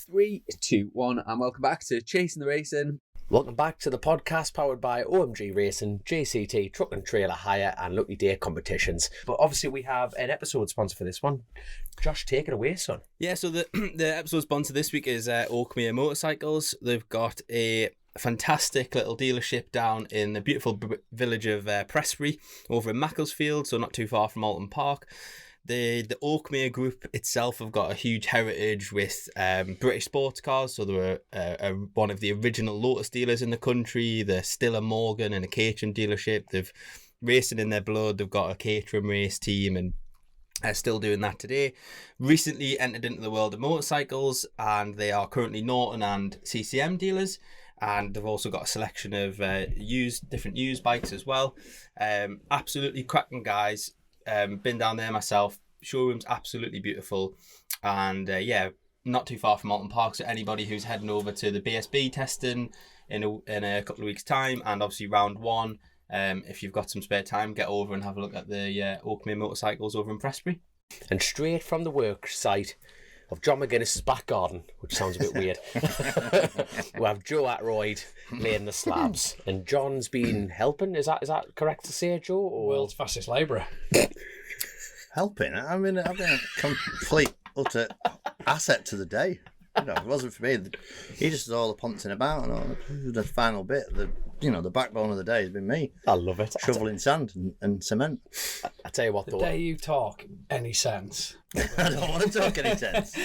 3, 2, 1, and welcome back to Chasin the Racin. Welcome back to the podcast powered by OMG Racing, JCT, Truck and Trailer Hire and Lucky Day Competitions. But obviously we have an episode sponsor for this one. Josh, take it away, son. Yeah, so the episode sponsor this week is OMG Motorcycles. They've got a fantastic little dealership down in the beautiful village of Prestbury over in Macclesfield, so not too far from Alton Park. The Oakmere group itself have got a huge heritage with British sports cars. So they were one of the original Lotus dealers in the country. They're still a Morgan and a Caterham dealership. They've racing in their blood. They've got a Caterham race team and still doing that today. Recently entered into the world of motorcycles, and they are currently Norton and CCM dealers. And they've also got a selection of different used bikes as well. Absolutely cracking guys. Been down there myself. Showroom's absolutely beautiful, and not too far from Alton Park. So anybody who's heading over to the BSB testing in a couple of weeks' time, and obviously round one, if you've got some spare time, get over and have a look at the Oakmere motorcycles over in Prestbury. And straight from the work site of John McGuinness's back garden, which sounds a bit weird, we have Joe Akroyd laying the slabs, and John's been helping. Is that correct to say, Joe? Or... World's fastest labourer. Helping? I've been a complete utter asset to the day. You know, if it wasn't for me, he just does all the punting about and all the final bit. The backbone of the day has been me. I love it. Shoveling sand and cement. I tell you what, the day you talk any sense. I don't want to talk any sense.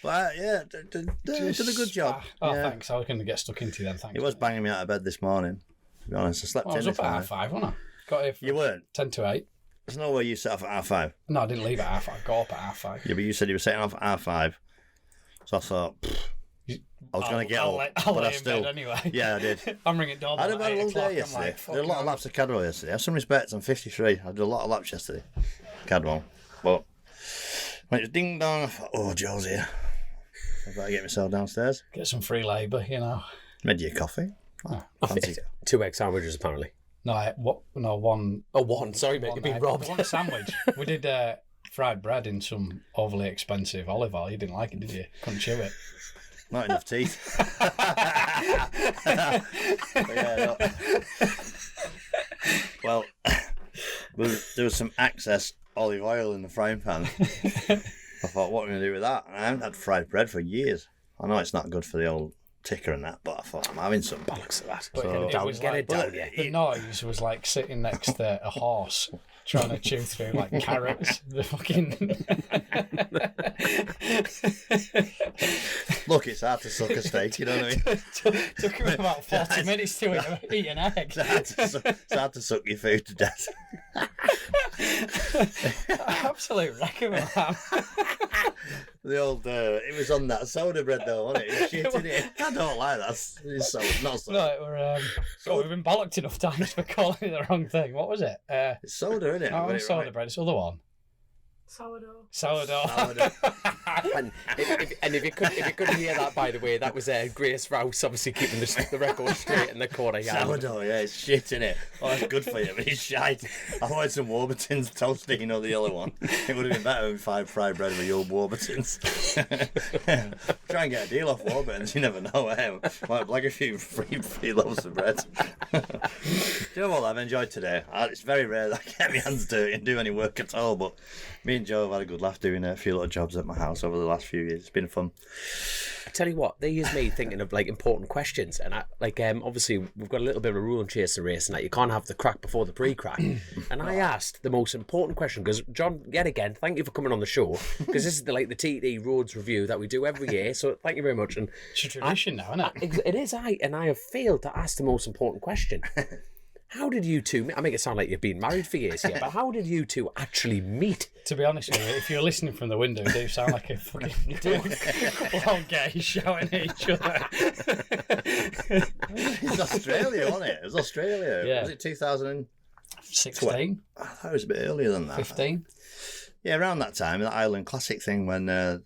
But did a good job. Thanks. I was going to get stuck into them. Thanks. He was banging me out of bed this morning. To be honest, I slept in. I was up at 5:30, wasn't I? Got here you weren't? 10 to 8. There's no way you set off at 5:30. No, I didn't leave at 5:30. I got up at 5:30. Yeah, but you said you were setting off at 5:30. So I thought, I was going to get up, but I still. Anyway. Yeah, I did. I'm ringing doorbell. I had a very long day yesterday. I did a lot of laps of Cadwell yesterday. I have some respect. I'm 53. I did a lot of laps yesterday. Cadwell. But when it was ding dong, I thought, oh, Joe's here. I better get myself downstairs. Get some free labour, you know. Made you a coffee. Oh, fancy. 2 egg sandwiches, apparently. One. Oh, one. Sorry, mate. You've been robbed. One sandwich. We did fried bread in some overly expensive olive oil. You didn't like it, did you? Couldn't chew it. Not enough teeth. Well, there was some excess olive oil in the frying pan. I thought, what am I going to do with that? And I haven't had fried bread for years. I know it's not good for the old ticker and that, but I thought, I'm having some bollocks of that. But the noise was like sitting next to a horse trying to chew through like carrots. The fucking look, it's hard to suck a steak, you know what I mean? Took him about 40 minutes to eat an egg. It's hard to suck your food to death. Absolute wreck of a The old, it was on that soda bread though, wasn't it? It was shit in it. I don't like that. It's not soda. No, we've been bollocked enough times for calling it the wrong thing. What was it? It's soda, isn't it? Oh, it's soda bread. It's the other one. Sourdough. And if you couldn't hear that, by the way, that was Grace Rouse obviously keeping the record straight in the corner. Sourdough, yeah, it's shit, innit? Oh, that's good for you, but it's shite. I wanted some Warburtons toasty, you know, the yellow one. It would have been better with 5 fried bread with your Warburtons. Try and get a deal off Warburtons, you never know. Might blag a few free loaves of bread. Do you know what I've enjoyed today? It's very rare that I get my hands dirty and do any work at all, but me and Joe have had a good laugh doing a few little jobs at my house over the last few years. It's been fun. I tell you what, they use me thinking of like important questions, and obviously we've got a little bit of a rule in Chasin the Racin that you can't have the crack before the pre-crack. And I asked the most important question because John, yet again, thank you for coming on the show, because this is the TT Roads review that we do every year. So thank you very much. And it's a tradition now, isn't it? It is. I have failed to ask the most important question. How did you two, I make it sound like you've been married for years here, but how did you two actually meet? To be honest with you, if you're listening from the window, you do sound like a fucking couple of old gays shouting at each other. It was Australia, wasn't it? It was Australia. Yeah. Was it 2016? I thought it was a bit earlier than that. 15? Yeah, around that time, that Island Classic thing when there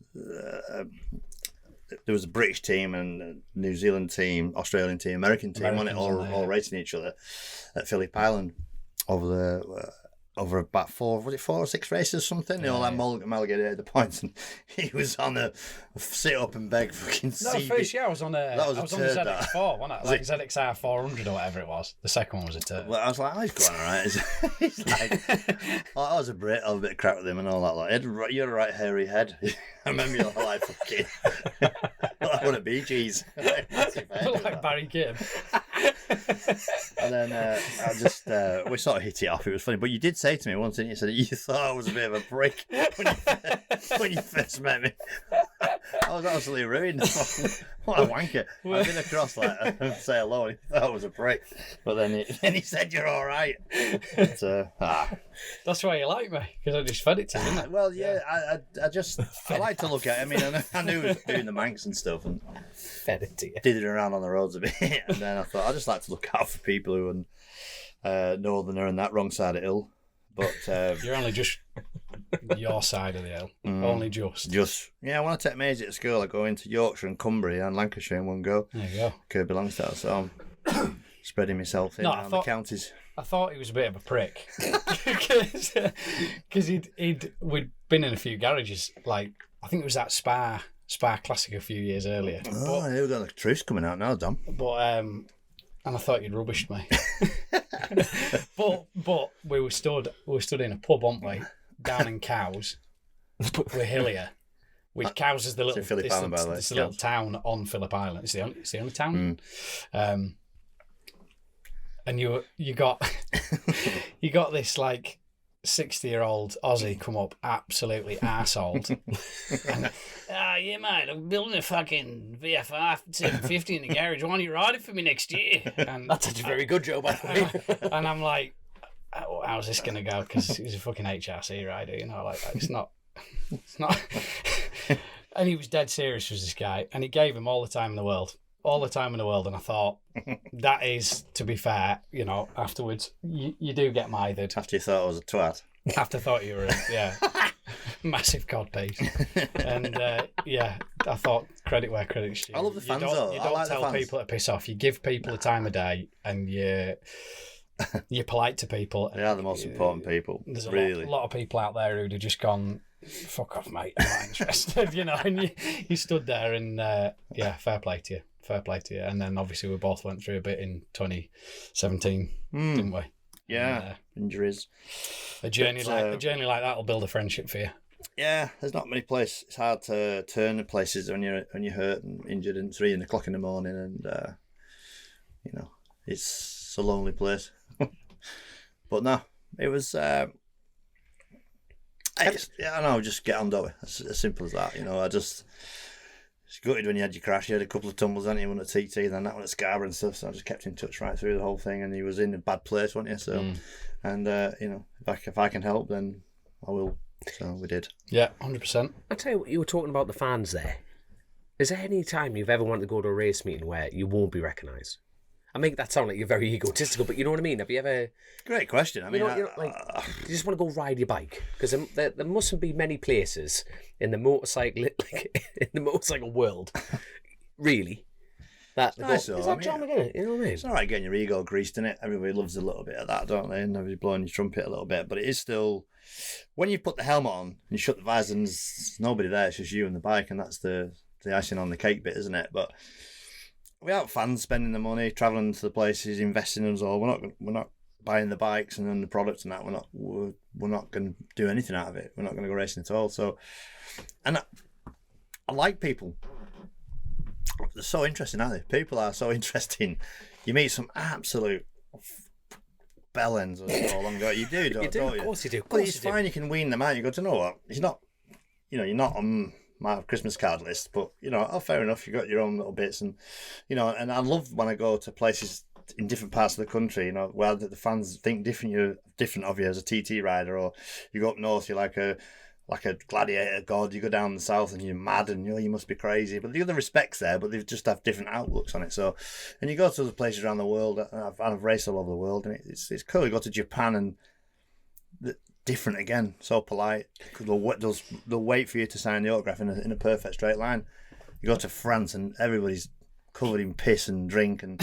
was a British team and a New Zealand team, Australian team, American team, wasn't it? All racing each other at Phillip Island over over about 4 or 6 races or something? They all like amalgamated the points, and he was on a sit up and beg fucking No, CB. first year I was on a That was a I was on the turd, ZX4, wasn't I? Like ZXR 400 or whatever it was. The second one was a turd. Well, I was like, oh, he's going all right. He's like, I was a Brit, I was a bit of crap with him and all that. Like, you had a right hairy head. I remember you like fucking. I want a Bee Gees. Like Barry Gibb. And then I just we sort of hit it off. It was funny, but you did say to me once, didn't you? Said you thought I was a bit of a prick when you first met me. I was absolutely ruined. What a wanker! I've been across like say hello, and he thought I was a prick. But then he said you're all right. But, That's why you like me, because I just fed it to you, didn't I? Well, yeah, I like to look at it. I mean, I knew he was doing the Manx and stuff, and Fed it to you. did it around on the roads a bit. And then I thought, I just like to look out for people who are northerner and that wrong side of hill. But You're only just your side of the hill. Only just. Yeah, when I take Maisie to school, I go into Yorkshire and Cumbria and Lancashire in one go. There you go. Kirby Longstyle, so I'm spreading myself in around the counties. I thought he was a bit of a prick because we'd been in a few garages. Like I think it was that Spa Classic a few years earlier. Oh, we've got the truce coming out now, Dom. But and I thought you'd rubbished me. but we were stood in a pub, weren't we? Down in Cowes. We're hillier. Which Cowes is the little Phillip Island, by the way. It's a little town on Phillip Island. It's the only town. And you got this like 60-year-old Aussie come up absolutely arseholed. Yeah, mate, I'm building a fucking VFR 750 in the garage. Why don't you ride it for me next year? And That's such a very good job, by the way. and I'm like, how's this going to go? Because he's a fucking HRC rider, you know, like it's not. And he was dead serious, was this guy, and he gave him all the time in the world. And I thought, that is, to be fair, you know, afterwards, you do get mithered. After you thought I was a twat. After I thought you were, massive codpiece. And, I thought, credit where credit's due. I love the fans, though. You I don't like the tell fans. people to piss off. You give people the time of day, and you're polite to people. They are the most important people. There's a really. lot of people out there who'd have just gone, fuck off, mate, I'm not interested, you know, and you stood there and, fair play to you. And then obviously we both went through a bit in 2017, didn't we? Yeah, injuries. A journey like that will build a friendship for you. Yeah, there's not many places. It's hard to turn to places when you're hurt and injured and 3 o'clock in the morning, and it's a lonely place. But no, it was. Just get on, don't we? As simple as that. You know, it's gutted when you had your crash. You had a couple of tumbles, hadn't you? One at TT, then that one at Scarborough and stuff. So I just kept in touch right through the whole thing, and he was in a bad place, wasn't he? So, and if I can help, then I will. So we did. Yeah, 100%. I'll tell you what, you were talking about the fans there. Is there any time you've ever wanted to go to a race meeting where you won't be recognised? I make that sound like you're very egotistical, but you know what I mean? Have you ever... Great question. I mean, you just want to go ride your bike? Because there mustn't be many places in the motorcycle world, really. Is that John McGuinness? You know what I mean? It's all right getting your ego greased in it. Everybody loves a little bit of that, don't they? And everybody's blowing your trumpet a little bit. But it is still... When you put the helmet on and you shut the visor and there's nobody there, it's just you and the bike, and that's the icing on the cake bit, isn't it? But without fans spending the money, travelling to the places, investing in us all, we're not buying the bikes and then the products and that. We're not going to do anything out of it. We're not going to go racing at all. So, and I like people. They're so interesting, aren't they? People are so interesting. You meet some absolute bellends along the way. You do, don't you? Of course you do. But it's fine. You can wean them out. You go, do you know what? He's not. You're not on my Christmas card list, but fair enough. You got your own little bits, and and I love when I go to places in different parts of the country, where the fans think different of you as a TT rider, or you go up north, you're like a gladiator god. You go down the south and you're mad, and you must be crazy. But the other respect's there, but they just have different outlooks on it. So, and you go to other places around the world, and I've raced all over the world, and it's cool. You go to Japan and different again, so polite. They'll wait for you to sign the autograph in a perfect straight line. You go to France and everybody's covered in piss and drink and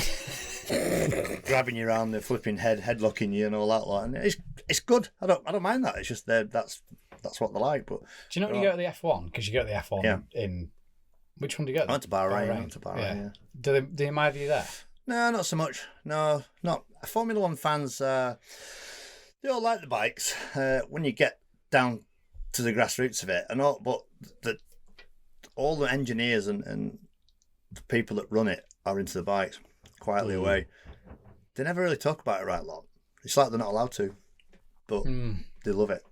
grabbing you around the flipping headlocking you and all that lot. And it's good. I don't mind that. It's just that's what they like. But do you know when you go to the F1? Because you go to the F1 in which one do you go to? I went to Bahrain. Yeah. Do they mind you there? No, not so much. No, not Formula One fans. They all like the bikes when you get down to the grassroots of it, and all. But all the engineers and the people that run it are into the bikes quietly away. They never really talk about it right a lot. It's like they're not allowed to, but they love it.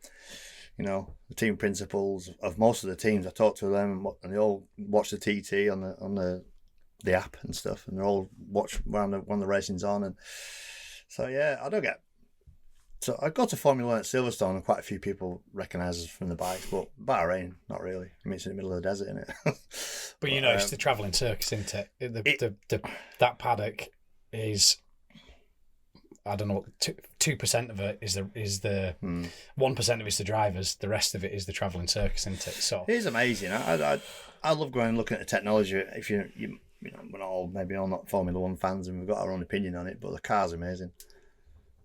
You know, the team principals of most of the teams, I talk to them and they all watch the TT on the app and stuff, and they all watch when the racing's on. And so yeah, So I got to Formula One at Silverstone, and quite a few people recognise us from the bikes, but Bahrain, not really. I mean, it's in the middle of the desert, isn't it? But you know, it's the travelling circus, isn't it? That paddock is, I don't know, 2% of it is the 1% of it's the drivers. The rest of it is the travelling circus, isn't it? So it is amazing. I love going and looking at the technology. If you know, we're all not Formula One fans, and we've got our own opinion on it, but the car's amazing.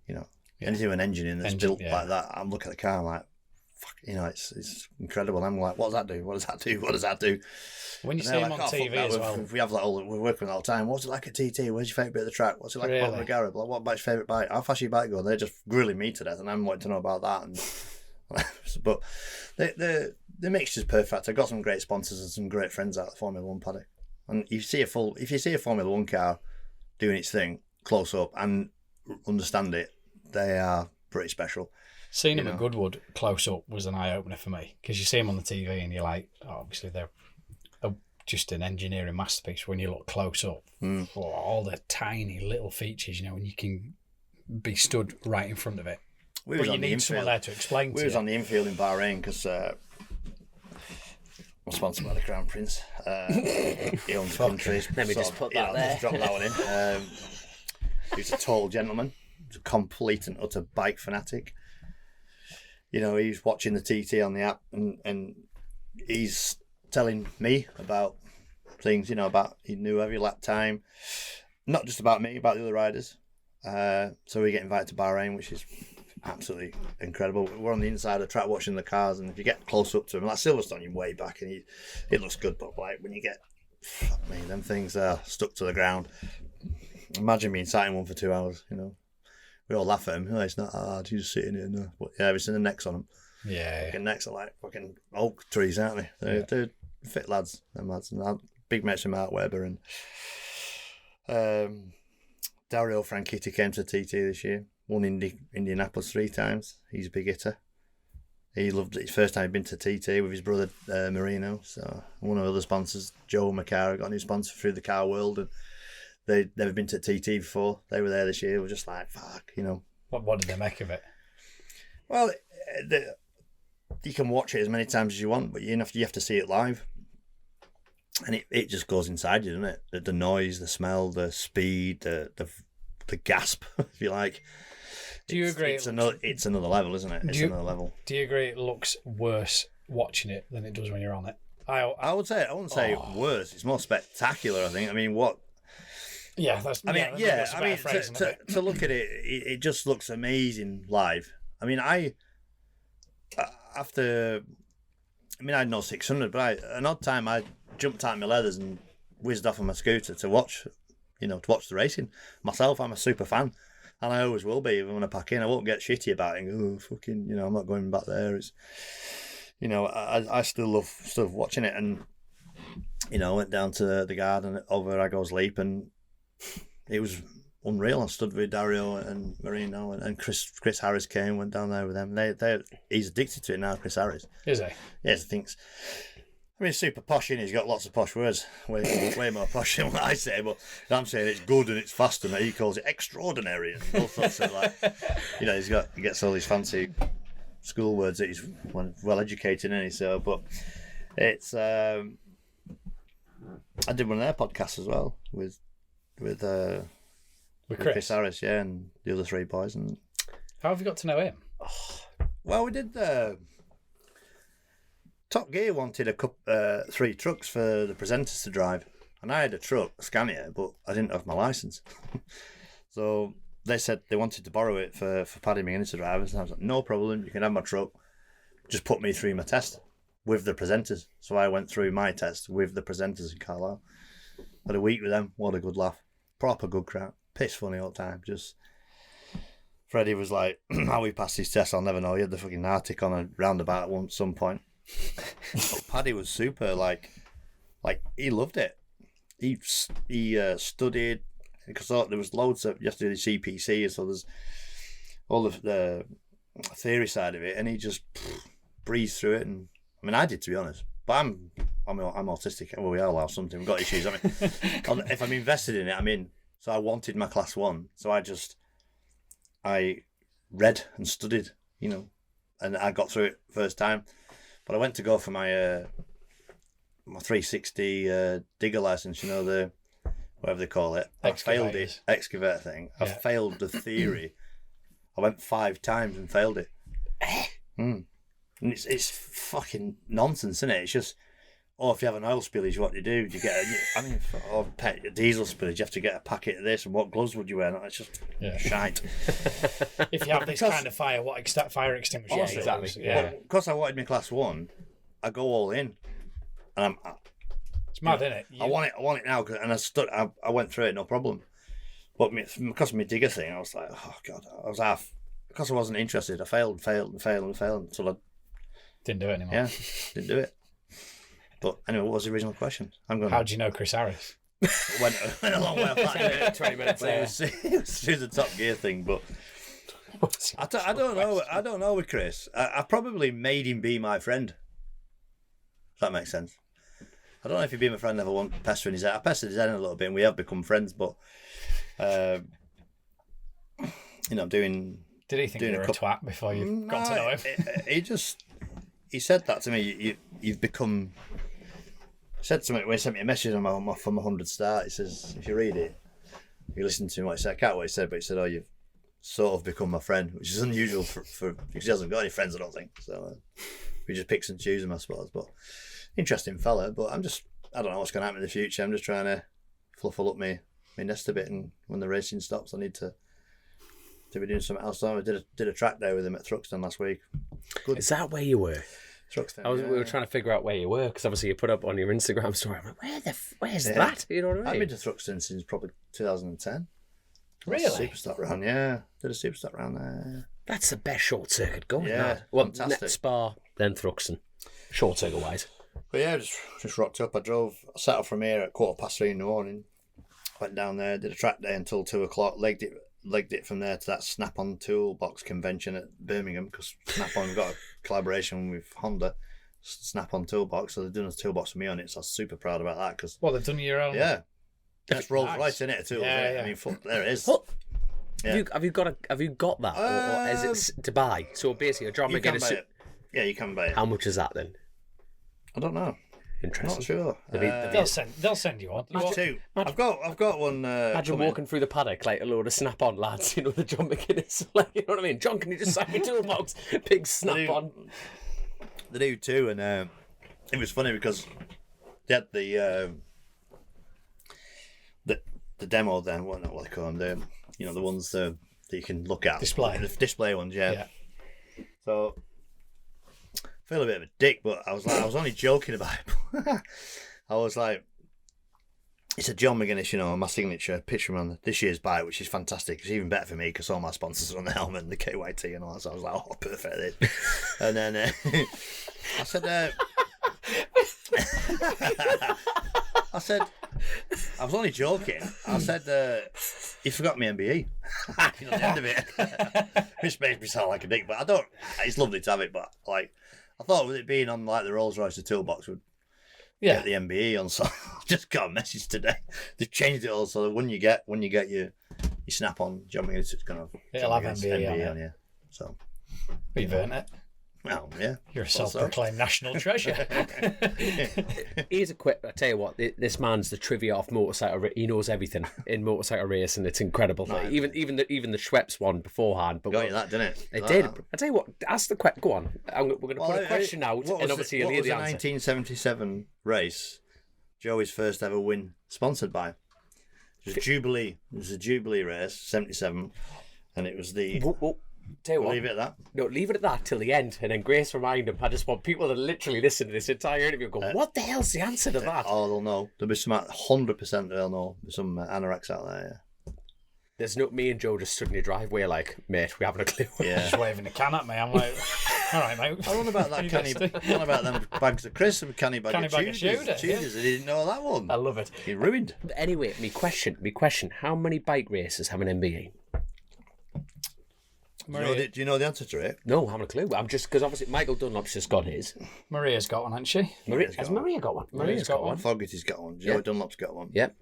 You know. Yeah. Anything with an engine that's built like that, I'm looking at the car, I'm like, fuck, you know, it's incredible. I'm like, what does that do? What does that do? What does that do? When you see them on TV as well. We have we're working with all the time. What's it like at TT? Where's your favourite bit of the track? What's it like at the garage? Like, what bike's favourite bike? How fast your bike go? They're just grilling me to death, and I'm wanting to know about that. And but the mixture's perfect. I got some great sponsors and some great friends out of the Formula One paddock. And if you see a Formula One car doing its thing close up and understand it, they are pretty special. Seeing them at Goodwood close up was an eye opener for me, because you see them on the TV and you're like, obviously they're just an engineering masterpiece. When you look close up, for all the tiny little features, you know, and you can be stood right in front of it. But you need someone there to explain to you. We was on the infield in Bahrain because I'm sponsored by the Crown Prince. He owns the country. Let me just put that there. Just drop that one in. He's a tall gentleman. A complete and utter bike fanatic. You know, he's watching the TT on the app and he's telling me about things, you know, about he knew every lap time, not just about me, about the other riders. So we get invited to Bahrain, which is absolutely incredible. We're on the inside of the track watching the cars, and if you get close up to him, like Silverstone, you're way back and it looks good, but like when you get, fuck me, them things are stuck to the ground. Imagine being sat in one for 2 hours, you know. We all laugh at him. Oh, it's not hard. You're just sitting here. No. But yeah, we've seen the necks on them. Yeah. Fucking necks are like fucking oak trees, aren't they? They're fit lads. Them lads. And big mates with Mark Webber and Dario Franchitti came to TT this year. Won Indianapolis 3 times. He's a big hitter. He loved it. His first time he'd been to TT with his brother Marino. So one of the other sponsors, Joe McCarr, got a new sponsor through the car world, and they'd never been to TT before. They were there this year. We're just like, fuck, you know. What did they make of it? Well, you can watch it as many times as you want, but you have to see it live. And it just goes inside you, doesn't it? The noise, the smell, the speed, the gasp, if you like. Do you agree? It's another level, isn't it? It's another level. Do you agree it looks worse watching it than it does when you're on it? I wouldn't say worse. It's more spectacular, I think. I mean, what... Yeah, to look at it, it just looks amazing live. I mean, I had no 600, but an odd time I jumped out of my leathers and whizzed off on my scooter to watch the racing. Myself, I'm a super fan, and I always will be. Even when I pack in, I won't get shitty about it. And go, fucking, you know, I'm not going back there. It's, you know, I still love watching it, and you know, I went down to the garden over Agos Leap and it was unreal. I stood with Dario and Marino and Chris Harris came, went down there with them. He's addicted to it now, Chris Harris. Is he? Yes, I think. I mean, super posh, and he's got lots of posh words, way more posh than what I say. But I'm saying it's good and it's fast, and he calls it extraordinary and all sorts of like, you know, he gets all these fancy school words that he's well educated in. So, but it's I did one of their podcasts as well with Chris Harris, yeah, and the other 3 boys. And how have you got to know him? Well, we did. Top Gear wanted 3 trucks for the presenters to drive, And I had a truck, a Scania, but I didn't have my licence. So they said they wanted to borrow it for Paddy McGuinness to drive. And I was like, no problem, you can have my truck. Just put me through my test with the presenters. So I went through my test with the presenters in Carlisle. Had a week with them. What a good laugh. Proper good crowd. Piss funny all the time. Just Freddie was like, how he passed his test, I'll never know. He had the fucking Arctic on a roundabout at some point. But Paddy was super, like he loved it. He studied, because there was loads of, you have to do the CPC, so there's all of the theory side of it, and he just breezed through it. And I mean, I did, to be honest, but I'm autistic. Well, we all have something. We've got issues. I mean, if I'm invested in it, I'm in. So I wanted my class 1, so I read and studied, and I got through it first time. But I went to go for my 360 digger license, the whatever they call it. I failed it, excavator thing. I failed the theory. I went 5 times and failed it. And it's fucking nonsense, isn't it? It's just, if you have an oil spillage, what do you do? Do you get a diesel spillage, you have to get a packet of this, and what gloves would you wear? No, it's just shite. If you have this kind of fire, what fire extinguisher? Yeah, exactly. Yeah. Because I wanted my class 1, I go all in. And it's mad, isn't it? I want it now, and I went through it, no problem. But because of my digger thing, I was like, oh God, I was half, because I wasn't interested, I failed until I didn't do it anymore. Yeah, didn't do it. But anyway, what was the original question? How do you know Chris Harris? went a long way off that. 20 minutes It was through the Top Gear thing, but I don't know. I don't know with Chris. I probably made him be my friend. If that makes sense. I don't know if he'd be my friend. Never want pestering his head. I pestered his head a little bit, and we have become friends. But doing. Did he think you were a twat before you got to know him? He said that to me. You've become. He said to me when he sent me a message from 100 start. He says, if you read it, you listen to what he said. I can't what he said, but he said, "Oh, you've sort of become my friend," which is unusual for because he hasn't got any friends, I don't think. So we just picks and choose him, I suppose. But interesting fella. But I don't know what's going to happen in the future. I'm just trying to fluffle up my nest a bit, and when the racing stops, I need to be doing something else. So I did a track day with him at Thruxton last week. Good. Is that where you were? Thruxton, We were trying to figure out where you were, because obviously you put up on your Instagram story. I'm like, where's that? You know what I mean? I've been to Thruxton since probably 2010. Really? Superstock round, yeah. Did a Superstock round there. That's the best short circuit going. Yeah, well, fantastic. Net Spa, then Thruxton, short circuit wise. But yeah, just rocked up. I set off from here at 3:15 in the morning. Went down there, did a track day until 2:00. Legged it from there to that Snap-on Toolbox convention at Birmingham, because Snap-on got a collaboration with Honda, Snap-on Toolbox, so they're doing a toolbox for me on it, so I was super proud about that. Cause, they've done your own. Yeah. That's Rolls nice. Royce, isn't it? Too, yeah, yeah. I mean, there it is. What? Yeah. Have you got that, or is it to buy? So basically, a John McGuinness. Yeah, you can buy it. How much is that then? I don't know. Interesting. Not sure. They'll send you one. I've got one. Imagine walking through the paddock like a load of Snap-on lads, the John McGuinness. Like, you know what I mean? John, can you just sign me toolbox? Big Snap-on. They do too, and it was funny because they had the demo then. What they call them? The ones that you can look at. The display ones, yeah. So. I feel a bit of a dick, but I was only joking about it. I was like, it's a John McGuinness, my signature picture on this year's bike, which is fantastic. It's even better for me because all my sponsors are on the helmet and the KYT and all that. So I was like, oh, perfect. And then I said, I was only joking. I said, you forgot me MBE. At the end of it, which makes me sound like a dick, but I don't. It's lovely to have it, but like. I thought with it being on like the Rolls Royce, the toolbox would get the MBE on. So I just got a message today. They've changed it all so that when you get your Snap-on John McGuinness, it's going to it'll have MBE on you. So you've earned it. Well, yeah. You're a self-proclaimed national treasure. Here's a quick. I tell you what, this man's the trivia off motorcycle. He knows everything in motorcycle racing. It's incredible. Nice. Even the Schweppes one beforehand. But got you that, didn't it? It did. I tell you what. Ask the question. Go on. We're going to put a question out, and obviously what you'll hear was the the answer. 1977 race Joey's first ever win sponsored by. It was Jubilee. It was a Jubilee race, 77, and it was the. Tell you We'll what. leave it at that. No, leave it at that till the end, and then Grace remind them. I just want people to literally listen to this entire interview and go, what the hell's the answer to that? Oh, they'll know. There'll be some 100% they'll know. There's some anoraks out there. There's no me and Joe just stood in your driveway like, mate, we haven't a clue. Yeah. Just waving a can at me. I'm like, all right, mate. I don't know about that canny. I don't know about them bags of crisps and canny bag of Tudors. Tudor, Tudors. I didn't know that one. I love it. You ruined. But anyway, me question: how many bike races have an MBE? Do you know the answer to it? No, I haven't a clue. I'm just because obviously Michael Dunlop's just got his. Maria's got one, hasn't she? Has Maria got one? Maria's got one. Fogarty's got one. Joe Dunlop's got one. Yep.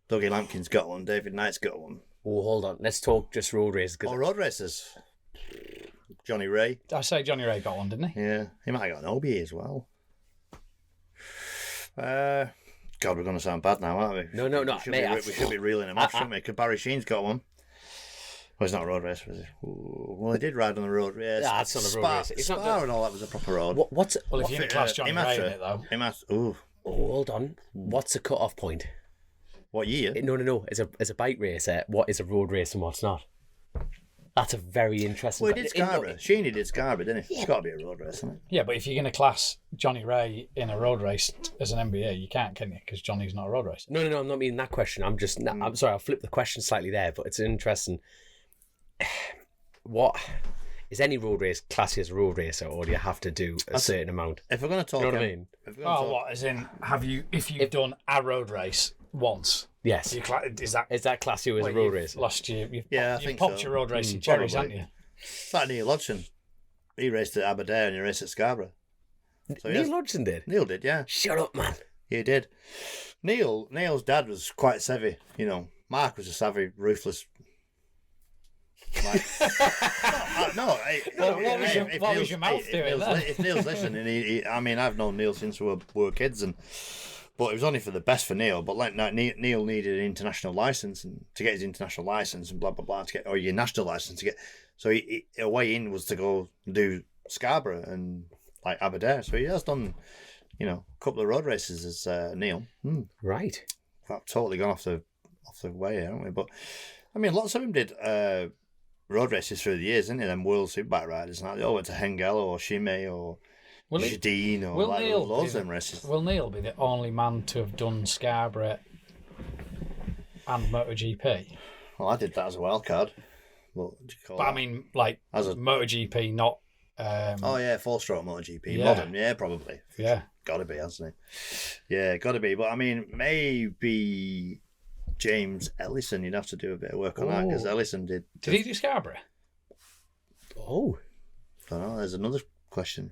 Dougie Lampkin's got one. David Knight's got one. Oh, hold on. Let's talk just road races. Oh, road races. Johnny Ray. I say Johnny Ray got one, didn't he? Yeah, he might have got an OBE as well. God, we're going to sound bad now, aren't we? No. We should be reeling him off, shouldn't we? Because Barry Sheen's got one. Well, it's not a road race, was it? Ooh, well, he did ride on the road race. Yeah, it's not a road race. It's not Spa and all that was a proper road. What's Well, if you're going to class Johnny Ray in it, though. Ooh. Oh, hold on. What's the cut-off point? What year? No. It's a bike race. What is a road race and what's not? That's a very interesting. Well, he did Scarborough. Sheeny did Scarborough, didn't he? It's got to be a road race, isn't it? Yeah, but if you're going to class Johnny Ray in a road race as an MBA, you can't, can you? Because Johnny's not a road racer. No. I'm not meaning that question. I'm just. I'm sorry. I'll flip the question slightly there, but it's interesting. What is any road race classy as a road racer, or do you have to do a certain amount? If we're going to talk, You know what I mean? What? As in, if you've done a road race once? Yes. Is that classy as a well, road you've race? Lost you. I You've think popped so. your road racing cherries, probably. haven't you? It's like Neil Hodgson. He raced at Aberdeen and he raced at Scarborough. So Neil Hodgson did. Neil did, yeah. Shut up, man. He did. Neil's dad was quite savvy, you know. Mark was a savvy, ruthless. Like, What was your mouth doing then? If Neil's listening, I mean, I've known Neil since we were kids, but it was only for the best for Neil. But like Neil needed an international license, and to get his international license and blah blah blah or your national license to get. So a way in was to go do Scarborough and like Aberdeen. So he has done, a couple of road races as Neil. Right. I've totally gone off the way here, haven't we? But I mean, lots of them did road races through the years, didn't they? Them World Superbike riders, and they all went to Hengel or Shimei or Jardine or loads of them races. Will Neil be the only man to have done Scarborough and MotoGP? Well, I did that as a wild card. What do you call But that? I mean, like As a- MotoGP, not. Oh yeah, 4-stroke MotoGP, Yeah. modern, yeah, probably. Yeah. Got to be, hasn't it? Yeah, got to be. But I mean, maybe James Ellison. You'd have to do a bit of work on that because Ellison did. Did he do Scarborough? Oh. I don't know. There's another question.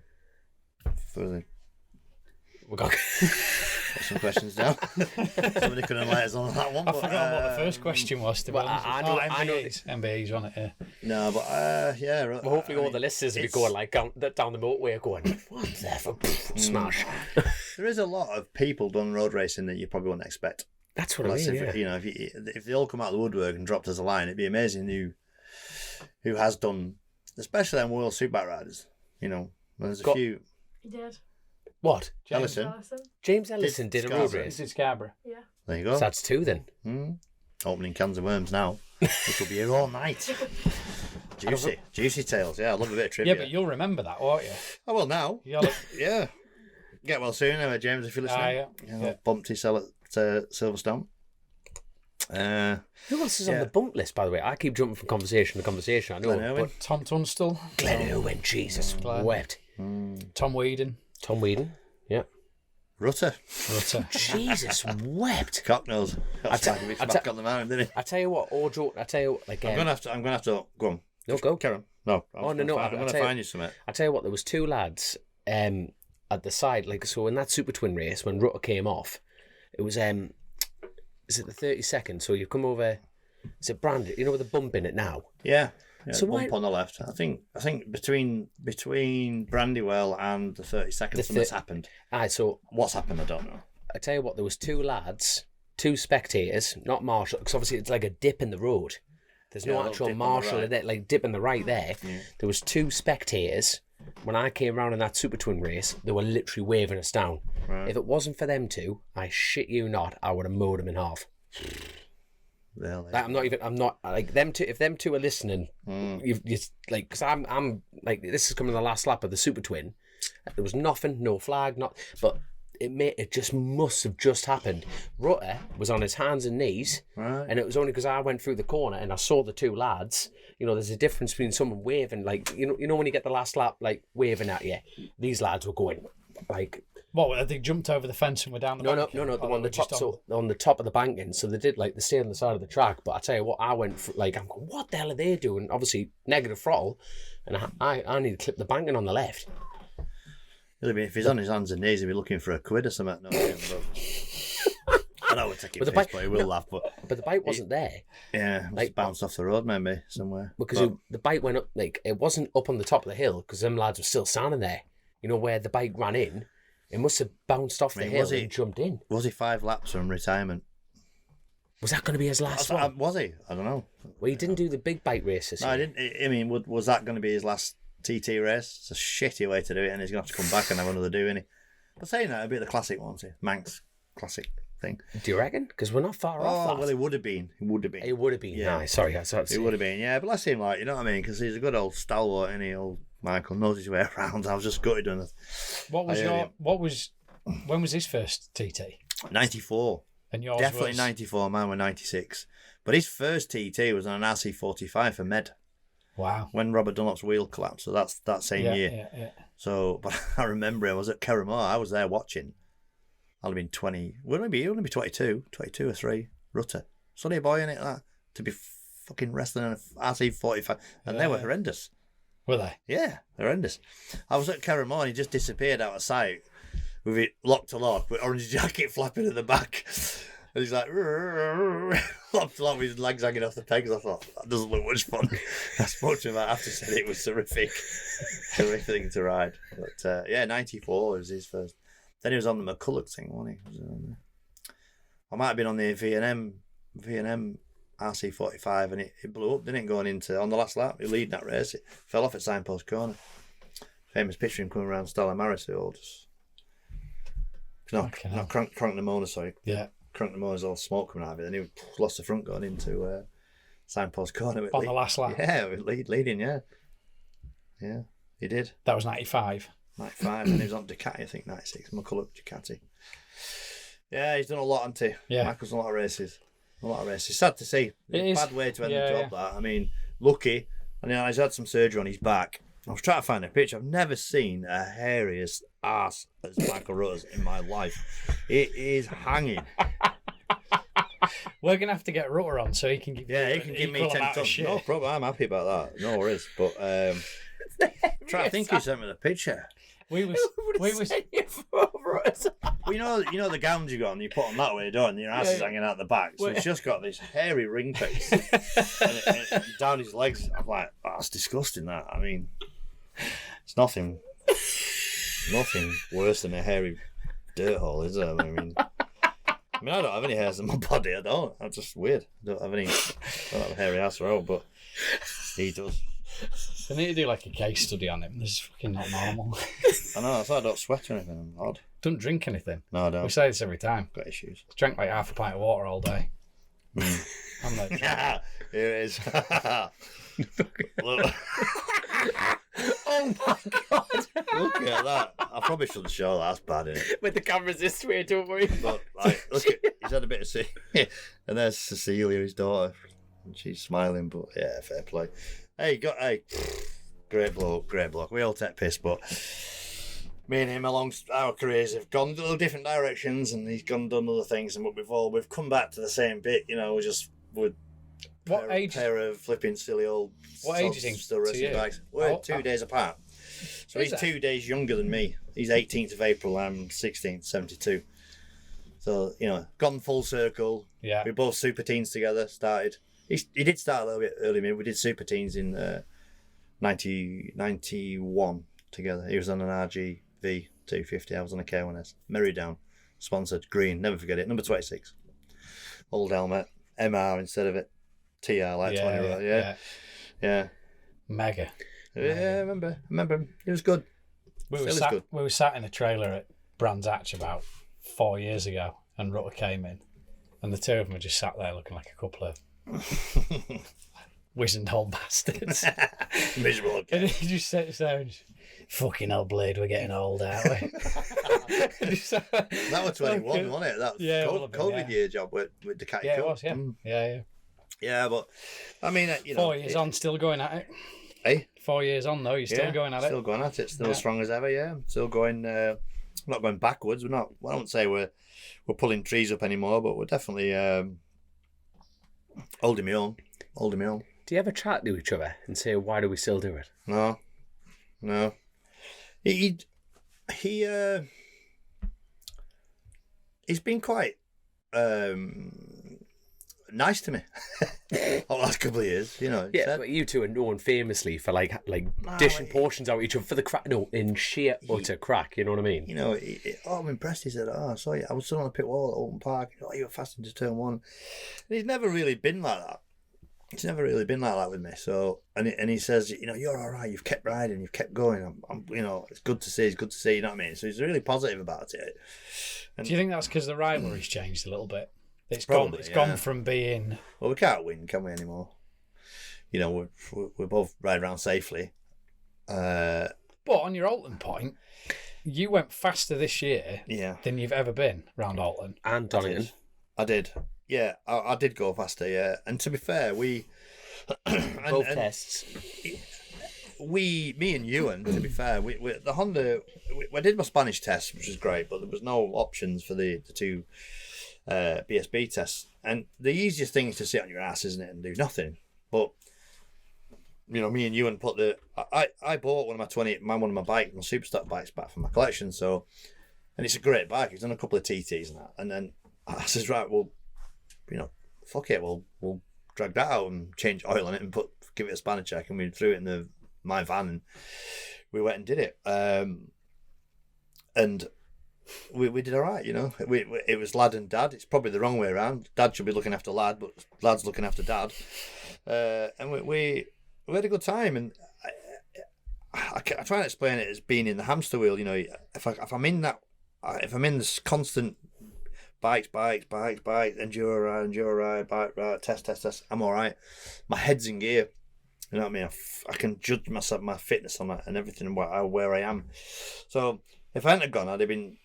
We got. Put some questions down. Somebody could enlighten us on that one. I forgot what the first question was. To be well, honest. I know- MBEs, wasn't it? Yeah. No, but yeah. Well, hopefully all the listeners will be going like down the motorway going, what the fuck? Smash. There is a lot of people done road racing that you probably wouldn't expect. That's what I Unless mean, yeah. if they all come out of the woodwork and dropped us a line, it'd be amazing who has done, especially them World Superbike riders. There's a few. He did. What? Ellison. James Ellison did a road Scarborough. race. Did Scarborough? Yeah. There you go. So that's two then. Opening cans of worms now. We could be here all night. Juicy tales. Yeah, I love a bit of trivia. Yeah, but you'll remember that, won't you? Oh well, now. You'll- Yeah. Get well soon, anyway, James, if you're listening. yeah. Bumpty sell at Silverstone. Who else is on the bump list, by the way? I keep jumping from conversation to conversation. I know, Glenn Irwin. but Tom Tunstall, Glenn Irwin, Jesus, Glenn. wept. Tom Whedon, Tom Whedon, yeah. Rutter. Rutter. Jesus, wept. Cocknose. Got tell- Spaghetti I back tell- on the mountain, didn't he? I tell you what, like I'm gonna have to go on. no, go. Karen. No. I'm no, I'm gonna find you something. I tell you what, there was two lads at the side, like so in that Super Twin race when Rutter came off, it was is it the 32nd? So you come over, is it Brandon? You know with the bump in it now. Yeah. So bump on the left. I think between Brandywell and the 32nd, something's happened. Aye, so What's happened, I don't know. I tell you what, there was two lads, two spectators, not marshal, because obviously it's like a dip in the road. There's Yeah, a no little actual dip on the marshal right. in it, like dip in the right there. Yeah. There was two spectators when I came round in that Super Twin race, they were literally waving us down. Right. If it wasn't for them two, I shit you not, I would have mowed them in half. Really? Like, I'm not like them two. If them two are listening, you like, because I'm like, this is coming to the last lap of the Super Twin. There was nothing, no flag, but it just must have just happened. Rutter was on his hands and knees, Right. and it was only because I went through the corner and I saw the two lads. You know, there's a difference between someone waving, like, you know when you get the last lap, like, waving at you. These lads were going, like... What, they jumped over the fence and were down the bank? No, they're on the top, on the top of the banking. So they did, like, they stayed on the side of the track. But I tell you what, I went, like, I'm going, what the hell are they doing? Obviously, negative throttle. And I need to clip the banking on the left. If he's on his hands and knees, he'll be looking for a quid or something. No, I know we're taking But the piss, bike- but he will laugh. But But the bike wasn't there. yeah, Like- like bounced off the road maybe somewhere. Because the bike went up, like, it wasn't up on the top of the hill because them lads were still standing there. You know, where the bike ran in, it must have bounced off the I mean, hill was it- and jumped in. Was he 5 laps from retirement? Was that going to be his last one? Was he? I don't know. Well, he didn't do the big bike races. No, I didn't. I mean, was that going to be his last TT race? It's a shitty way to do it, and he's going to have to come back and have another do, isn't he? But saying that, it'd be the classic one, see? Manx classic thing. Do you reckon? Because we're not far off Oh, that. well, it would have been. It would have been. It would have been. Yeah. Yeah. Sorry, I started It would have been, yeah. But let's him, like, you know what I mean? Because he's a good old stalwart, and old Michael knows his way around. I was just gutted on it. When was his first TT? 94. And yours Definitely was... 94. Mine were 96. But his first TT was on an RC45 for Med Wow. when Robert Dunlop's wheel collapsed. So that's that same year. Yeah. So, but I remember I was at Kerramore. I was there watching. I'll have been 20. Wouldn't it be 22 or 3. Rutter. Sonny boy in it, that. To be fucking wrestling on an RC45. And they were horrendous. Were they? Yeah, horrendous. I was at Kerramore and he just disappeared out of sight with it locked to lock, with orange jacket flapping at the back. And he's like, locked to lock with his legs hanging off the pegs. I thought, that doesn't look much fun. I spoke to him after, said it was terrific. Terrific thing to ride. But yeah, 94 was his first. Then he was on the McCulloch thing, wasn't he? I might have been on the V&M RC45 and it blew up, didn't it, going into, on the last lap, he leading that race. It fell off at Signpost Corner. Famous picture of him coming around Stella Maris, all just... Not crank the motor, sorry. Yeah. Crank the motor's all smoke coming out of it. Then he lost the front going into Signpost Corner. With On the last lap? Yeah, with leading, yeah. Yeah, he did. That was 95. 95, and he was on Ducati, I think, 96. McCulloch Ducati. Yeah, he's done a lot, hasn't he? Yeah. Michael's done a lot of races. Sad to see. It is. Bad way to end Yeah, the job, that. I mean, lucky. And he's had some surgery on his back. I was trying to find a picture. I've never seen a hairiest ass as Michael Rutter's in my life. It is hanging. We're going to have to get Rutter on so he can give Yeah, he can give me 10 tons. No problem. I'm happy about that. No worries. But try to think who sent me the picture. We was Well, you know the gowns you got on, you put them that way, don't you? Your ass is hanging out the back. So he's just got this hairy ring face. and down his legs. I'm like, oh, that's disgusting, that. I mean, it's nothing worse than a hairy dirt hole, is there? I mean, I don't have any hairs on my body. I don't. I'm just weird. I don't have a hairy ass at all, but he does. They need to do like a case study on him. This is fucking not normal. I know, I don't sweat or anything. I'm odd. Don't drink anything. No, I We don't. say this every time. Got issues. Drank like half a pint of water all day. I'm like, Yeah, here it is. Look. Oh my god! Look at that. I probably shouldn't show that. That's bad, isn't it? With the cameras this way, don't worry. But like, look at, he's had a bit of and there's Cecilia, his daughter, and she's smiling. But yeah, fair play. Hey, great bloke. We all take piss, but me and him along our careers have gone little different directions, and he's gone and done other things, and we've come back to the same bit. You know, we're what age? pair of flipping silly old. What age is he still to racing you? bikes? We're Oh, 2 days apart. So Is he's it? 2 days younger than me. He's 18th of April. I'm 16th, 72. So gone full circle. Yeah. We both super teens together. Started. He did start a little bit early. Me. We did super teens in 91 together. He was on an RGV 250. I was on a K1S. Merrydown, sponsored, green. Never forget it. Number 26. Old helmet. MR instead of it. TR like 20. Yeah. Mega. Yeah, I remember him. He was good. We Still is good. were sat in a trailer at Brands Hatch about 4 years ago, and Rutter came in, and the two of them were just sat there looking like a couple of wizened old bastards. Miserable. And he just sits there and fucking hell, Blade, we're getting old, aren't we? That was 21, wasn't it? That Yeah, it will have been, COVID yeah. year job with Ducati. Yeah, it Cup. was, yeah. Yeah. Yeah, but I mean, you know, 4 years on, still going at it. Hey, 4 years on, though, you're still going at it. Still going at it. Still Yeah. as strong as ever. Yeah, still going. Not going backwards. We're not. I don't say we're pulling trees up anymore, but we're definitely holding me on. Holding me on. Do you ever chat to each other and say, why do we still do it? No. He's been quite nice to me over the last couple of years, you know. Yeah, but you two are known famously for like dishing portions out each other for the crack. No, in sheer utter crack. You know what I mean? You know, I'm impressed. He said, I saw you. I was still on the pit wall at Open Park. You were fast into turn one. And he's never really been like that. He's never really been like that with me. So, and he says, you know, you're all right. You've kept riding. You've kept going. I'm you know, it's good to see. It's good to see. You know what I mean? So he's really positive about it. And Do you think that's because the rivalry's changed a little bit? It's Probably, gone from being... Well, we can't win, can we, anymore? You know, we're both ride around safely. But on your Alton point, you went faster this year than you've ever been round Alton. And Donington. I did. Yeah, I did go faster, yeah. And to be fair, we... Both tests. Me and Ewan, to be fair, the Honda... I did my Spanish test, which was great, but there was no options for the two... BSB tests, and the easiest thing is to sit on your ass, isn't it, and do nothing. But you know, me and Ewan put I bought one of my bikes, my Superstock bikes, back from my collection. So, and it's a great bike. It's done a couple of TTs and that, and then I says, right, well, you know, fuck it, we'll drag that out and change oil on it and give it a spanner check, and we threw it in my van and we went and did it. And we did all right, you know. It was lad and dad. It's probably the wrong way around. Dad should be looking after lad, but lad's looking after dad. And we had a good time. And I try and explain it as being in the hamster wheel. You know, if I'm in this constant bikes, enduro ride, bike ride, test, I'm all right. My head's in gear. You know what I mean? I can judge myself, my fitness on it and everything, where I am. So if I hadn't have gone, I'd have been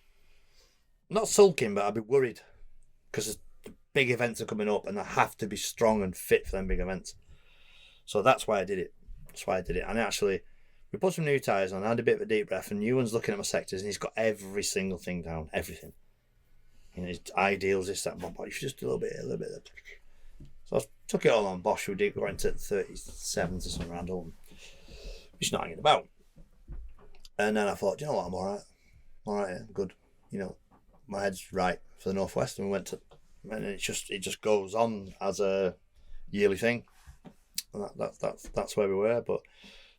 not sulking, but I'd be worried because the big events are coming up and I have to be strong and fit for them big events. So that's why I did it. And actually, we put some new tyres on. I had a bit of a deep breath, and Ewan's looking at my sectors, and he's got every single thing down, everything. You know, his ideals, this, that, but you should just do a little bit. So I took it all on Bosch. We did go into 37s or something around Alton. Just not hanging about. And then I thought, you know what, I'm all right, I'm good. You know, my head's right for the Northwest, and we went to, and it just goes on as a yearly thing. And that's where we were. But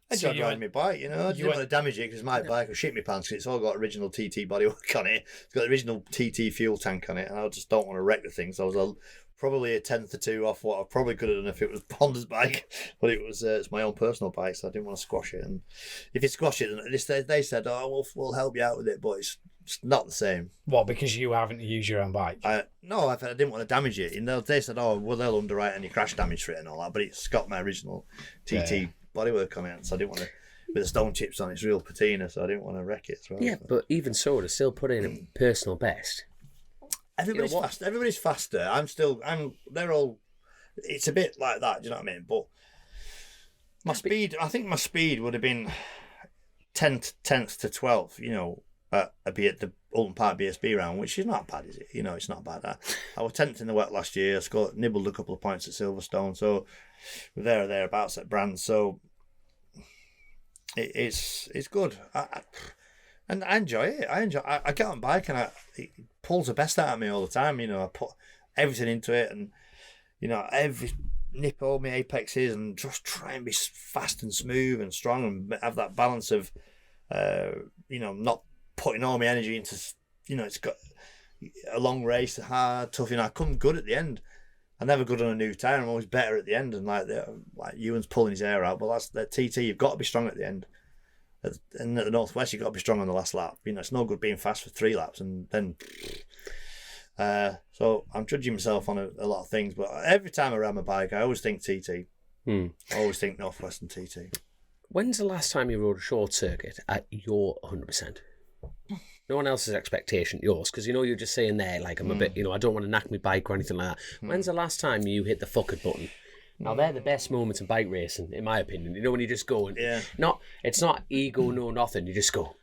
I enjoyed riding my bike, you know. I didn't want to damage it because my bike will shit my pants because it's all got original TT bodywork on it. It's got the original TT fuel tank on it, and I just don't want to wreck the thing. So I was probably a tenth or two off what I probably could have done if it was Honda's bike, but it's my own personal bike, so I didn't want to squash it. And if you squash it, they said, "Oh, we'll help you out with it," but it's not the same. What? Because you haven't used your own bike? No, I didn't want to damage it. You know, they said, "Oh, well, they'll underwrite any crash damage for it and all that," but it's got my original TT bodywork on it, so I didn't want to. With the stone chips on, it's real patina, so I didn't want to wreck it as well. Yeah, but even so, to still put in a personal best. Everybody's fast. Everybody's faster. They're all. It's a bit like that. Do you know what I mean? But my speed. I think my speed would have been 10th to 12th. You know, at the Alton Park BSB round, which is not bad, is it? You know, it's not bad. I was 10th in the wet last year. I nibbled a couple of points at Silverstone, so we're there or thereabouts at Brands. So it's good. And I enjoy it. I get on bike and it pulls the best out of me all the time. You know, I put everything into it, and you know, every nip all my apexes, and just try and be fast and smooth and strong, and have that balance of, you know, not putting all my energy into. You know, it's got a long race, hard, tough. You know, I come good at the end. I'm never good on a new tyre. I'm always better at the end. And like Ewan's pulling his hair out, but that's the TT. You've got to be strong at the end. And at the Northwest, you've got to be strong on the last lap. You know, it's no good being fast for 3 laps and then. So I'm judging myself on a lot of things, but every time I ride my bike, I always think TT. I always think Northwest and TT. When's the last time you rode a short circuit at your 100%? No one else's expectation, yours, because you know you're just saying there, like, I'm a bit, you know, I don't want to knack my bike or anything like that. When's the last time you hit the fuck it button? Now they're the best moments in bike racing, in my opinion. You know, when you just go and it's not ego, no nothing. You just go.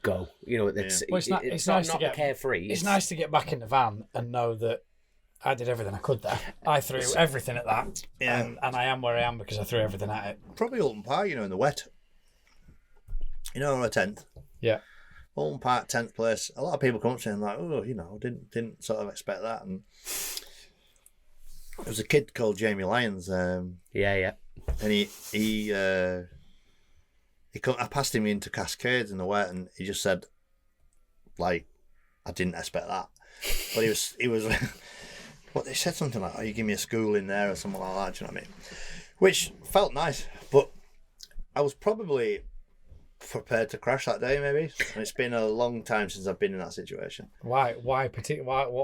You know, it's it's not, nice to get carefree. It's nice to get back in the van and know that I did everything I could there. I threw everything at that, and I am where I am because I threw everything at it. Probably Alton Park, you know, in the wet. You know, a 10th. Yeah. Alton Park 10th place. A lot of people come up saying like, oh, you know, didn't sort of expect that. And there was a kid called Jamie Lyons. Yeah. And he I passed him into Cascades in the wet, and he just said, like, I didn't expect that. But he was. What they said something like, "Oh, you give me a school in there" or something like that. Do you know what I mean? Which felt nice, but I was probably prepared to crash that day, maybe. And it's been a long time since I've been in that situation. Why? What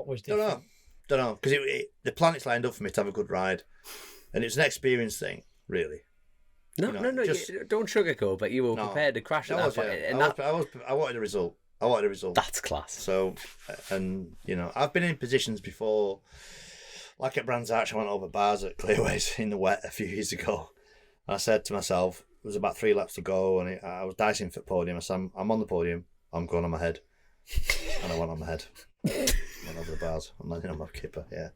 was different? Don't know. Because the planets lined up for me to have a good ride, and it's an experience thing, really. No, you know, don't sugarcoat. But you were prepared to crash at that point. I wanted a result. That's class. So, and you know, I've been in positions before, like at Brands Hatch. I went over bars at Clearways in the wet a few years ago. And I said to myself, there was about 3 laps to go, and I was dicing for the podium. I said, I'm on the podium. I'm going on my head, and I went on my head. Went over the bars. I'm landing on my kipper. Yeah,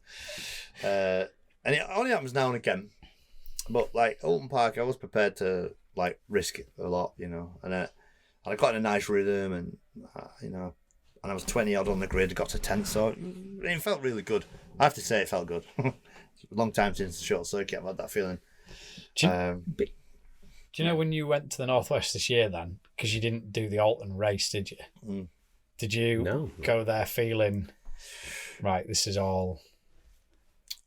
and it only happens now and again. But like Alton Park, I was prepared to like risk it a lot, you know, and I got in a nice rhythm, and you know, and I was 20 odd on the grid, got to 10th, so it felt really good. I have to say, it felt good. It's a long time since the short circuit I've had that feeling. Do you know when you went to the Northwest this year then? Because you didn't do the Alton race, did you? Did you go there feeling, right, this is all...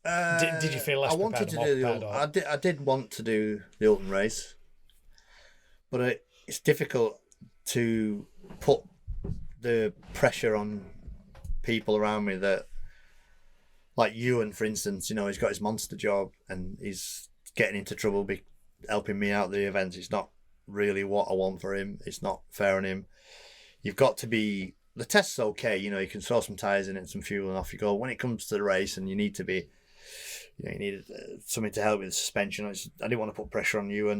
Did you feel less prepared? I did want to do the Alton race, but it's difficult to put the pressure on people around me that, like Ewan, for instance, you know, he's got his monster job and he's getting into trouble helping me out the events. It's not really what I want for him. It's not fair on him. You've got to be... The test's okay, you know, you can throw some tyres in it and some fuel and off you go. When it comes to the race and you need to be... You know, you need something to help with the suspension. I didn't want to put pressure on you,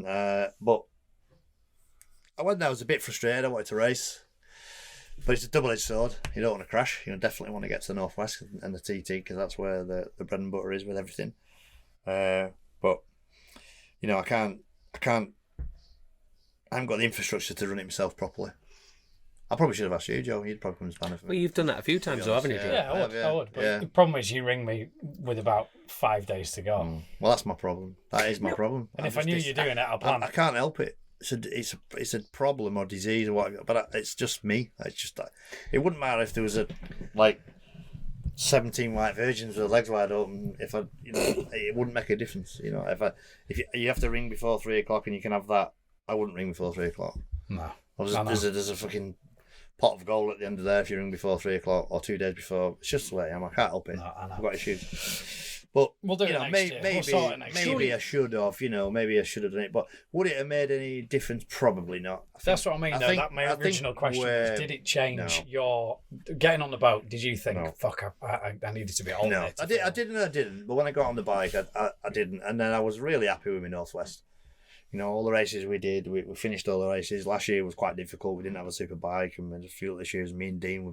but I went there. I was a bit frustrated. I wanted to race, but it's a double-edged sword. You don't want to crash. You definitely want to get to the Northwest and the TT because that's where the bread and butter is with everything. But you know, I haven't got the infrastructure to run it myself properly. I probably should have asked you, Joe. You'd probably come spanner for me. Well, you've done that a few times, though, haven't you, Joe? Yeah, I would. But the problem is you ring me with about 5 days to go. Well, that's my problem. That is my problem. And if I knew you're doing it, I'll plan. I can't help it. It's a problem or disease or whatever. But it's just me. It's just that. It wouldn't matter if there was 17 white virgins with their legs wide open. If it wouldn't make a difference. You know, if you have to ring before 3 o'clock and you can have that, I wouldn't ring before 3 o'clock. No. There's a fucking pot of gold at the end of there if you ring before 3 o'clock or 2 days before. It's just the way I am. I can't help it. No, I know. I've got issues. But we'll do it next year. We'll sort it next year. Maybe I should have. You know, maybe I should have done it. But would it have made any difference? Probably not. That's what I mean. My original question was: did it change your getting on the boat? Did you think, "Fuck, I needed to be on No, I didn't. But when I got on the bike, I didn't, and then I was really happy with my Northwest. You know, all the races we did, we finished all the races. Last year was quite difficult. We didn't have a super bike and we had a few issues. Me and Dean were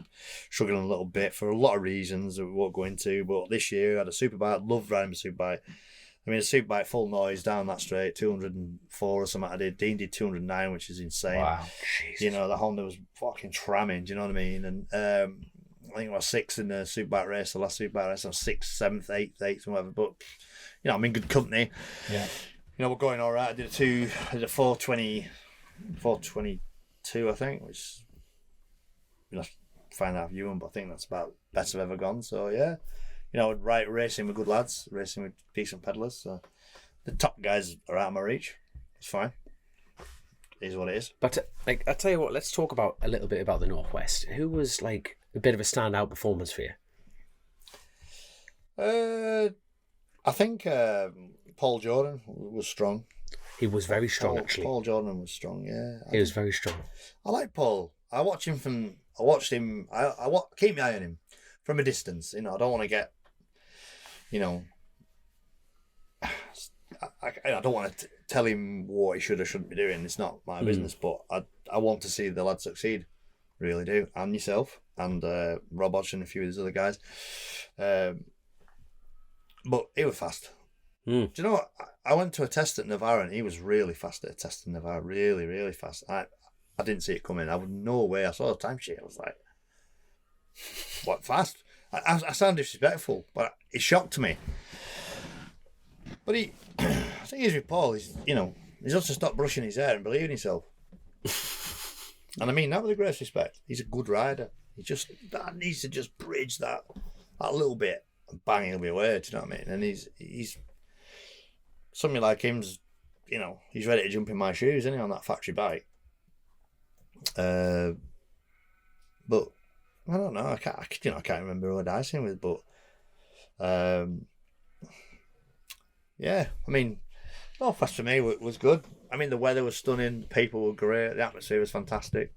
struggling a little bit for a lot of reasons that we won't go into. But this year, I had a super bike. Loved riding a super bike. I mean, a super bike, full noise, down that straight, 204 or something I did. Dean did 209, which is insane. Wow. Jesus. You know, the Honda was fucking tramming, do you know what I mean? And I think I was 6th in the super bike race, the last super bike race. I was 6th, 7th, 8th, and whatever. But, you know, I'm in good company. Yeah. You know, we're going all right. I did a 422, I think, which you'll have to find out if you won, but I think that's about best I've ever gone. So yeah, right, racing with good lads, racing with decent pedallers. So the top guys are out of my reach. It's fine. It is what it is. But like, I tell you what, let's talk about a little bit about the Northwest. Who was like a bit of a standout performance for you? I think Paul Jordan was strong. He was very strong, actually. Paul Jordan was strong. Yeah, He was very strong. I like Paul. I watched him. I keep my eye on him from a distance. I don't want to get. I don't want to tell him what he should or shouldn't be doing. It's not my business. But I want to see the lad succeed. Really do. And yourself and Rob Hodge and a few of these other guys. But he was fast. Do you know what? I went to a test at Navarra and he was really fast at a test in Navarra. Really, really fast. I didn't see it coming. I was no way. I saw the timesheet. I was like, what, fast? I sound disrespectful, but it shocked me. But the thing is with Paul, he's got to stop brushing his hair and believe in himself. And I mean that with the greatest respect. He's a good rider. That needs to just bridge that little bit and bang, he'll be away. Do you know what I mean? And he's somebody like him's, he's ready to jump in my shoes, isn't he, on that factory bike? But I don't know. I can't remember who I'd ice him with, but yeah. I mean, Northwest for me was good. I mean, the weather was stunning. The people were great. The atmosphere was fantastic.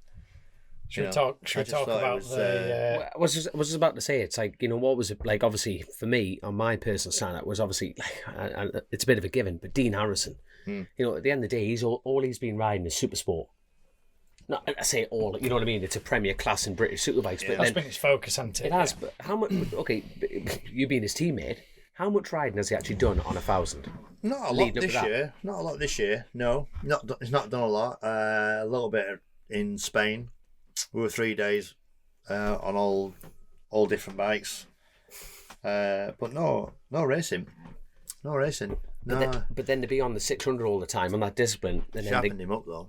Should we talk about the? I was just about to say, it's like, what was it like? Obviously, for me, on my personal standout was obviously like, and it's a bit of a given, but Dean Harrison. At the end of the day, he's all he's been riding is super sport. Not I say all, you know what I mean? It's a premier class in British superbikes, but That's been his focus, hasn't it? it has. But how much? Okay, you being his teammate, how much riding has he actually done on 1,000? Not a lot this year. Not a lot this year. No, he's not done a lot. A little bit in Spain. We were 3 days on all different bikes, but no racing. No. But then to be on the 600 all the time on that discipline, and then Sharpened him up though.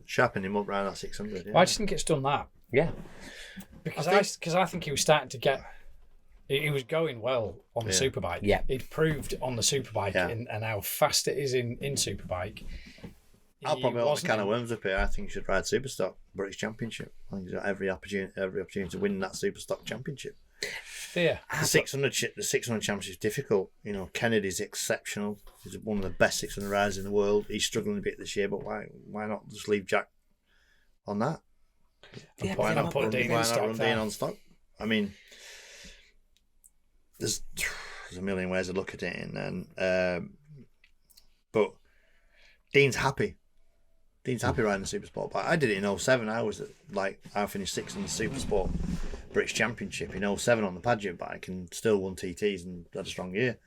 Sharpened him up around that 600. Yeah. Why do you think it's done that? yeah, Because I think he was starting to get. He was going well on the superbike. Yeah. He'd proved on the superbike and how fast it is in superbike. I'll probably open a can of worms up here. I think he should ride Superstock British Championship. I think he's got every opportunity to win that Superstock Championship. Yeah. The 600 championship is difficult. Kennedy's exceptional. He's one of the best 600 riders in the world. He's struggling a bit this year, but why not just leave Jack on that? Yeah, Why not put Dean in stock? Run Dean on stock? I mean, there's a million ways to look at it, but Dean's happy. Dean's happy riding the Supersport bike. I did it in 07. I finished sixth in the Supersport British Championship in 07 on the Padgett bike and still won TTs and had a strong year.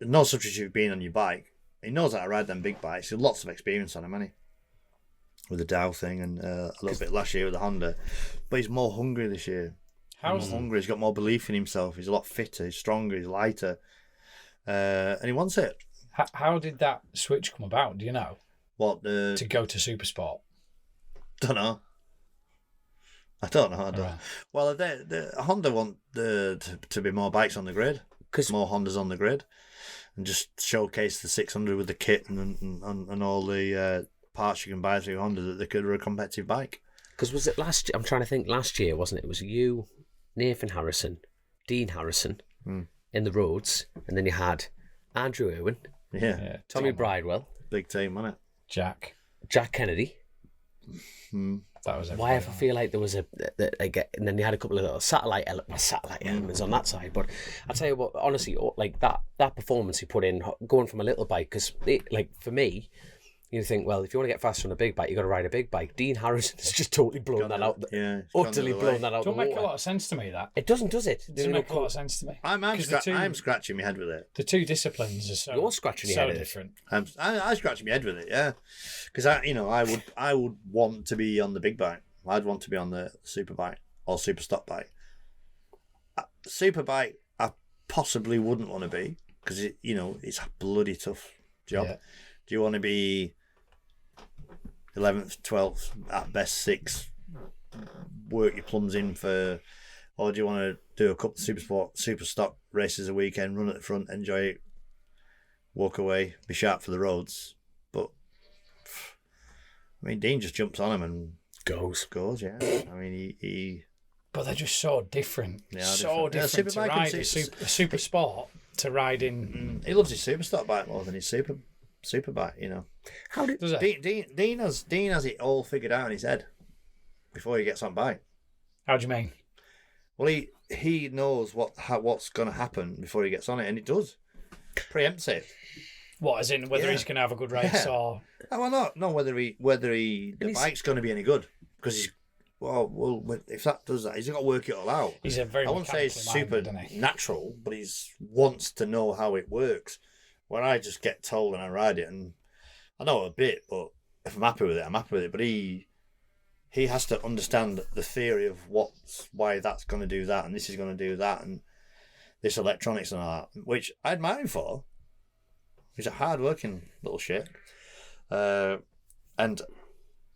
No substitute being on your bike. He knows how to ride them big bikes. He's lots of experience on him, hasn't he? With the Dow thing and a little bit last year with the Honda. But he's more hungry this year. He's more hungry. He's got more belief in himself. He's a lot fitter. He's stronger. He's lighter. And he wants it. How did that switch come about? Do you know? What to go to Supersport? Don't know. I don't know. Right. Well, the Honda want to be more bikes on the grid, more Hondas on the grid, and just showcase the 600 with the kit and all the parts you can buy through Honda that they could are a competitive bike. Because was it last? I'm trying to think. Last year, wasn't it? It was you, Nathan Harrison, Dean Harrison in the roads, and then you had Andrew Irwin, Tommy Bridewell, big team, wasn't it? Jack Kennedy. That was Why I feel like there was and then you had a couple of little satellite elements on that side. But I tell you what, honestly, like that performance he put in, going from a little bike, because like for me, you think, well, if you want to get faster on a big bike, you got to ride a big bike. Dean Harrison has just totally blown that out. Utterly blown that out. Don't make a lot of sense to me. That it doesn't, does it? It doesn't make a lot of sense to me. I'm scratching my head with it. The two disciplines are so. You're scratching your head different. I'm scratching my head with it, yeah, because I would want to be on the big bike. I'd want to be on the super bike or super stock bike. Super bike, I possibly wouldn't want to be because it's a bloody tough job. Yeah. Do you want to be 11th, 12th, at best 6th, work your plums in for or do you want to do a couple of super stock races a weekend, run at the front, enjoy it, walk away, be sharp for the roads? But I mean, Dean just jumps on him and goes. Yeah. I mean, he. But they're just so different. Yeah, so different to ride a super sport to ride in. He loves his super stock bike more than his super bike. You know. How did Does it? Dean has it all figured out in his head before he gets on bike. How do you mean? Well, he knows what's going to happen before he gets on it, and it does. Preempts it. What, as in whether he's going to have a good race or? Oh, well, no, whether the bike's going to be any good, because he's if that does that, he's got to work it all out. He's a very. I wouldn't say it's super natural, but he wants to know how it works. Where I just get told and I ride it, and I know a bit, but if I'm happy with it, I'm happy with it. But he has to understand the theory of why that's going to do that, and this is going to do that, and this electronics and all that, which I admire him for. He's a hard-working little shit, and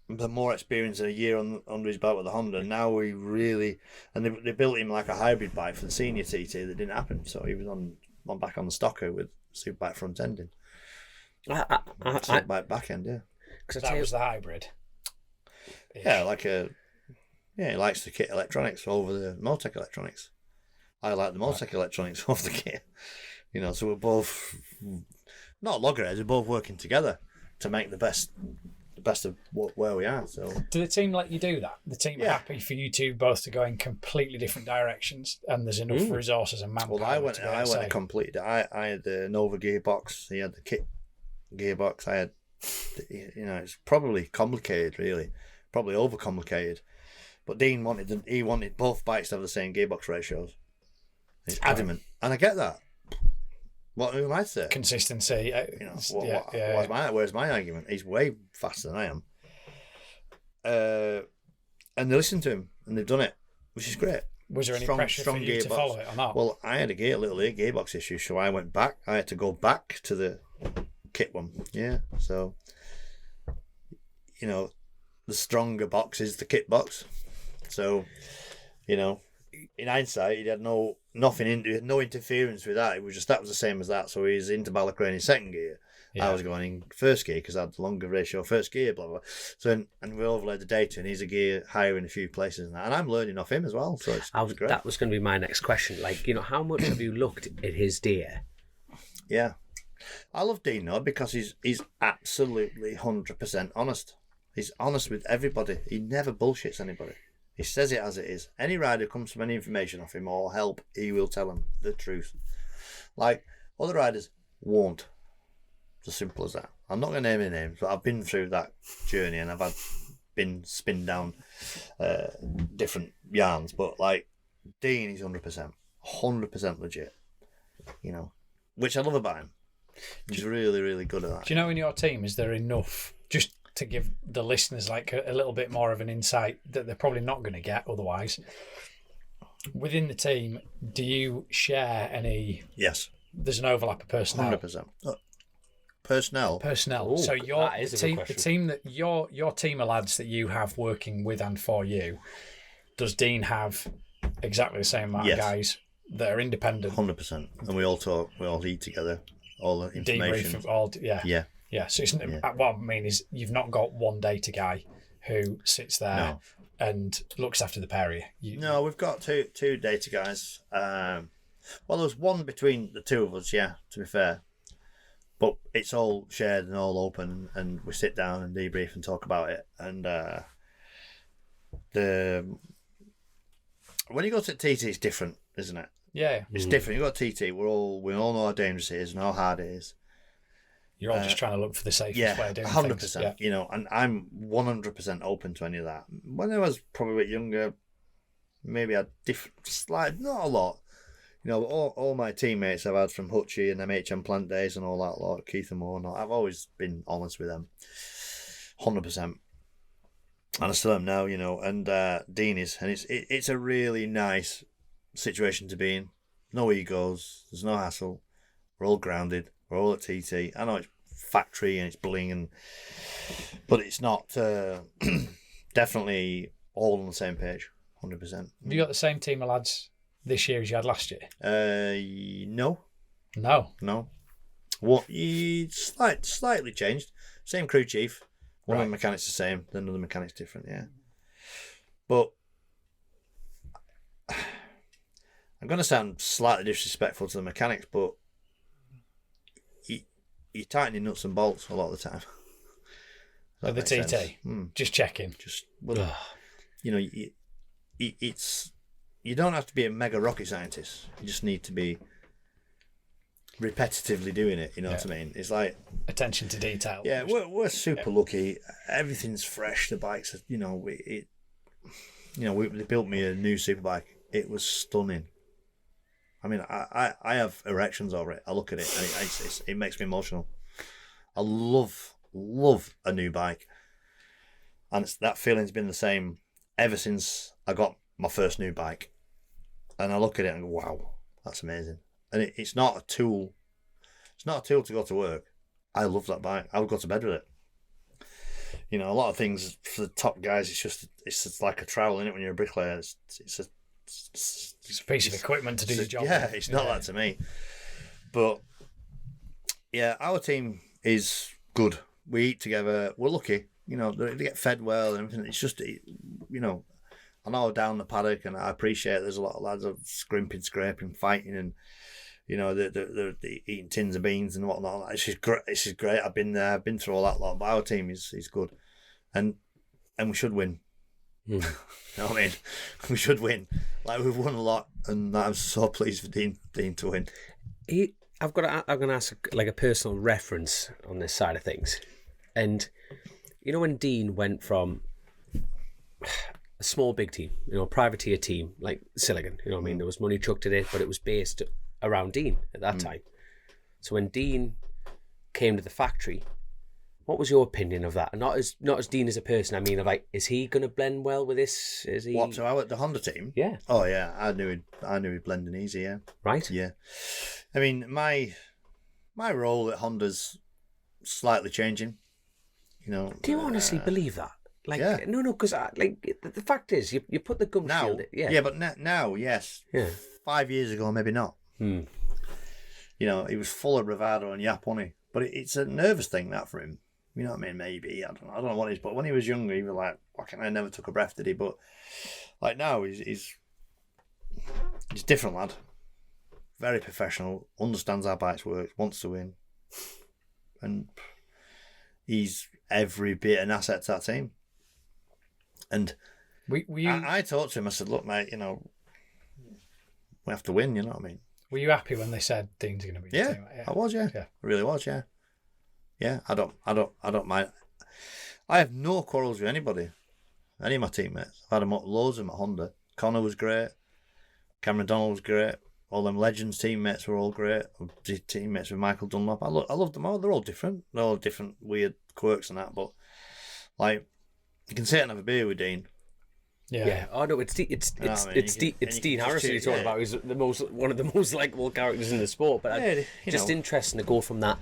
the more experience in a year under his belt with the Honda. Now we really, and they built him like a hybrid bike for the senior TT that didn't happen. So he was on back on the stocker with superbike front ending, superbike back end, yeah. Because that was the hybrid. Yeah, he likes the kit electronics over the Motec electronics. I like the Motec electronics over the kit. You know, so we're both not loggerheads. We're both working together to make the best of where we are. So, do the team let you do that? The team are happy for you two both to go in completely different directions, and there's enough resources and manpower. Well, I went a complete. I had the Nova gearbox. He had the kit gearbox. I had, it's probably complicated, really, probably overcomplicated. But Dean wanted both bikes to have the same gearbox ratios. He's adamant, and I get that. What am I say? Consistency. Where's my argument? He's way faster than I am. And they listen to him, and they've done it, which is great. Was there any pressure for you to follow it or not? Well, I had a little gearbox issue, so I went back. I had to go back to the kit one. Yeah, so the stronger box is the kit box. So, in hindsight, he had no interference with that. It was just that was the same as that. So he's into Balacrane in second gear. Yeah. I was going in first gear because I had the longer ratio first gear, blah blah. So and we overlaid the data, and he's a gear higher in a few places, and I'm learning off him as well. So it's great. That was going to be my next question. How much have you looked at his gear? Yeah, I love Dean though because he's absolutely 100% honest. He's honest with everybody. He never bullshits anybody. He says it as it is. Any rider comes from any information off him or help, he will tell them the truth. Like, other riders won't. It's as simple as that. I'm not going to name any names, but I've been through that journey and I've been spin down different yarns. But, Dean is 100% legit. Which I love about him. He's really, really good at that. Do you know in your team, is there enough, just to give the listeners a little bit more of an insight that they're probably not going to get otherwise? Within the team, do you share any? Yes. There's an overlap of personnel. 100%. Personnel. Ooh, so the team that your team of lads that you have working with and for you, does Dean have exactly the same amount of guys that are independent? 100%. And we all talk, we all eat together, all the information. Debrief, Yeah, so what I mean is you've not got one data guy who sits there and looks after the pair of you. No, we've got two data guys. Well, there's one between the two of us, to be fair. But it's all shared and all open, and we sit down and debrief and talk about it. And when you go to TT, it's different, isn't it? Yeah. It's different. You got TT, we all know how dangerous it is and how hard it is. You're all just trying to look for the safest way of doing 100%, things. Yeah, and I'm 100% open to any of that. When I was probably a bit younger, maybe I not a lot. All my teammates I've had from Hutchie and MHM Plant Days and all that lot, Keith and Moore, I've always been honest with them. 100%. And I still am now, and Dean is, and it's a really nice situation to be in. No egos, there's no hassle. We're all grounded. We're all at TT. I know it's factory and it's bling, but it's not. Definitely all on the same page. 100%. Have you got the same team of lads this year as you had last year? No. No. What? Slightly changed. Same crew chief. One of the mechanics the same, then another mechanic's different, yeah. But I'm going to sound slightly disrespectful to the mechanics, but you tighten your nuts and bolts a lot of the time. With the TT? Just checking. You don't have to be a mega rocket scientist. You just need to be repetitively doing it, you know what I mean? It's like attention to detail. Yeah, we're super lucky. Everything's fresh. The bikes are, they built me a new superbike. It was stunning. I mean, I have erections over it. I look at it and it makes me emotional. I love a new bike, and that feeling's been the same ever since I got my first new bike. And I look at it and go, wow, that's amazing. And it's not a tool. It's not a tool to go to work. I love that bike. I would go to bed with it. A lot of things for the top guys, it's just like a trowel, isn't it? When you're a bricklayer, it's a piece of equipment to do the job. Yeah, it's not that to me. But yeah, our team is good. We eat together. We're lucky. They get fed well and everything. It's just, I know down the paddock, and I appreciate there's a lot of lads of scrimping, scraping, fighting, and they're eating tins of beans and whatnot. It's just great. I've been there. I've been through all that lot. But our team is good, and we should win. You know what I mean? We should win. Like, we've won a lot, and I'm so pleased for Dean to win. I'm going to ask like a personal reference on this side of things, and when Dean went from a small big team, a privateer team like Silicon, you know what I mean? There was money chucked at it, but it was based around Dean at that time. So when Dean came to the factory, what was your opinion of that? And not as Dean as a person. I mean, is he going to blend well with this? Is he? What, so the Honda team? Yeah. Oh yeah, I knew he'd blend in easy. Yeah. Right. Yeah. I mean, my role at Honda's slightly changing. Do you honestly believe that? Like, yeah. No, because the fact is, you put the gum shield. Yeah, but now, yes. Yeah. 5 years ago, maybe not. He was full of bravado and yap, wasn't he? But it's a nervous thing, that, for him. You know what I mean? Maybe. I don't know what it is. But when he was younger, he was like, fucking, I never took a breath, did he? But like now, he's a different lad. Very professional, understands how bikes work, wants to win. And he's every bit an asset to that team. And I talked to him, I said, look, mate, we have to win, you know what I mean? Were you happy when they said Dean's going to be your team? Yeah, I was, yeah. I really was, yeah. Yeah, I don't mind. I have no quarrels with anybody, any of my teammates. I've had loads of them at Honda. Connor was great. Cameron Donald was great. All them Legends teammates were all great. Teammates with Michael Dunlop. I love them all. They're all different. They're all different weird quirks and that. But like, you can sit and have a beer with Dean. Yeah. Oh no, it's Dean Harrison you're talking about. Who's one of the most likable characters in the sport. But just interesting to go from that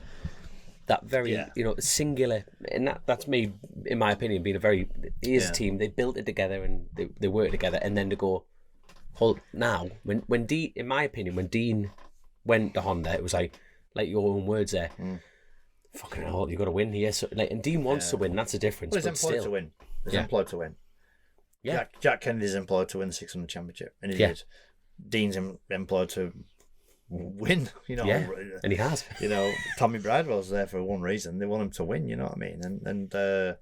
very singular, and that's me, in my opinion, being a team. They built it together and they work together, and then to go. Now, when Dean, in my opinion, when Dean went to Honda, it was like your own words there. Fucking hell, you got to win here. So, and Dean wants to win. That's a difference. Well, he's employed to win. He's employed to win. Yeah. Jack Kennedy's employed to win the 600 championship, and he did. Dean's employed to win. And he has. Tommy Bridewell's there for one reason. They want him to win. You know what I mean? And I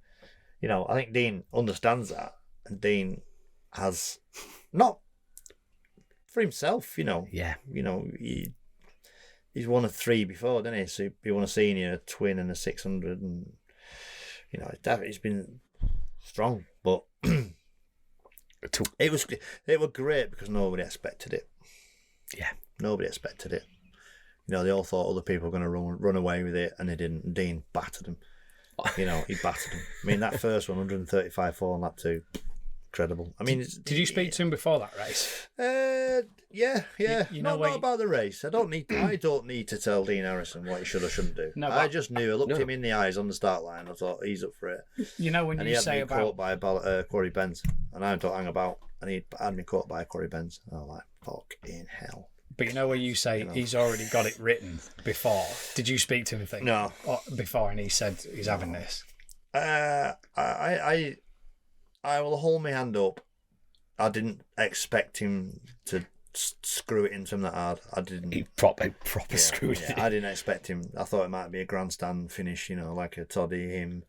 think Dean understands that, and Dean has not. For himself, Yeah. He's won a 3 before, didn't he? So he won a senior, a twin, and a 600, and he's been strong. But it was great because nobody expected it. Yeah, nobody expected it. They all thought other people were going to run away with it, and they didn't. Dean battered them. He battered them. I mean, that first one, 135.4 on lap 2. credible. I mean, Did you speak to him before that race? Yeah. You know not about the race. I don't need to tell Dean Harrison what he should or shouldn't do. No, I but- just knew. I looked him in the eyes on the start line. I thought he's up for it. You know when And you he had say me about caught by Corey Benz, and I don't hang about. And he had me caught by Corey Benz. And I'm like, fuck in hell. But you know where you say he's already got it written before. Did you speak to him and think No. before and he said he's having this? I will hold my hand up. I didn't expect him to screw it into him that hard. I didn't. He proper screwed it. I didn't expect him. I thought it might be a grandstand finish, like a Toddy, him,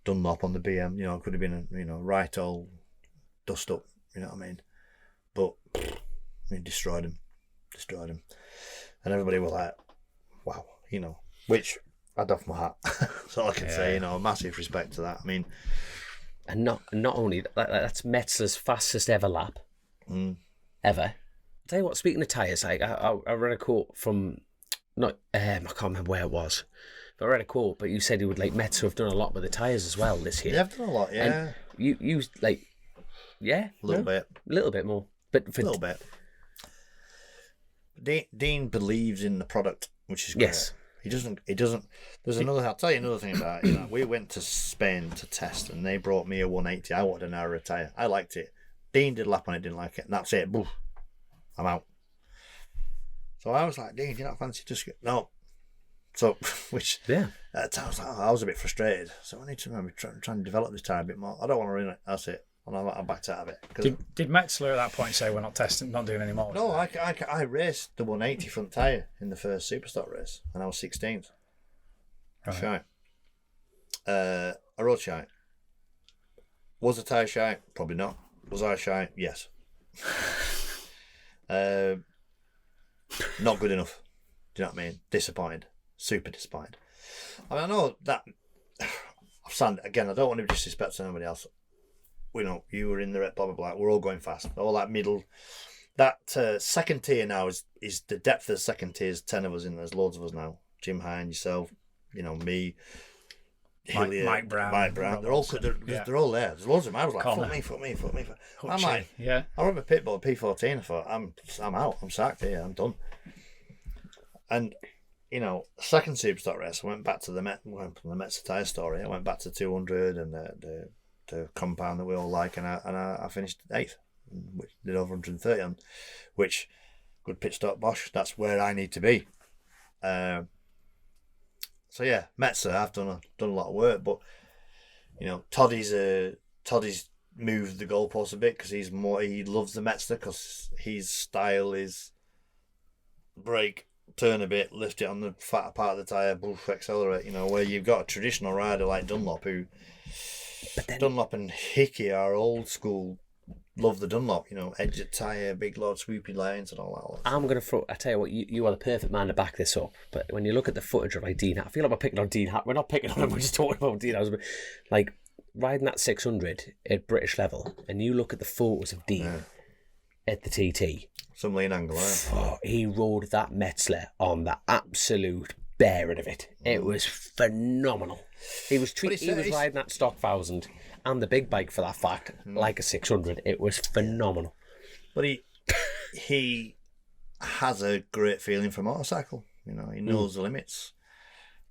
Dunlop on the BM. Could have been a right old dust up. You know what I mean? But he destroyed him, and everybody was like, "Wow," which I doff my hat. That's all I can say. Massive respect to that. I mean, And not only that's Metzler's fastest ever lap, ever. I'll tell you what. Speaking of tyres, I read a quote from I can't remember where it was. But I read a quote, but you said he would Metzler have done a lot with the tyres as well this year. they've done a lot, yeah. And you a little bit more, but A little bit. Dean believes in the product, which is great. Yes. He doesn't. I'll tell you another thing about it. We went to Spain to test, and they brought me a 180. I wanted an hour tyre. I liked it. Dean did a lap on it, didn't like it, and that's it. Boof, I'm out. So I was like, Dean, do you not fancy just no? So, which at the time I was a bit frustrated. So I need to maybe try and develop this tyre a bit more. I don't want to ruin it. That's it. And I backed out of it. Did Metzler at that point say we're not testing, not doing any more? No, I raced the 180 front tyre in the first Superstock race, and I was 16th. Right. Shite. I rode shite. Was the tyre shite? Probably not. Was I shite? Yes. Not good enough. Do you know what I mean? Disappointed. Super disappointed. I mean, I know that. Again, I don't want to disrespect anybody else. You were in the blah blah blah. We're all going fast. All that middle, that second tier now is the depth of the second tier is 10 of us in. There's loads of us now. Jim Hine, yourself, me, Hillier, Mike Brown. They're all there. There's loads of them. I was like, Connor. foot me. I'm Hutchie, like, yeah. I remember Pitbull P14. I thought, I'm out. I'm sacked here. I'm done. And second Superstock race, I went back to the Metz tyre story. I went back to 200 and the compound that we all like, and I finished 8th, which did over 130 on, which good pit stop Bosch. That's where I need to be. So yeah, Metzer, I've done a lot of work, but Toddy's moved the goalposts a bit because he loves the Metzer because his style is brake, turn a bit, lift it on the fatter part of the tyre, boof, accelerate. Where you've got a traditional rider like Dunlop who. But then, Dunlop and Hickey are old school. Love the Dunlop, edge of tyre, big load, swoopy lanes, and all that. I'm going to throw. I tell you what, you are the perfect man to back this up. But when you look at the footage of Dean, I feel like we're picking on Dean. We're not picking on him. We're just talking about Dean. Riding that 600 at British level, and you look at the photos of Dean at the TT. Some lean angle, he rode that Metzler on the absolute bearing of it. It was phenomenal. He was riding that stock 1000 and the big bike for that fact like a 600. It was phenomenal. But he has a great feeling for motorcycle. He knows the limits.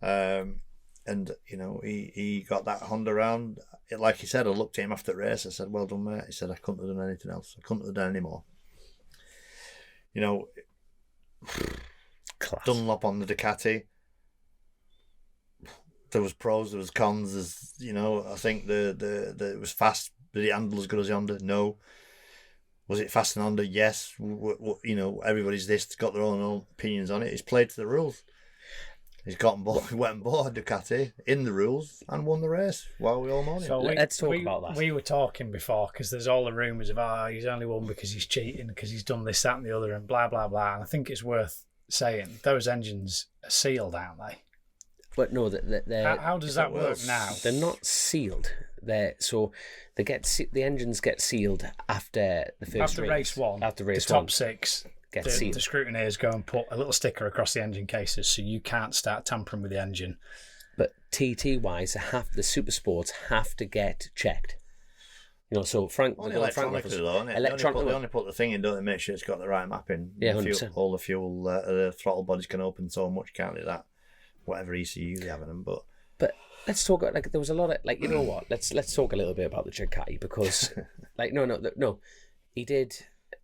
And he got that Honda round. Like he said, I looked at him after the race. I said, "Well done, mate." He said, "I couldn't have done anything else. I couldn't have done any more." Class. Dunlop on the Ducati. There was pros, there was cons. I think it was fast. Did it handle as good as Honda? No. Was it fast in Honda? Yes. Everybody's got their own opinions on it. He's played to the rules. He's got on board, went on board Ducati in the rules and won the race while we all mourning. So let's talk about that. We were talking before because there's all the rumours of he's only won because he's cheating, because he's done this, that, and the other, and blah blah blah. And I think it's worth saying those engines are sealed, aren't they? But no, how does that work now? They're not sealed. The engines get sealed after the first race one. After race the top one, 6 get the sealed. The scrutineers go and put a little sticker across the engine cases, so you can't start tampering with the engine. But TT wise, the super sports have to get checked. You know, so Frank, Only the Frank electronically though, isn't it? Electronically. They only put the thing in, don't they? Make sure it's got the right mapping. Yeah, The 100%. all the fuel, the throttle bodies can open so much, can't they? That whatever ECU they have in them, but let's talk. Like there was a lot of like, you know what? Let's talk a little bit about the Ducati because, like, no, he did.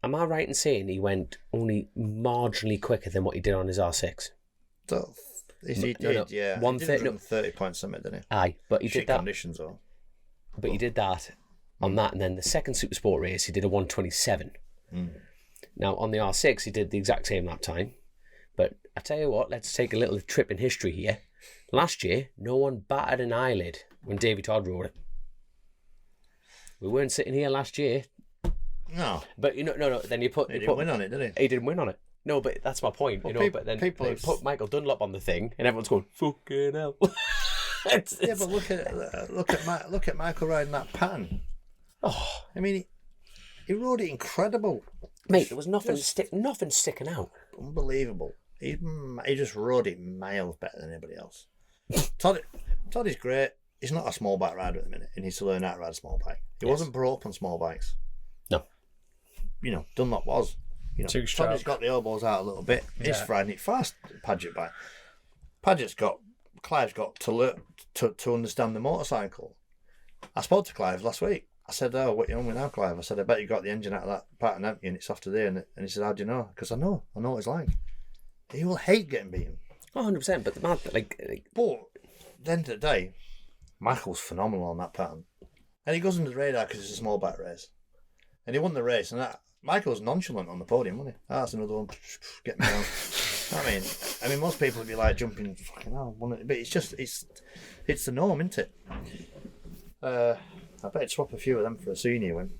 Am I right in saying he went only marginally quicker than what he did on his R6? so, he did, yeah. 130 points something, didn't he? Aye, but he Shit did that. conditions though. But he did that on that, and then the second Supersport race he did a 127. Now on the R6 he did the exact same lap time, but I tell you what, let's take a little trip in history here. Last year, no one batted an eyelid when Davey Todd rode it. We weren't sitting here last year. No, But no. Then you put he didn't win on it, did he? He didn't win on it. No, but that's my point. Well, But then people they have- put Michael Dunlop on the thing, and everyone's going fucking hell. Yeah, but look at Michael riding that pan. Oh, I mean, he rode it incredible, mate, there was nothing sticking out. unbelievable. He just rode it miles better than anybody else. Todd is great. He's not a small bike rider at the minute. He needs to learn how to ride a small bike. He wasn't brought up on small bikes. No. You know, Dunlop was. You know, Two-stroke. Todd has got the elbows out a little bit. He's Yeah. riding it fast. Clive's got to learn to understand the motorcycle. I spoke to Clive last week. I said, "Oh, what you on with now, Clive?" I said, "I bet you got the engine out of that pattern, haven't you? And it's off to there." And he said, "How do you know?" Because I know what it's like. He will hate getting beaten. 100%. But the man, like But at the end of the day, Michael's phenomenal on that pattern, and he goes under the radar because it's a small bike race, and he won the race. And Michael's nonchalant on the podium, wasn't he? That's another one. Get me down. I mean, most people would be like jumping, fucking hell, but it's the norm, isn't it? I bet I'd swap a few of them for a senior win.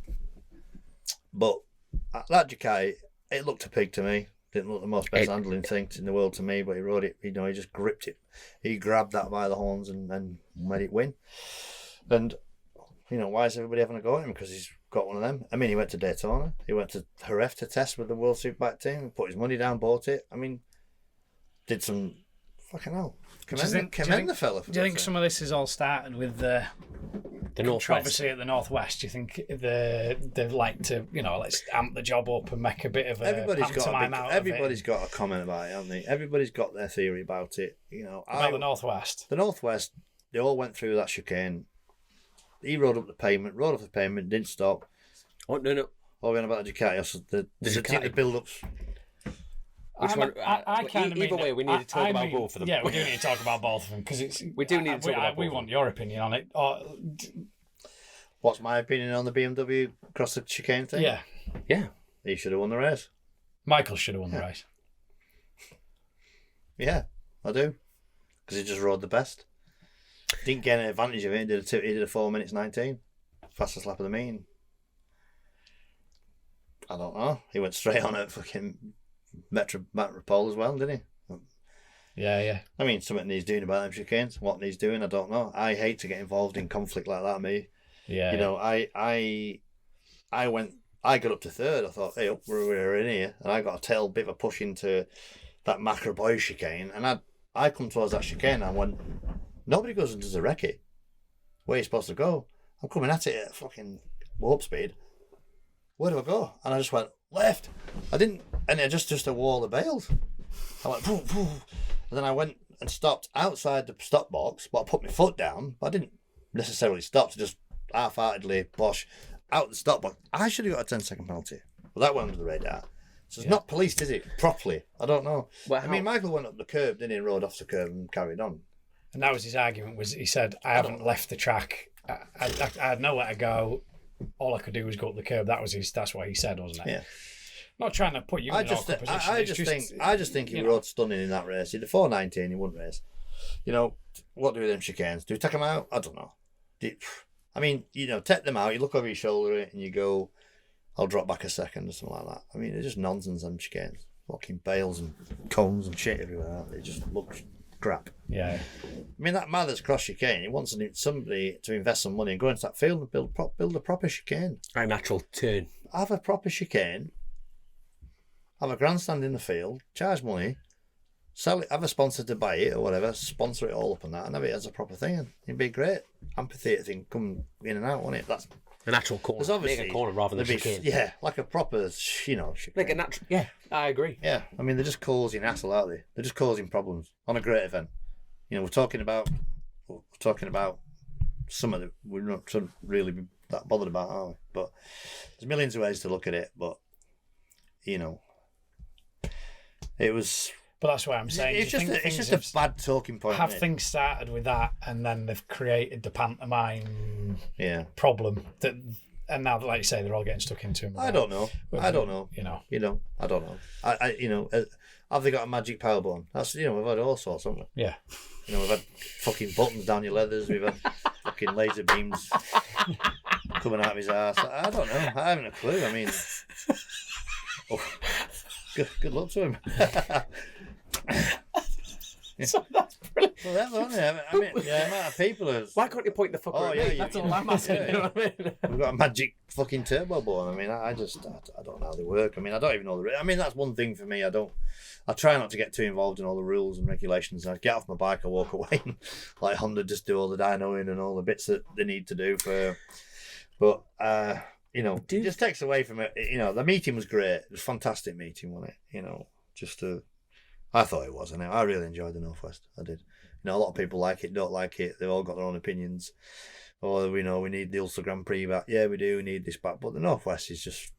But that Ducati, it looked a pig to me. Didn't look the most best handling thing in the world to me, but he rode it, he just gripped it. He grabbed that by the horns and made it win. And, why is everybody having a go at him? Because he's got one of them. I mean, he went to Daytona. He went to Jerez to test with the World Superbike team, put his money down, bought it. I mean, did some fucking hell. Commend the fella for Do you that think thing. some of this is all started with the Northwest. controversy at the Northwest? Do you think they've like to, let's amp the job up and make a bit of a pantomime out of it? Everybody's got a comment about it, haven't they? Everybody's got their theory about it. About the Northwest. The Northwest, they all went through that chicane. He rode up the pavement, didn't stop. Oh no. All going about the Ducati, so the Ducati. build-ups. Which one? I kind of either way, we need to talk about both of them. Yeah, we do need to talk about both of them because it's. We do need to talk about We both of want your opinion on it. What's my opinion on the BMW across the chicane thing? Yeah, Yeah. He should have won the race. Michael should have won the race. Yeah, I do. Because he just rode the best. Didn't get an advantage of it. He did a 4 minutes 19. Fastest lap of the meeting. I don't know. He went straight on at fucking Metropole as well, didn't he? Yeah. I mean, something he's doing about them chicanes. What he's doing, I don't know. I hate to get involved in conflict like that, me. Yeah. I got up to third. I thought, hey, we're in here. And I got a tail bit of a push into that Macro Boy chicane. And I come towards that chicane and I went, nobody goes into the recce. Where are you supposed to go? I'm coming at it at fucking warp speed. Where do I go? And I just went, left. I didn't, and it just a wall of bales. I went, poof, poof. And then I went and stopped outside the stop box, but I put my foot down. But I didn't necessarily stop to just half-heartedly bosh out the stop box. I should have got a 10-second penalty. But that went under the radar. So it's not policed, is it? Properly. I don't know. Well, I mean, Michael went up the curb, didn't he? Rode off the curb and carried on. And that was his argument. Was he said, "I haven't left the track. I had nowhere to go. All I could do was go up the curb." That's what he said, wasn't it? Yeah. Not trying to put you in an awkward position. I just think he rode stunning in that race. He did 4:19, he wouldn't race. What do with them chicanes? Do we take them out? I don't know. Take them out, you look over your shoulder and you go, I'll drop back a second or something like that. I mean, it's just nonsense, them chicanes. Fucking bales and cones and shit everywhere. It just looks crap. Yeah. I mean, that Mathers cross chicane, he wants somebody to invest some money and go into that field and build a proper chicane. A natural turn. Have a proper chicane, have a grandstand in the field, charge money, sell it, have a sponsor to buy it or whatever, sponsor it all up and that, and have it as a proper thing. It'd be great. Amphitheatre thing come in and out, wouldn't it? An actual corner. There's obviously Make a corner rather than there'd be- chicane. Yeah, like a proper, chicane. Like a natural. Yeah, I agree. Yeah, I mean, they're just causing hassle, aren't they? They're just causing problems on a great event. We're talking about some of the we're not really that bothered about, are we? But there's millions of ways to look at it. But it was. But that's what I'm saying. It's just a bad talking point. Have isn't it? things started with that, and then they've created the pantomime Yeah. problem that, and now, like you say, they're all getting stuck into them. I don't know. I don't know. I don't know. Have they got a magic power button? That's we've had all sorts, haven't we? Yeah. We've had fucking buttons down your leathers. We've had fucking laser beams coming out of his ass. I don't know. I haven't a clue. I mean, good luck to him. So that's brilliant. Well, that's only. I mean, the amount of people are. Why can't you point the fucker Oh at yeah, me? That's all I'm asking. yeah. You know what I mean? We've got a magic fucking turbo button. I mean, I don't know how they work. I mean, I don't even know I mean, that's one thing for me. I try not to get too involved in all the rules and regulations. I get off my bike, I walk away, and like Honda just do all the dynoing and all the bits that they need to do for. But it just takes away from it. The meeting was great. It was a fantastic meeting, wasn't it? I thought it was. I really enjoyed the Northwest. I did. A lot of people like it, don't like it. They've all got their own opinions. Or we need the Ulster Grand Prix back. Yeah, we do. We need this back. But the Northwest is just,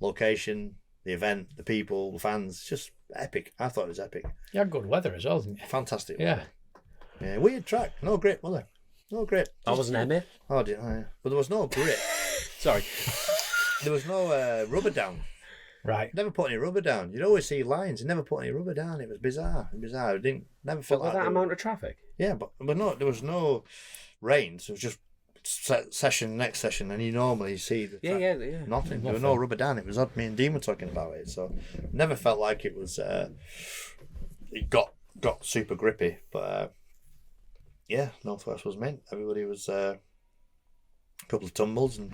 location, the event, the people, the fans. Just epic. I thought it was epic. You had good weather as well, didn't you? Fantastic. Yeah. Yeah. Weird track. No grip, was there? No grip. I wasn't there, mate. Oh, yeah. But there was no grip. Sorry. There was no rubber down. Right. Never put any rubber down. You'd always see lines. He never put any rubber down. It was bizarre. It never felt With like that amount of traffic? Yeah, but no, there was no rain, so it was just next session, and you normally see the Yeah. nothing. There was no rubber down. It was odd. Me and Dean were talking about it, so never felt like it was. It got super grippy, but Northwest was mint. Everybody was a couple of tumbles and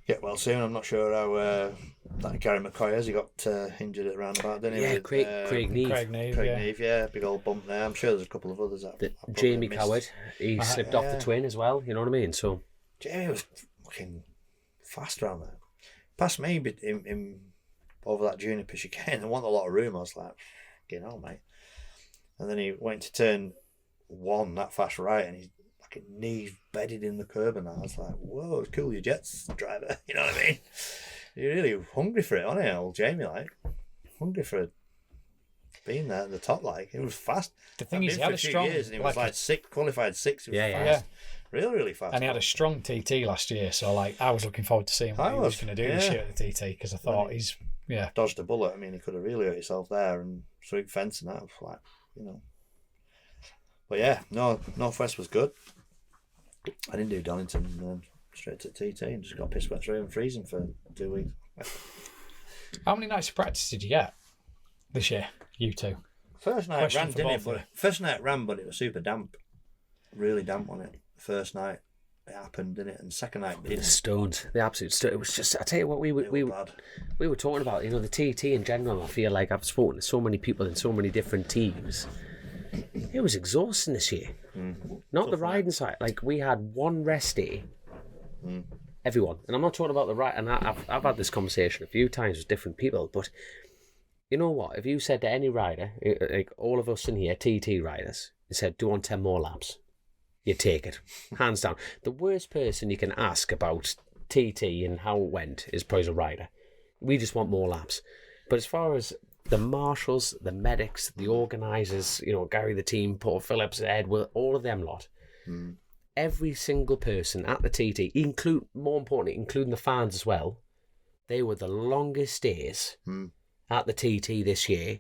get well soon. I'm not sure how that Gary McCoy has. He got injured at roundabout, didn't he? Yeah, With, Craig Neve. Craig Neve, Craig yeah. Neve, yeah, big old bump there. I'm sure there's a couple of others that I probably Jamie missed. Coward, he slipped off the twin as well, you know what I mean? So Jamie was fucking fast around there. Past me in over that junior chicane. There wasn't a lot of room. I was like, mate. And then he went to turn one that fast right, and he's fucking knees bedded in the curb, and I was like, whoa, it's cool, your Jets driver. You know what I mean? You're really hungry for it, aren't you, old Jamie? Like, hungry for being there at the top. Like, it was fast. The thing is, he had a strong years, and he was qualified sixth. He was fast. Really, really fast. And he had a strong TT last year, so I was looking forward to seeing what he was going to do this year at the TT, because I thought he's dodged a bullet. I mean, he could have really hurt himself there and sweep fence and that. Like, But yeah, no, Northwest was good. I didn't do Donington. Straight to TT and just got pissed wet through and freezing for 2 weeks. How many nights of practice did you get this year, you two? First night Question ran, for didn't both of it? you. First night ran, but it was super damp. Really damp on it. First night it happened, didn't it? And second night the stones, the absolute stones. It was just, I tell you what, we were talking about, the TT in general. I feel like I've spoken to so many people in so many different teams. It was exhausting this year. Not the riding side. Like, we had one rest day. Everyone, and I'm not talking about the ride. And I've had this conversation a few times with different people. But you know what? If you said to any rider, like all of us in here, TT riders, you said, "Do you want 10 more laps?" You take it, hands down. The worst person you can ask about TT and how it went is probably a rider. We just want more laps. But as far as the marshals, the medics, the organisers, Gary the team, Paul Phillips, Edward, all of them lot. Every single person at the TT, more importantly, including the fans as well, they were the longest days at the TT this year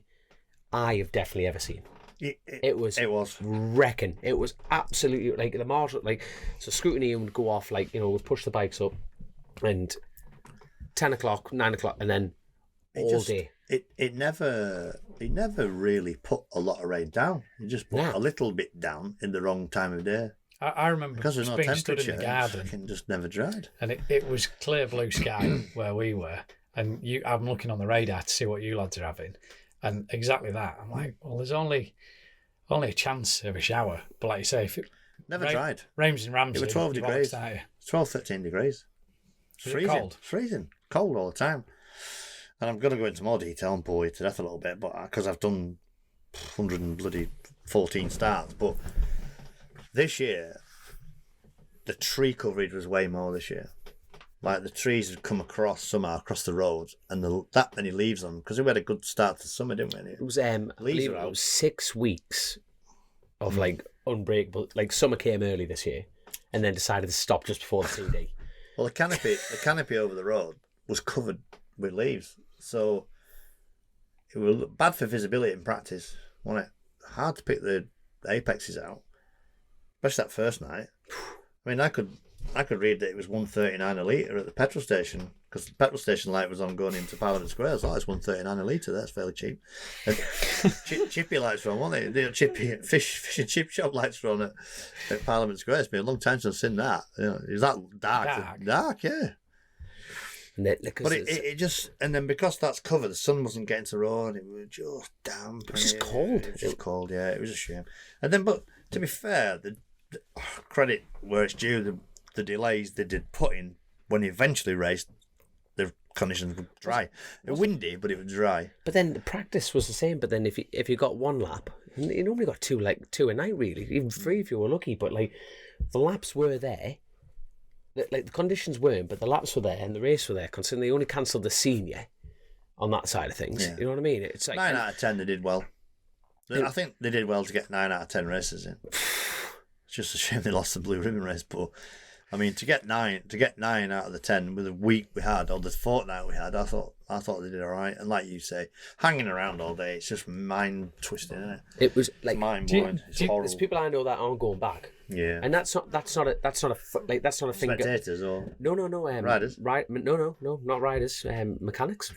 I have definitely ever seen. It was wrecking. It was absolutely, like, the marshal, so scrutiny would go off, would push the bikes up, and 10 o'clock, 9 o'clock, and then day. It never really put a lot of rain down. It just put a little bit down in the wrong time of day. I remember because there's no being stood temperature, in the garden, it just never dried. And it was clear blue sky where we were, and I'm looking on the radar to see what you lads are having, and exactly that. I'm like, well, there's only a chance of a shower, but like you say, if it never dried. Rames and Ramsey, It was 12 degrees. 12, 13 degrees. It's Is it freezing. cold? It's freezing. Cold all the time. And I'm going to go into more detail and bore you to death a little bit, but because I've done 114 starts. But this year, the tree coverage was way more this year. Like the trees had come somehow across the road, and that many leaves on them, because we had a good start to summer, didn't we? It was I believe it was 6 weeks of like unbreakable. Like summer came early this year, and then decided to stop just before the TD. Well, the canopy over the road was covered with leaves, so it was bad for visibility in practice, wasn't it? Hard to pick the apexes out, especially that first night. I mean, I could read that it was 139 a litre at the petrol station, because the petrol station light was on going into Parliament Square. I was like, it's 139 a litre, that's fairly cheap. And chippy lights were on, weren't they? Chippy fish and chip shop lights were on at Parliament Square. It's been a long time since I've seen that. It was that dark. Dark, yeah. But it just, and then because that's covered, the sun wasn't getting to road, it was just damp. It was just cold. It was just cold, yeah. It was a shame. And then, but to be fair, the credit where it's due, the delays they did put in when he eventually raced, the conditions were dry. It was windy, but it was dry. But then the practice was the same. But then if you got one lap, you normally got two a night really, even 3 if you were lucky. But like the laps were there, like the conditions weren't, but the laps were there and the race were there. Considering they only cancelled the senior on that side of things, you know what I mean? It's like 9 out of 10 they did well. I think they did well to get 9 out of 10 races in. It's just a shame they lost the blue ribbon race, but. I mean, to get nine out of the 10 with the week we had, or the fortnight we had, I thought they did all right. And like you say, hanging around all day, it's just mind twisting, isn't it? It was like mind blowing. It's horrible. There's people I know that aren't going back. Yeah, and that's not a thing. Spectators or no, riders. Right? No, not riders. Mechanics.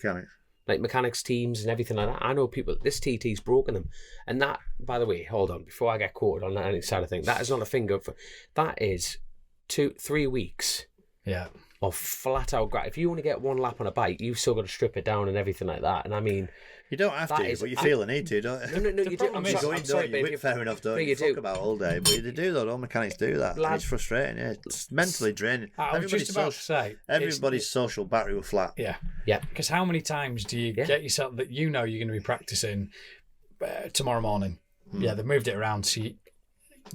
Like mechanics teams and everything like that. I know people. This TT's broken them, and that. By the way, hold on. Before I get quoted on any side of thing, that is not a finger for. That is 2-3 weeks of flat out if you only get one lap on a bike, you've still got to strip it down and everything like that. And I mean, you don't have to, but you feel the need to, don't you? No, you do. I'm sorry, fair enough, don't you? Talk about all day, but they do that. All mechanics do that. It's frustrating. Yeah, it's mentally draining. I was just about to say, everybody's social battery was flat. Yeah. Because how many times do you get yourself that you're going to be practicing tomorrow morning? Yeah, they moved it around. So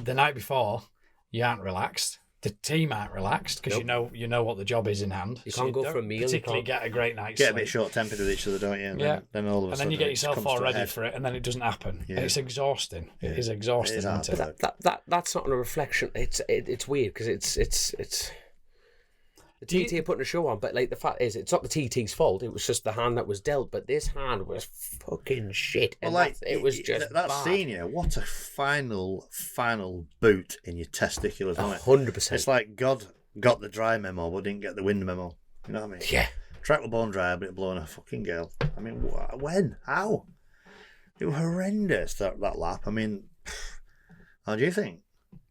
the night before, you aren't relaxed. The team aren't relaxed because you know what the job is in hand. You can't go for a meal. Particularly get a great night's sleep. Get a bit short-tempered with each other, don't you? And then all of a sudden, you get yourself all ready for it, and then it doesn't happen. Yeah. It's exhausting. Yeah. It is exhausting. But that's not a reflection. It's weird because it's the TT are putting a show on, but like the fact is, it's not the TT's fault. It was just the hand that was dealt. But this hand was fucking shit. And it was just that bad. Senior. What a final boot in your testiculars, wasn't it? 100%. It's like God got the dry memo, but didn't get the wind memo. You know what I mean? Yeah. Track was bone dry, but it blowing a fucking gale. I mean, when? How? It was horrendous that lap. I mean, how do you think?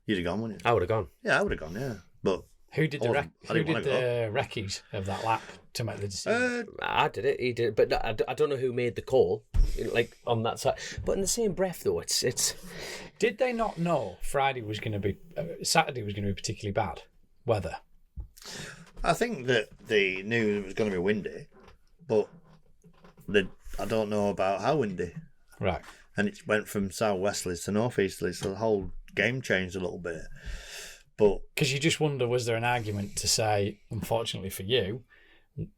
You'd have gone, wouldn't you? I would have gone. Yeah, I would have gone. Yeah, but. Who did the recce's of that lap to make the decision? I did it. He did it, but I don't know who made the call, like on that side. But in the same breath, though, it's. Did they not know Saturday was going to be particularly bad weather? I think that they knew it was going to be windy, but I don't know about how windy. Right. And it went from southwesterlies to northeasterlies, so the whole game changed a little bit. Because you just wonder, was there an argument to say, unfortunately for you,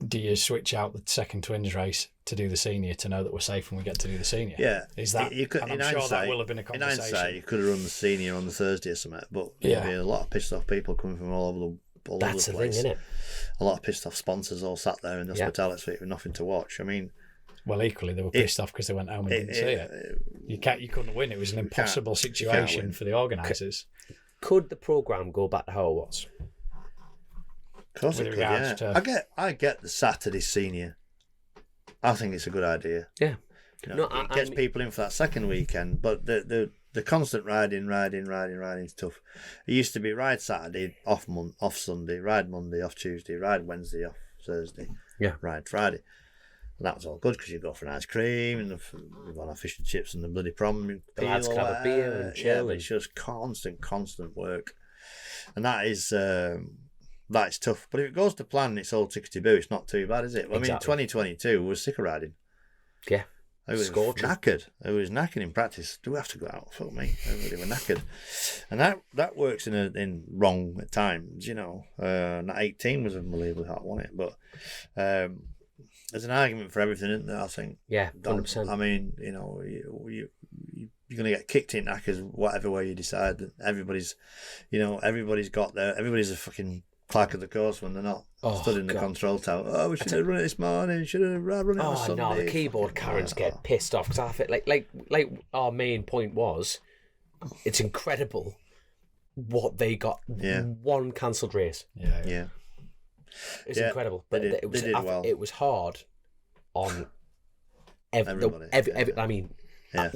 do you switch out the second twins race to do the senior to know that we're safe when we get to do the senior? Yeah. Is that? I'm sure that will have been a conversation. In hindsight, you could have run the senior on the Thursday or something, but there'd be a lot of pissed off people coming from all over the place. That's the thing, isn't it? A lot of pissed off sponsors all sat there in the hospitality suite with nothing to watch. I mean, well, equally they were pissed off because they went home and didn't see it. You couldn't win. It was an impossible situation for the organisers. Could the programme go back to how it was? Of course it could, yeah. I get the Saturday senior. I think it's a good idea. Yeah. It gets people in for that second weekend, but the constant riding is tough. It used to be ride Saturday, off Sunday, ride Monday, off Tuesday, ride Wednesday, off Thursday, ride Friday. And that was all good because you go for an ice cream and we've got our fish and chips and the bloody prom. The lads can have a beer and chill. It's just constant work. And that is That's tough. But if it goes to plan and it's all tickety-boo, it's not too bad, is it? I mean, Exactly. 2022 was sick of riding. Yeah. I was Scorching. knackered. I was knackered in practice. Do we have to go out? Fuck me. Everybody were knackered. And that works in wrong at times, you know. That 18 was unbelievably hot, wasn't it? But there's an argument for everything, isn't there, I think? Yeah, 100%. I mean, you know, you're going to get kicked in knackers whatever way you decide. Everybody's a fucking clerk of the course when they're not stood in the control tower. Oh, we should have run it this morning. Should have run it on Sunday. Oh no, the keyboard Karens get pissed off because I feel like our main point was, it's incredible what they got. Yeah. One cancelled race. Yeah. It's Yeah, incredible, they but did- it was they did well. it was hard on Everybody, I mean, Yeah.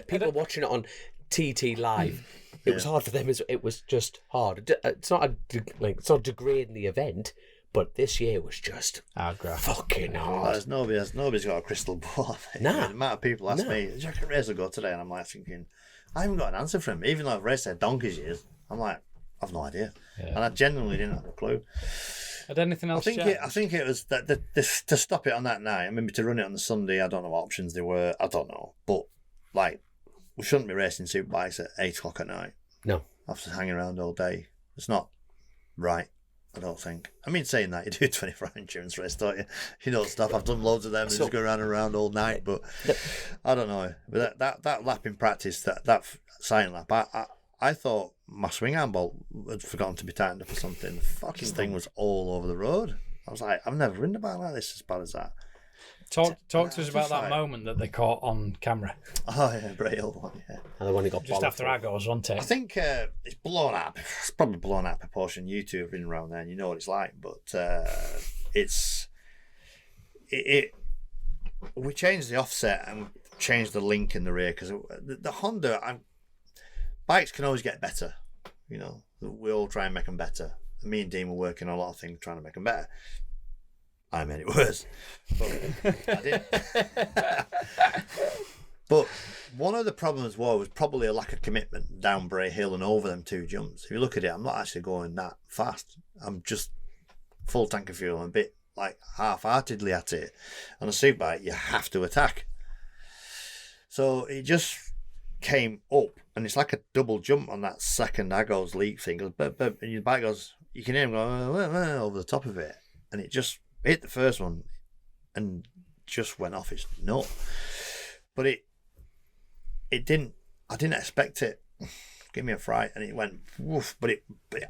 people watching it on TT live. It was hard for them. It was just hard. It's not it's not degrading the event, but this year was just fucking hard. Nobody's got a crystal ball. Nah. The amount of people ask me, "Do you reckon race will go today?" And I'm like thinking, I haven't got an answer for him. Even though I've raced there donkey's years, I'm like, I've no idea, and I genuinely didn't have a clue. Had anything else? I think it was that to stop it on that night. I mean, to run it on the Sunday, I don't know what options there were. I don't know, but like, we shouldn't be racing superbikes at 8 o'clock at night. No. After hanging around all day, it's not right. I don't think. I mean, saying that, you do 24-hour endurance race, don't you? You don't stop. I've done loads of them. They just go around and around all night. But I don't know. But that lap in practice, that sighting lap, I thought my swing arm bolt had forgotten to be tightened up or something. The fucking thing was all over the road. I was like, I've never ridden a bike like this as bad as that. Talk to us just about that like- moment that they caught on camera. Oh yeah, Braille one, yeah. And the one who got Just bollocked after up. Agos, wasn't it? I think it's blown out. It's probably blown out of proportion. You two have been around there and you know what it's like. But we changed the offset and changed the link in the rear because the Honda bikes can always get better. You know, we all try and make them better. Me and Dean were working on a lot of things trying to make them better. I made it worse, but I did. But one of the problems was probably a lack of commitment down Bray Hill and over them two jumps. If you look at it, I'm not actually going that fast. I'm just full tank of fuel and a bit like half-heartedly at it. On a superbike, you have to attack. So it just came up, and it's like a double jump on that second Agos leak thing. And your bike goes, you can hear him go over the top of it, and it just hit the first one and just went off its nut. But it didn't. I didn't expect it. Give me a fright, and it went woof. But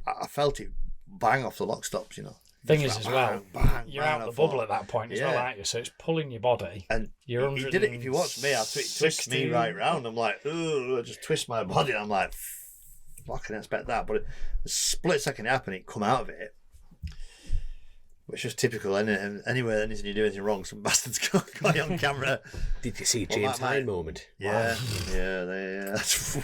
I felt it bang off the lock stops. You know. Thing Just is, like, as well, bang, bang, you're bang, out I of the bubble thought. at that point as well, Yeah. aren't you? So it's pulling your body. And You're he did it. If you watch me, I twist me right round. I'm like, ooh, I just twist my body. And I'm like, I can expect that. But the split second it happened, it come out of it. It's just typical, isn't it? Anywhere, anything you do anything wrong, some bastards got you on camera. Did you see Well, James that Hine might- moment? Yeah, yeah. That's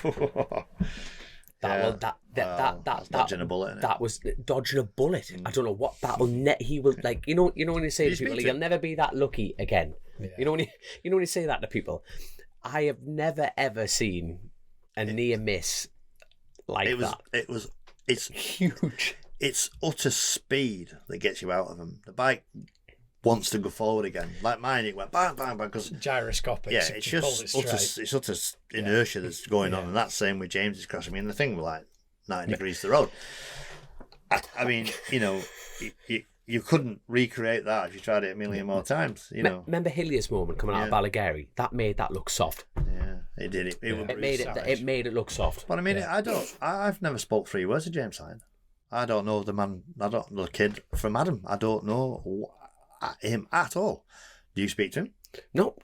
dodging a bullet. Innit? That was dodging a bullet. I don't know what that'll he will like. You know when you say Did to you people, speak to you'll him? never be that lucky again. Yeah. You know when you say that to people. I have never ever seen a near miss like that. It's Huge. It's utter speed that gets you out of them. The bike wants to go forward again. Like mine, it went bang, bang, bang. Because Gyroscopic. yeah, so it's you hold just it straight. it's utter inertia that's going on, and that's same with James's crash. I mean, the thing was like 90 degrees to the road. I mean, you know, you couldn't recreate that if you tried it a million more times. You know, Remember Hilliard's moment coming out of Ballygarry? That made that look soft. yeah, it did it. It made it look soft. But I mean, I've never spoke 3 words to James Hine. I don't know the man. I don't know the kid from Adam. I don't know him at all. Do you speak to him? No.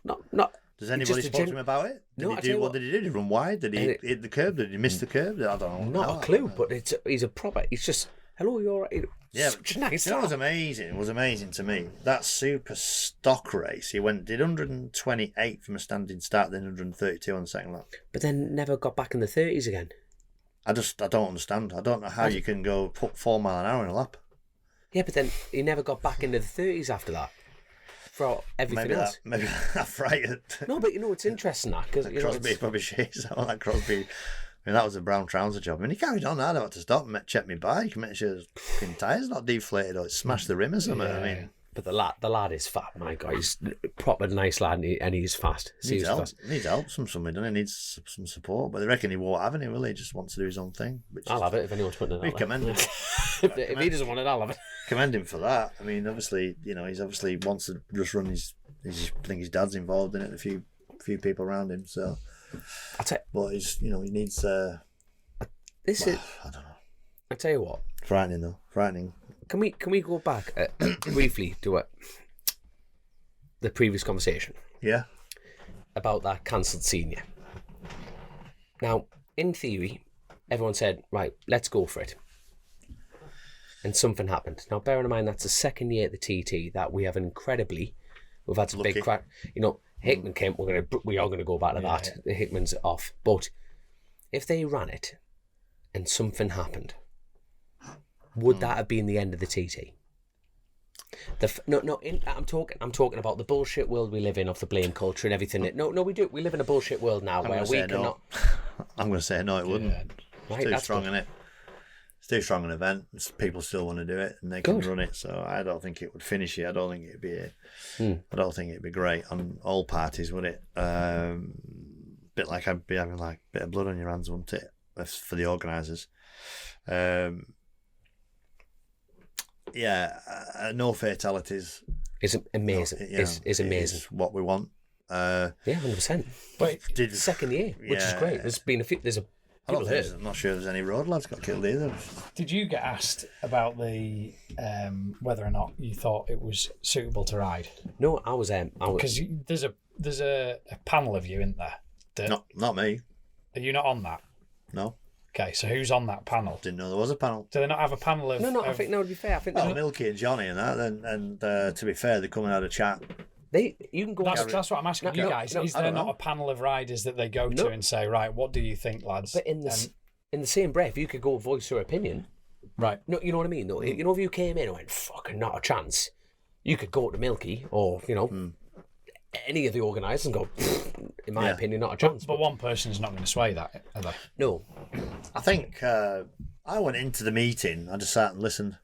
Does anybody Just a spoke to him about it? Did No, he I do tell you what what- did he do? Did he run wide? Did he hit the curb? Did he miss the curb? I don't know. Not a clue. But he's a proper. He's just hello. You're all right. Yeah, Such a nice. you know what was start. amazing? It was amazing to me. That super stock race, he did 128 from a standing start, then 132 on the second lap. But then never got back in the 30s again. I don't understand. I don't know how you can go put 4 mile an hour in a lap. Yeah, but then he never got back into the 30s after that. For everything else. Maybe that frightened. No, but it's interesting that because Crosby probably shaves out that Crosby. I mean, that was a brown trouser job. I mean, he carried on. I had to stop and check my bike, make sure his fucking tyres not deflated or it smashed the rim or something. I mean, but the lad is fat. My God, he's a proper nice lad, and he's fast. Needs help from somebody, doesn't he? Needs some support. But they reckon he won't have any, will he? He just wants to do his own thing. I'll have it if anyone's putting it We that commend him. If he doesn't want it, I'll have it. Commend him for that. I mean, obviously, he's obviously wants to just run his I think his dad's involved in it, a few people around him. So, but he's, he needs. I don't know. I tell you what. Frightening though. Frightening. Can we go back briefly to the previous conversation? Yeah. About that cancelled senior. Now, in theory, everyone said, right, let's go for it. And something happened. Now, bearing in mind that's the second year at the TT that we've had some big crack. Hickman came. We are gonna go back to that. Yeah. Hickman's off, but if they ran it and something happened, would that have been the end of the TT? I'm talking about the bullshit world we live in, of the blame culture and everything. No, we do. We live in a bullshit world now where we cannot. I'm going to say no, it wouldn't. Right, it's too strong, isn't it? It's too strong an event. People still want to do it and they can run it. So I don't think it would finish it. I don't think it'd be great on all parties, would it? Bit like I'd be having like a bit of blood on your hands, wouldn't it? For the organisers. No fatalities. Is amazing. Is amazing. It's what we want. 100%. But second year, which is great. There's been a few. I'm not sure there's any road lads got killed either. Did you get asked about the whether or not you thought it was suitable to ride? No, I was. Because there's a panel of you, isn't there? Not me. Are you not on that? No. Okay, so who's on that panel? Didn't know there was a panel. Do they not have a panel of? No. I think to be fair, I think Milky and Johnny and that. And to be fair, they come and had a chat. You can go. That's what I'm asking you guys. Is there not a panel of riders that they go to and say, right, what do you think, lads? But in the same breath, you could go voice your opinion. Right. No, you know what I mean. No, if you came in and went, fucking not a chance, you could go to Milky or any of the organisers and go, in my opinion, not a chance. But one person's not going to sway that, are they? No. I think I went into the meeting. I just sat and listened.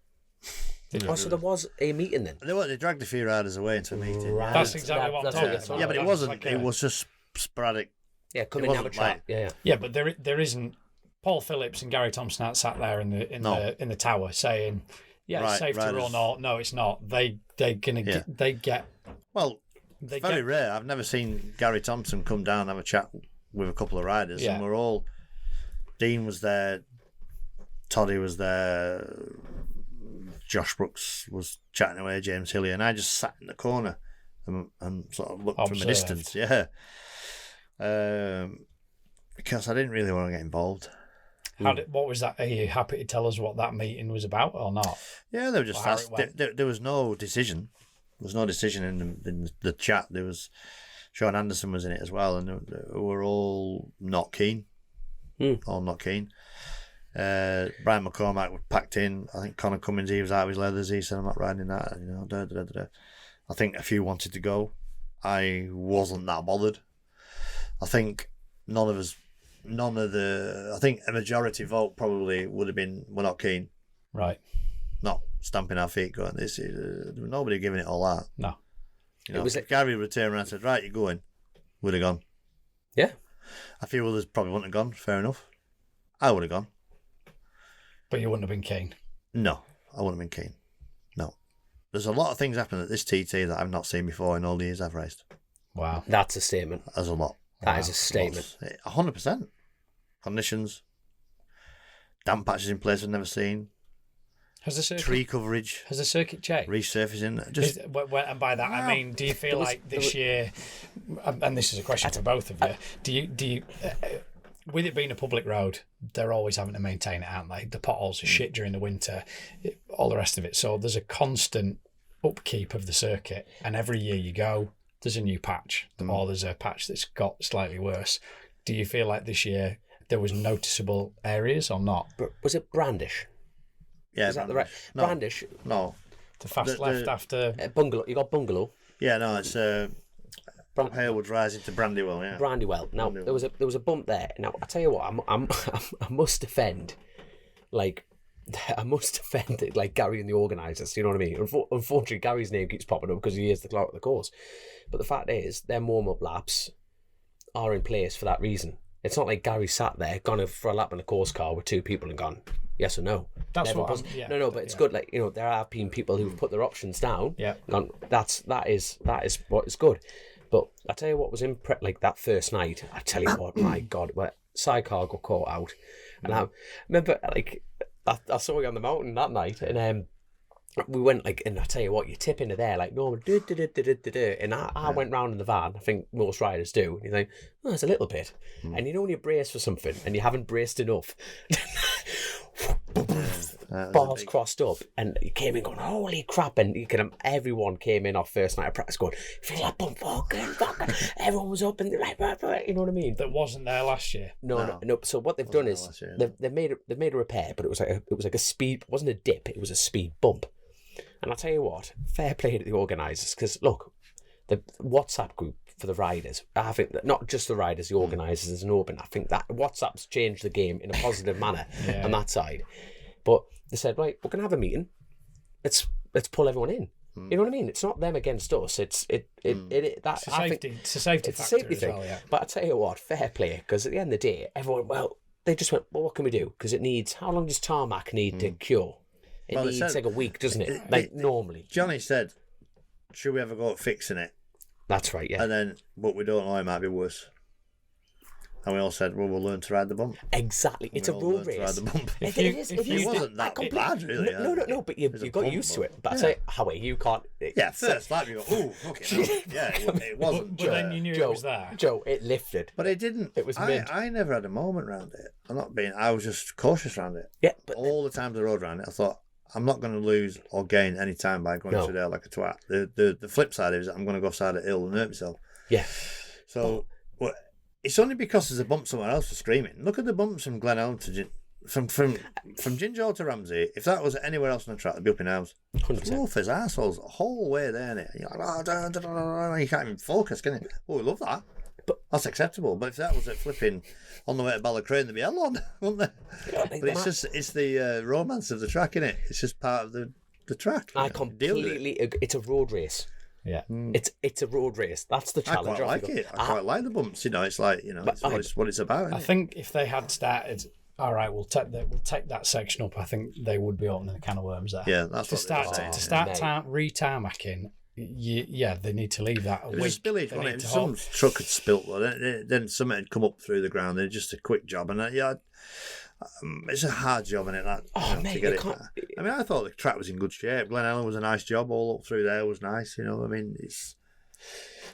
So there was a meeting then? They dragged a few riders away into a meeting. Right. That's exactly what I'm talking about. Yeah, but it wasn't. It was just sporadic. Yeah, come in and have a chat. Yeah, but there isn't. Paul Phillips and Gary Thompson aren't sat there in the tower saying, it's safe to run or no, it's not. They get. Well, very rare. I've never seen Gary Thompson come down and have a chat with a couple of riders, and we're all. Dean was there, Toddy was there, Josh Brooks was chatting away, James Hillier, and I just sat in the corner and sort of looked from a distance. Yeah, because I didn't really want to get involved. What was that? Are you happy to tell us what that meeting was about or not? Yeah, they were just asked. There was no decision. There was no decision in the chat. There was Sean Anderson was in it as well, and we were all not keen. All not keen. Brian McCormack was packed in. I think Connor Cummins, he was out of his leathers. He said, "I'm not riding that." I think a few wanted to go. I wasn't that bothered. I think I think a majority vote probably would have been, we're not keen. Right. Not stamping our feet going, this is, nobody giving it all that. No. If Gary would turn around and said, right, you're going, would have gone. Yeah. A few others probably wouldn't have gone, fair enough. I would have gone. But you wouldn't have been keen? No, I wouldn't have been keen. No. There's a lot of things happening at this TT that I've not seen before in all the years I've raced. Wow. That's a statement. There's a lot. That is a statement. 100%. Conditions. Damp patches in place I've never seen. Has the circuit, tree coverage. Has the circuit changed? Resurfacing. And by that, I mean, do you feel like this year, and this is a question for both of you, do you with it being a public road, they're always having to maintain it, aren't they? The potholes are shit during the winter, all the rest of it. So there's a constant upkeep of the circuit, and every year you go, there's a new patch, or there's a patch that's got slightly worse. Do you feel like this year there was noticeable areas or not? Was it Brandish? Yeah, is that the right? No, Brandish. No, the fast left after Bungalow. You got Bungalow. Yeah, no, it's Halewood's rising to Brandywell, yeah. Brandywell. Now there was a bump there. Now I tell you what, I must defend, like Gary and the organisers. You know what I mean? Unfortunately, Gary's name keeps popping up because he is the clerk of the course. But the fact is, their warm-up laps are in place for that reason. It's not like Gary sat there, gone for a lap in a course car with two people and gone, yes or no. That's Never what was. I'm- yeah, no, but it's good. Like, you know, there have been people who've put their options down. Yeah. Gone, that is what is good. But I tell you what was like that first night. I tell you what, my God, where sidecar got caught out, and I remember like I saw you on the mountain that night, and we went like, and I tell you what, you tip into there like normal, and I went round in the van. I think most riders do. And you think, oh, it's a little bit, and you know when you brace for something and you haven't braced enough. Bars crossed up, and he came in going, holy crap, and everyone came in off first night of practice going, feel that bump, fucking, everyone was up, and they're like, you know what I mean? That wasn't there last year. No. So what they've done is they've made a repair, but it was like a speed, it wasn't a dip, it was a speed bump. And I'll tell you what, fair play to the organisers, because look, the WhatsApp group for the riders, I think that not just the riders, the organisers is an open. I think that WhatsApp's changed the game in a positive manner on that side. But they said, right, we're gonna have a meeting. Let's pull everyone in. You know what I mean? It's not them against us. It's a safety factor thing. as well, yeah. But I tell you what, fair play, because at the end of the day, everyone, they just went, well, what can we do? Because it needs, how long does tarmac need to cure? It needs like a week, doesn't it? Normally. Johnny said, should we ever go at fixing it? That's right, yeah. And then, but we don't know, it might be worse. And we all said, well, we'll learn to ride the bump. Exactly. It's a road race. It wasn't that bad, really. No, but you got used to it. But I say, Howie, you can't... First lap you go, ooh, fucking hell. Yeah, it wasn't. But then you knew it was there. Joe, it lifted. But it didn't. It was mid. I never had a moment around it. I was just cautious around it. Yeah, but... All the times I rode around it, I thought, I'm not going to lose or gain any time by going through there like a twat. The flip side is I'm going to go side of the hill and hurt myself. Yeah. So... It's only because there's a bump somewhere else for screaming. Look at the bumps from Glenelg to from Gingerl to Ramsey. If that was anywhere else on the track, they'd be up in arms. 100%. Wolf as arseholes the whole way there, innit? You're like, you can't even focus, can you? Oh, we love that. But that's acceptable. But if that was at flipping on the way to Ballacrane, there'd be hell on, wouldn't there? But it's the romance of the track, innit? It's just part of the track. I completely agree. It's a road race. Yeah, it's a road race. That's the challenge. I quite like it. I quite like the bumps. You know, it's like it's what it's about. I think if they had started, all right, we'll take that section up. I think they would be opening a can of worms there. Yeah, that's to start re-tarmacking. They need to leave that. It was a spillage, wasn't it? Some truck had spilt, then something had come up through the ground. They just a quick job, and it's a hard job, isn't it? To get it. I mean, I thought the track was in good shape. Glen Ellen was a nice job. All up through there was nice. You know, I mean, it's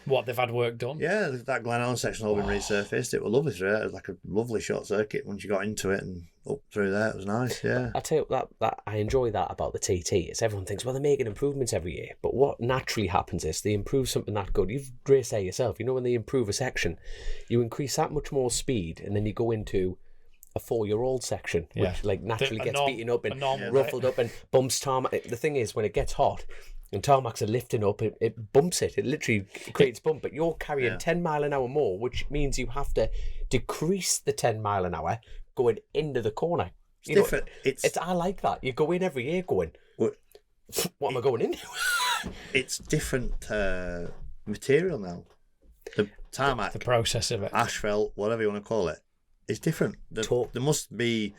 what they've had work done. Yeah, that Glen Ellen section all been resurfaced. It was lovely through it. It was like a lovely short circuit once you got into it and up through there. It was nice. Yeah, I tell you that I enjoy that about the TT. Is everyone thinks, well, they're making improvements every year, but what naturally happens is they improve something that good. You've raced there yourself. You know, when they improve a section, you increase that much more speed, and then you go into a 4-year-old section, which like naturally gets beaten up and ruffled up and bumps tarmac. The thing is, when it gets hot and tarmacs are lifting up, it bumps it. It literally creates bump. But you're carrying 10 mile an hour more, which means you have to decrease the 10 mile an hour going into the corner. It's different. I like that. You go in every year going, what am I going into? It's different material now. The tarmac, the process of it, asphalt, whatever you want to call it. It's different. There must be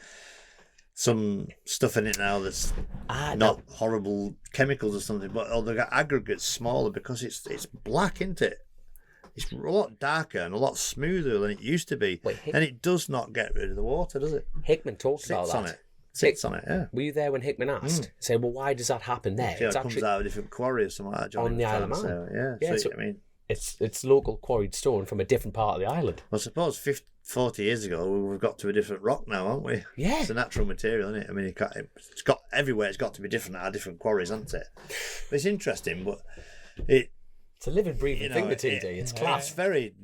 some stuff in it now that's not horrible chemicals or something, but they've got aggregates smaller because it's black, isn't it? It's a lot darker and a lot smoother than it used to be. And it does not get rid of the water, does it? Hickman talked about that. Sits on it, yeah. Were you there when Hickman asked? Say, well, why does that happen there? It comes out of a different quarry or something like that. On the Isle of Man. Yeah, so, I mean... It's local quarried stone from a different part of the island. Well, I suppose 40 years ago, we've got to a different rock now, haven't we? Yeah. It's a natural material, isn't it? I mean, it's got everywhere. It's got to be different at our different quarries, hasn't it? But it's interesting, but it's a living, breathing thing, the TD. It's class. It's very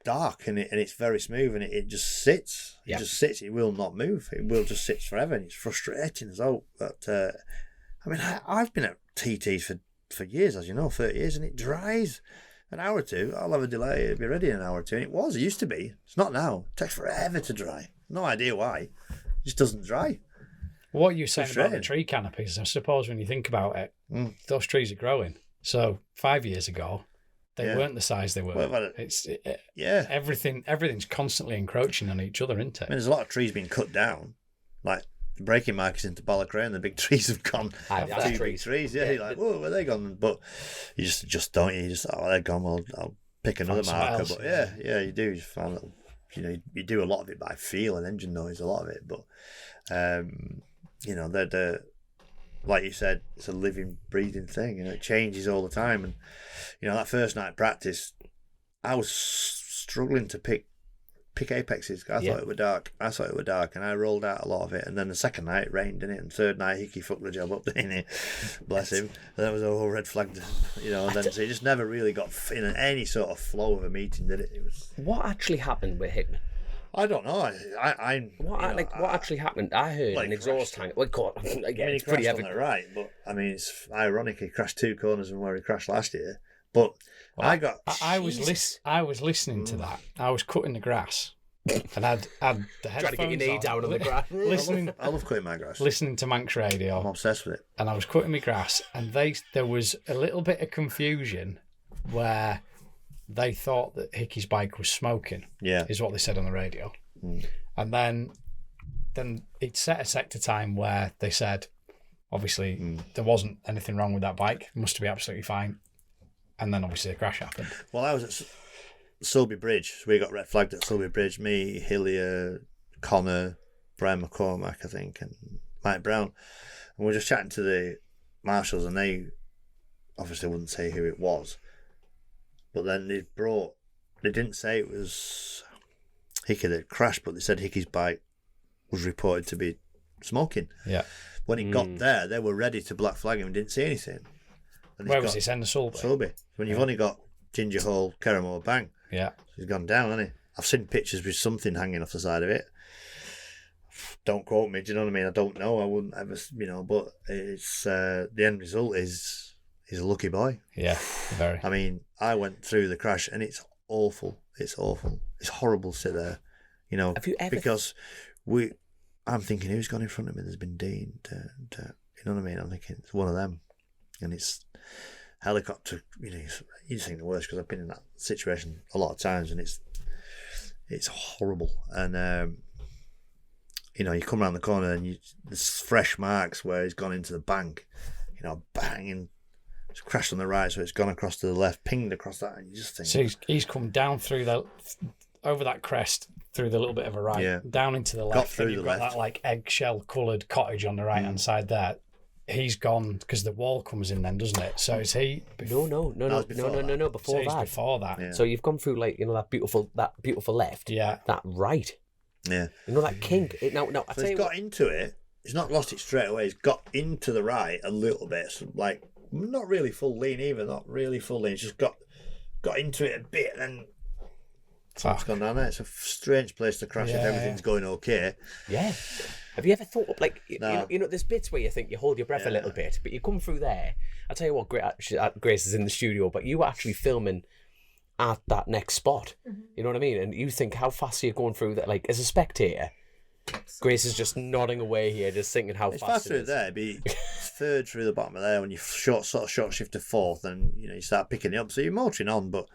dark and it's very smooth and it just sits. It just sits. It will not move. It will just sit forever and it's frustrating as well. But, I mean, I've been at TTs for years, as you know, 30 years, and it dries. an hour or two, I'll have a delay, it'll be ready in an hour or two. And it used to be. It's not now. It takes forever to dry. No idea why. It just doesn't dry. What you saying about the Frustrating. tree canopies, I suppose when you think about it, those trees are growing. So 5 years ago, they weren't the size they were. Well, but Everything's constantly encroaching on each other, isn't I it? mean, there's a lot of trees being cut down. Like, the braking markers into Balacray and the big trees have gone. That's Two big trees, yeah. You're like, whoa, where they gone? But you just don't. You just, oh, they're gone. Well, I'll pick another Find marker. something But else, yeah, you do. You find little, you do a lot of it by feel and engine noise, a lot of it. But, they're like you said, it's a living, breathing thing. It changes all the time. And, that first night practice, I was struggling to pick apexes. I thought it were dark. And I rolled out a lot of it. And then the second night it rained, didn't it? And third night Hickey fucked the job up, didn't he? Bless him. And that was a whole red flag, And then so he just never really got in any sort of flow of a meeting, did it? It was. What actually happened with Hickman? I don't know. What actually happened? I heard Well, an he exhaust crashed. tank. Well, God, I again, mean, he it's pretty crashed on heavy. the right, but I mean, it's ironic he crashed 2 corners from where he crashed last year. But I was listening to that. I was cutting the grass, and I'd the headphones Trying to get your knee on, down on the grass. listening I love cutting my grass. listening to Manx radio. I'm obsessed with it. And I was cutting my grass, and there was a little bit of confusion where they thought that Hickey's bike was smoking. Yeah. Is what they said on the radio. And then it set a sector time where they said, obviously, there wasn't anything wrong with that bike. It must be absolutely fine. And then obviously the crash happened. Well, I was at Sulby Bridge. So we got red flagged at Sulby Bridge. Me, Hillier, Connor, Brian McCormack, I think, and Mike Brown. And we were just chatting to the marshals, and they obviously wouldn't say who it was. But then they didn't say it was Hickey that crashed, but they said Hickey's bike was reported to be smoking. Yeah. When he got there, they were ready to black flag him and didn't say anything. And Where was this end of Sulby? Sulby. When you've only got Ginger Hole, Kerramore, Bang. Yeah. He's gone down, hasn't he? I've seen pictures with something hanging off the side of it. Don't quote me, do you know what I mean? I don't know. I wouldn't ever, but it's the end result is he's a lucky boy. Yeah, very. I mean, I went through the crash and it's awful. It's awful. It's horrible to sit there, Have you ever... because I'm thinking, who's gone in front of me? There's been Dean. You know what I mean? I'm thinking it's one of them. And it's helicopter, you just think the worst, because I've been in that situation a lot of times, and it's horrible. And you come around the corner and there's fresh marks where he's gone into the bank, bang, and it's crashed on the right, so it's gone across to the left, pinged across that, and you just think. So he's come down over that crest, through the little bit of a right, down into the left, through and you've the got left. that like eggshell coloured cottage on the right hand side there. He's gone because the wall comes in then, doesn't it? So is he? No. Before that. Before that. Yeah. So you've gone through that beautiful left. Yeah. That right. Yeah. That kink. Now I So tell he's you got into it. He's not lost it straight away. He's got into the right a little bit, so like not really full lean either. Not really full lean. He's just got into it a bit, and then it's gone down there. It's a strange place to crash if everything's going okay. Yeah. Have you ever thought No. there's bits where you think you hold your breath a little bit, but you come through there. I tell you what, Grace is in the studio, but you were actually filming at that next spot. You know what I mean? And you think, how fast are you going through that? Like, as a spectator, Grace is just nodding away here, just thinking how It's fast fast it through is. there, be third through the bottom of there. When you short shift to fourth, and you start picking it up. So you're motoring on, but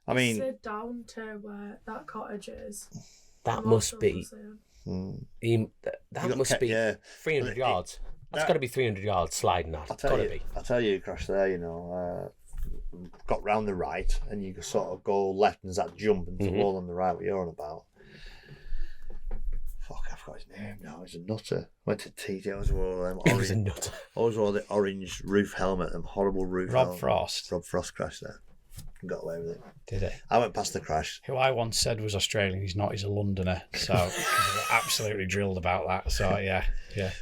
I mean, sit down to where that cottage is. That must be. That must be 300 yards. That's got to be 300 yards sliding that. I'll tell you, crash there. Got round the right, and you sort of go left, and there's that jump into the wall on the right. What you're on about? Fuck, I forgot his name now. He's a nutter. Went to TJ. Always wore them He was a orange. nut. Always wore the orange roof helmet. Them horrible roof. Rob helmet. Frost. Rob Frost crashed there. Got away with it. Did it? I went past the crash. Who I once said was Australian, he's not, he's a Londoner. So I was absolutely drilled about that. So yeah.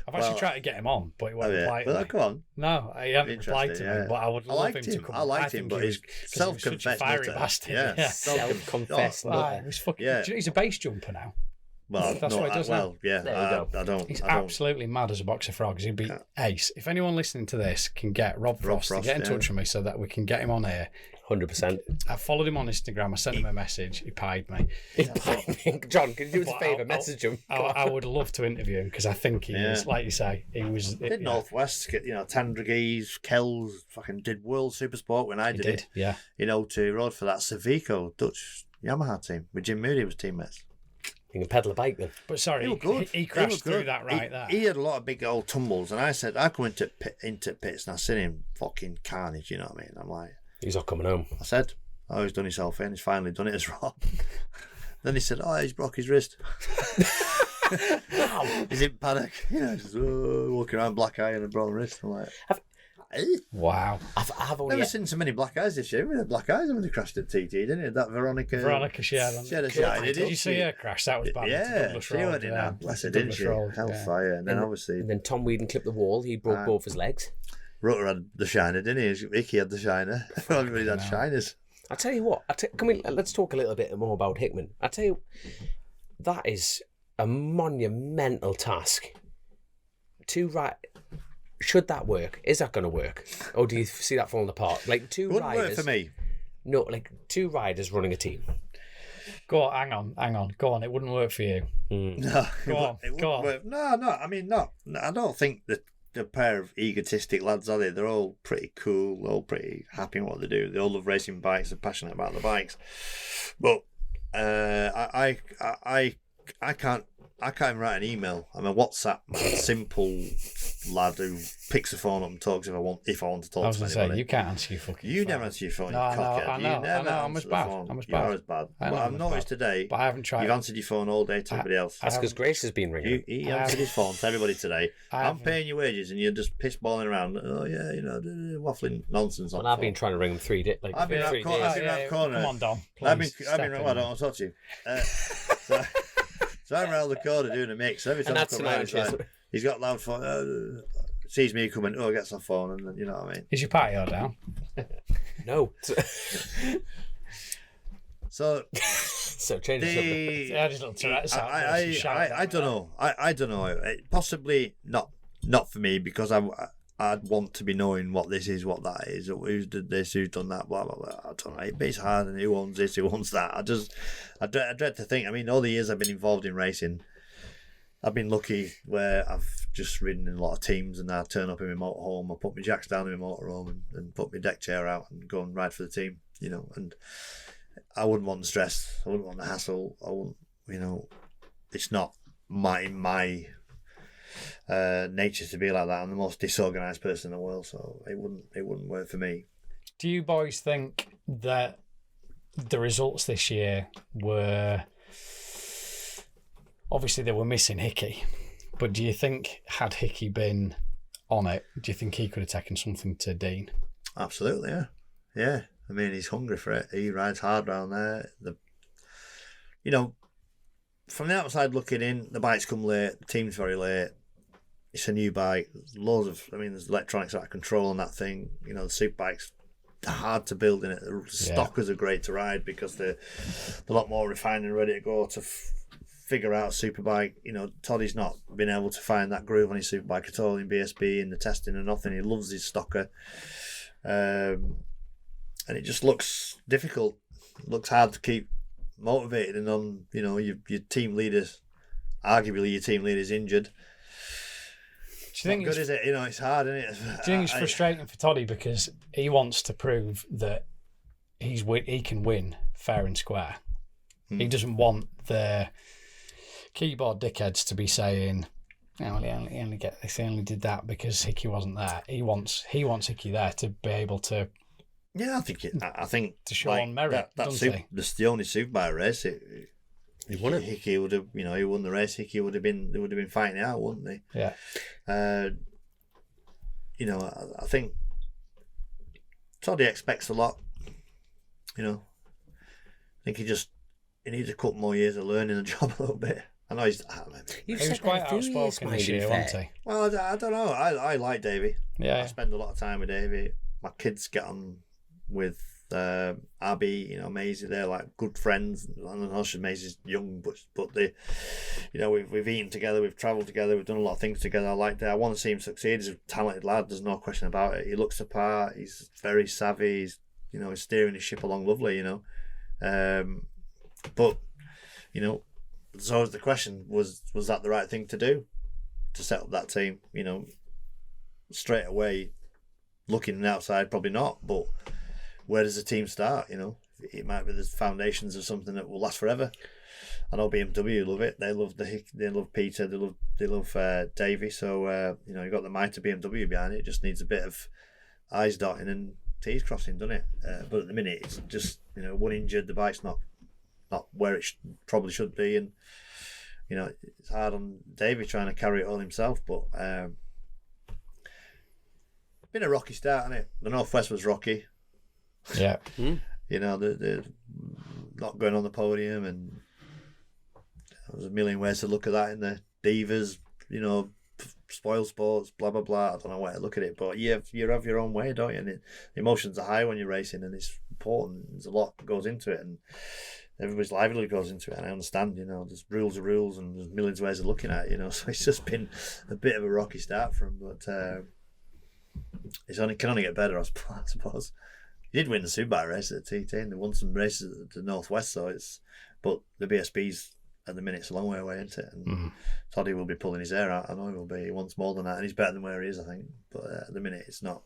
I've actually tried to get him on, but it won't apply to me. Come on. No, he hasn't replied to me, but I would love him to come I liked him, think but he he's was- 'cause he was such a self-confessed fiery nutter. bastard. Yeah, Self-confessed Oh, nutter. He was fucking, Yeah. he's a base jumper now. Well, That's what he does now. yeah. There you I don't. He's I don't. absolutely mad as a box of frogs. He'd be ace. If anyone listening to this can get Rob Frost to Frost, get in yeah. touch with me so that we can get him on here, 100%. I followed him on Instagram. I sent him a message. He pied me. John, can you do us a But favour? Message him. I would love to interview him because I think he is, like you say, he was. Did Northwest, Tandragese, Kells, fucking did World Supersport when I did it. Yeah. To rode for that Savico Dutch Yamaha team with Jim Moody was teammates. You can pedal a bike then. But sorry, He was good. he crashed He was through good. that right there. He had a lot of big old tumbles, and I said, I come into pits and I seen him fucking carnage, you know what I mean? I'm like, He's not coming home. I said, oh, he's done himself in. He's finally done it as Rob. Then he said, oh, he's broke his wrist. He's in panic. Just walking around black eye and a broken wrist. I'm like, Wow. I've only never seen so many black eyes this year. We had black eyes when they crashed at TT, didn't it? That Veronica She had a shine, Did you see her crash? That was bad. Yeah, she went in that. Bless her, didn't she? Hellfire. And then obviously... And then Tom Whedon clipped the wall. He broke both his legs. Rutter had the shiner, didn't he? Icky had the shiner. Everybody had shiners. I tell you what. Let's talk a little bit more about Hickman. I tell you, that is a monumental task. Should that work? Is that going to work, or do you see that falling apart? Like two Wouldn't riders. work for me. No, like two riders running a team. Go on, hang on. Go on, it wouldn't work for you. No, Go on. Work. No. I mean, no. I don't think that the pair of egotistic lads are they? They're all pretty cool. They're all pretty happy in what they do. They all love racing bikes. They're passionate about the bikes. But I can't even write an email. I'm a WhatsApp simple lad who picks the phone up and talks if I want to talk I was to going to anybody. say, you can't answer your fucking You phone. never answer your phone, No, you cockhead. I know, You never I'm answer as bad. the phone. I'm as You are bad. as bad. I know But I'm I've as noticed bad. today, But I haven't tried. you've answered your phone all day to everybody else. That's because Grace has been ringing. He answered his phone to everybody today. I'm haven't. paying your wages and you're just piss-balling around. Oh, yeah, waffling nonsense on And the I've phone. been trying to ring him 3 days. I've been around corner. Come on, Dom. I've please, been step well, I in. don't want to touch you. So I'm around the corner doing a mix. Every time I that's come an round, it's like, answer. he's got loud phone. Sees me coming, gets off phone, and then, you know what I mean. Is your patio down? No. So So change the subject. Yeah, just little Tourette's out there, some shout I out don't know. I don't know. Possibly not for me because I'd want to be knowing what this is, what that is, who's did this, who's done that, blah blah blah. I don't know. It's hard, and who owns this, who owns that. I dread to think. I mean, all the years I've been involved in racing, I've been lucky where I've just ridden in a lot of teams, and I turn up in my motorhome, I put my jacks down in my motorhome, and put my deck chair out and go and ride for the team. And I wouldn't want the stress. I wouldn't want the hassle. I wouldn't. It's not my nature to be like that. I'm the most disorganised person in the world, so it wouldn't work for me. Do you boys think that the results this year were... Obviously, they were missing Hickey, but do you think had Hickey been on it, do you think he could have taken something to Dean? Absolutely, yeah. I mean, he's hungry for it. He rides hard around there. From the outside looking in, the bike's come late. The team's very late. It's a new bike. There's electronics out of control on that thing. The super bike's hard to build in it. The stockers are great to ride because they're a lot more refined and ready to go to figure out superbike. Toddy's not been able to find that groove on his superbike at all in BSB, in the testing and nothing. He loves his stocker, and it just looks difficult. It looks hard to keep motivated, and on your team leaders, arguably your team leader's injured. Do you think good, is it? It's hard, isn't it? Do you think it's frustrating for Toddy because he wants to prove that he can win fair and square? He doesn't want the keyboard dickheads to be saying, "Oh, he only get this, he only did that because Hickey wasn't there." He wants Hickey there to be able to. Yeah, I think to show on merit. That's the only Superbike race. He won it. Hickey would have, he won the race. Hickey would have been fighting it out, wouldn't they? Yeah. I think Toddy expects a lot. I think he needs a couple more years of learning the job a little bit. I know he was quite outspoken this year, wasn't he? Well, I don't know. I like Davey. Yeah. I spend a lot of time with Davey. My kids get on with Abby, Maisie. They're like good friends. I don't know, Maisie's young, but they, we've eaten together, we've travelled together, we've done a lot of things together. I want to see him succeed. He's a talented lad. There's no question about it. He looks the part. He's very savvy. He's you know, he's steering his ship along lovely, you know. But, you know, there's always the question, was that the right thing to do? To set up that team, you know, straight away, looking on the outside, probably not, but where does the team start, you know? It might be the foundations of something that will last forever. I know BMW love it. They love they love Peter. They love Davey. So you know, you got the mitre BMW behind it. It just needs a bit of I's dotting and T's crossing, doesn't it? But at the minute, it's just, you know, one injured. The bike's not where it probably should be, and you know, it's hard on Davey trying to carry it all himself. But been a rocky start, hasn't it? The Northwest was rocky. Yeah. You know, the not going on the podium, and there's a million ways to look at that in the divas, you know, spoil sports, blah blah blah. I don't know where to look at it, but you have your own way, don't you? And the emotions are high when you're racing, and it's important. There's a lot that goes into it, and everybody's livelihood goes into it. And I understand, you know, there's rules are rules, and there's millions of ways of looking at it, you know. So it's just been a bit of a rocky start for him, but can only get better, I suppose. He did win the Superbike race at the TT, and they won some races at the Northwest, but the BSB's at the minute, it's a long way away, isn't it? And Toddy will be pulling his hair out. I know he will be. He wants more than that, and he's better than where he is, I think. But at the minute, it's not.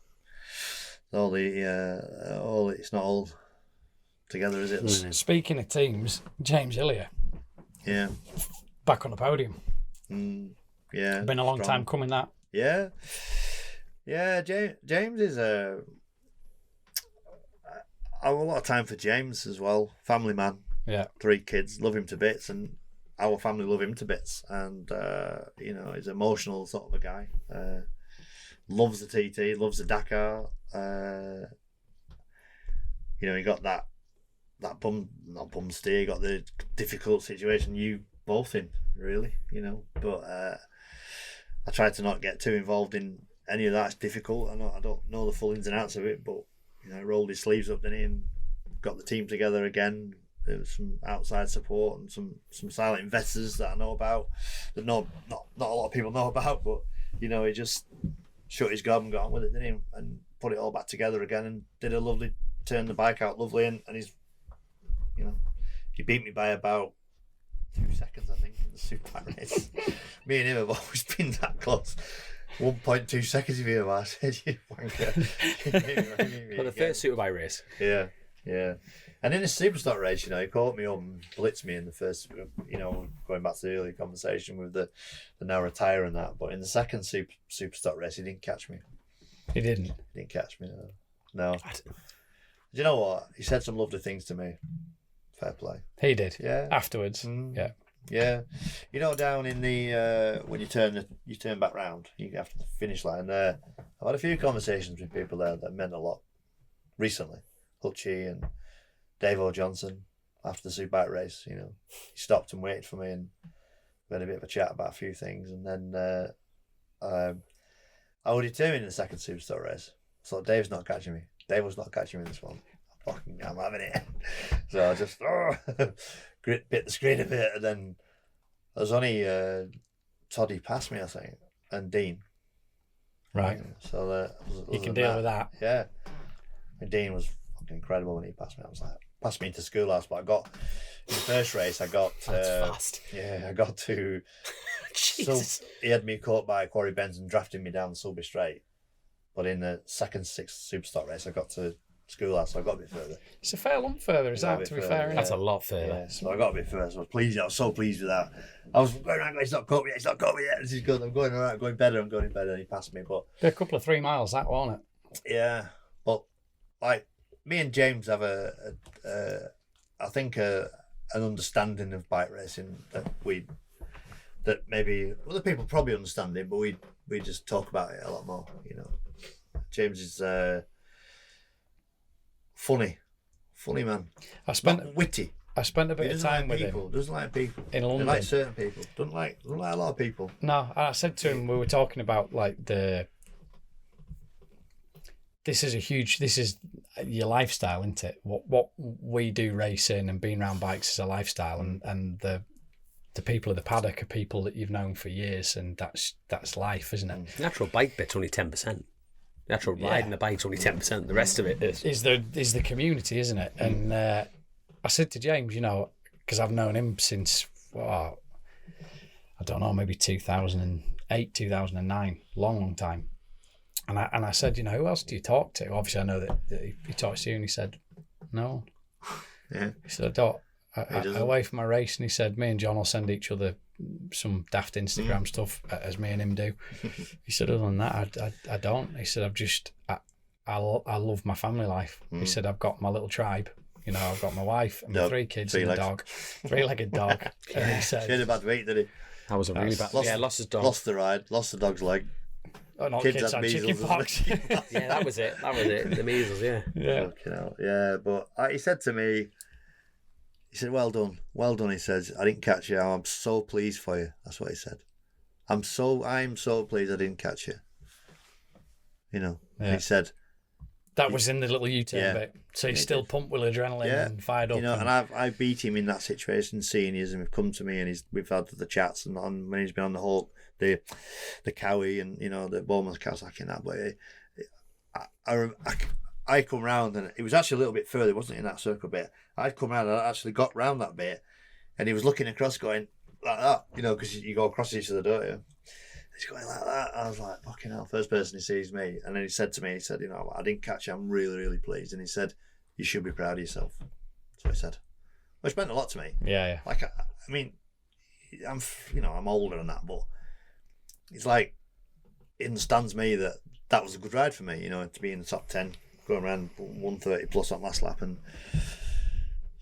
It's not all together, is it? Speaking of teams, James Hillier. Yeah. Back on the podium. Yeah. Been a long time coming, that. Yeah. Yeah, James is I have a lot of time for James as well. Family man. Yeah. 3 kids, love him to bits, and our family love him to bits. And you know, he's an emotional sort of a guy. Loves the TT, loves the Dakar. You know, he got that not bum steer, he got the difficult situation you both in, really, you know. But I tried to not get too involved in any of that. It's difficult. I don't know the full ins and outs of it, but you know, rolled his sleeves up, didn't he, and got the team together again. There was some outside support and some silent investors that I know about, that not a lot of people know about, but you know, he just shut his gob and got on with it, didn't he, and put it all back together again, and did a lovely, turned the bike out lovely, and he's, you know, he beat me by about 2 seconds, I think, in the Superbike race. Me and him have always been that close. 1.2 seconds of him, I said, you wanker. For the first Superbike race. Yeah. And in a Superstock race, you know, he caught me up and blitzed me in the first, you know, going back to the earlier conversation with the now retire and that. But in the second Superstock race, he didn't catch me. He didn't? He didn't catch me, no. Do you know what? He said some lovely things to me. Fair play. He did? Yeah. Afterwards? Yeah. Yeah. You know, down in the, when you turn back round, you have to the finish line there. I've had a few conversations with people there that meant a lot recently. Hutchie and Dave O. Johnson, after the Superbike race, you know, he stopped and waited for me, and we had a bit of a chat about a few things, and then I was determined in the second Superstock race. So Dave's not catching me. Dave was not catching me in this one. I'm having it. So I just bit the screen a bit, and then there was only Toddy passed me, I think, and Dean. Right. So you can deal with that. Yeah. And Dean was fucking incredible when he passed me. I was like, passed me into schoolhouse, but I got in the first race. I got fast. Yeah, I got to. Jesus. So he had me caught by Quarry Benz and drafting me down the Sulby Straight. But in the second Superstock race, I got to schoolhouse, so I got a bit further. It's a fair lump further, is that, to be fair? That's a lot further. Yeah, so I got a bit further. So I was so pleased with that. I was going around, he's not caught me yet, This is good. I'm going all right, going better. And he passed me. But a couple of 3 miles, that, wasn't it? Yeah, but like me and James have I think an understanding of bike racing that maybe other people probably understand it, but we just talk about it a lot more. You know, James is funny man. Not witty. I spent a bit of time with him. Doesn't like people in London. He likes certain people. Doesn't like a lot of people. No, I said to him, we were talking about like this is your lifestyle, isn't it? What we do racing and being around bikes is a lifestyle, and the people of the paddock are people that you've known for years, and that's life, isn't it? Natural bike bit's only 10%. The actual riding the bike's only 10%. The rest of it is is the community, isn't it? And I said to James, you know, because I've known him since, I don't know, maybe 2008, 2009, long time. And I said, you know, who else do you talk to? Obviously, I know that he talks to you, and he said, no. Yeah. He said, away from my race, and he said, me and John will send each other some daft Instagram stuff, as me and him do. He said, other than that, I don't. He said, I love my family life. He said, I've got my little tribe. You know, I've got my wife and my 3 kids and a dog, 3-legged dog. And he said, he had a bad week, did he? That was a really bad. Lost his dog. Lost the ride. Lost the dog's leg. Oh, no, kids had chicken pox. Yeah, that was it. The measles. Yeah. Yeah, but he said to me, he said, well done. He says, I didn't catch you. I'm so pleased for you. That's what he said. I'm so pleased I didn't catch you. You know, he said. That was in the little U-turn bit. So he's still pumped with adrenaline and fired up. You know, and I beat him in that situation, seniors, and we've come to me and we've had the chats, and when he's been on the Hulk, the Cowie and, you know, the Bournemouth Kawasaki and that. But I come round, and it was actually a little bit further, wasn't it, in that circle bit. I'd come round and I actually got round that bit, and he was looking across going like that, you know, because you go across each other, don't you? He's going like that. I was like, fucking hell, first person he sees me. And then he said to me, he said, you know, I didn't catch you, I'm really, really pleased. And he said, you should be proud of yourself. That's what he said. Which meant a lot to me. Yeah. Like, I mean, I'm older than that, but it's like, it understands me that was a good ride for me, you know, to be in the top 10, going around 130 plus on last lap. And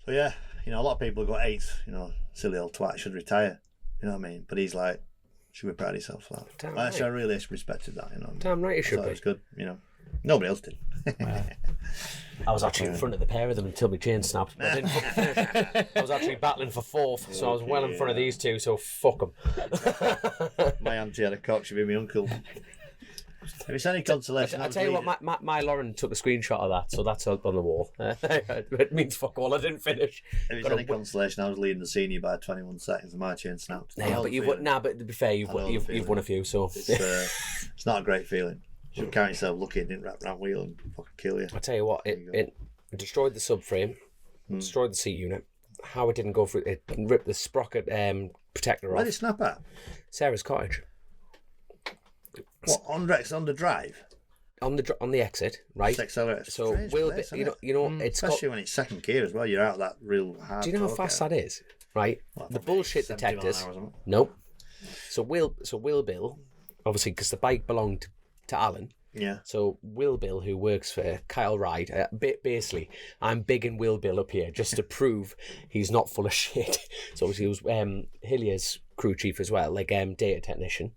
so, yeah, you know, a lot of people have got 8th, you know, silly old twat, should retire, you know what I mean? But he's like, should be proud of yourself for that. Damn Actually, right. I really respected that, you know. Damn right you should I thought be. it was good, you know. Nobody else did. I was actually in front of the pair of them until my chain snapped. But I didn't fucking finish. I was actually battling for 4th, so I was well in front of these two, so fuck them. My auntie had a cock, she'd be my uncle. If it's any consolation, I tell you what, my Lauren took a screenshot of that, so that's up on the wall. It means fuck all, I didn't finish. If it's any consolation, I was leading the senior by 21 seconds and my chain snapped. But to be fair, you've won a few, so it's not a great feeling. You should count yourself lucky it didn't wrap around wheel and fucking kill you. I tell you what, it destroyed the subframe, destroyed the seat unit. How it didn't go through, it ripped the sprocket protector off. Where did it snap at? Sarah's cottage. What, on the drive? On the exit, right? Accelerator. So it's especially when it's second gear as well. You're out that real hard. Do you know how fast that is? Right. The bullshit detectors. Hours, nope. So Will Bill, obviously, because the bike belonged to Alan. Yeah. So Will Bill, who works for Kyle Ride, basically, I'm bigging Will Bill up here just to prove he's not full of shit. So obviously, he was Hilliard's crew chief as well, like data technician.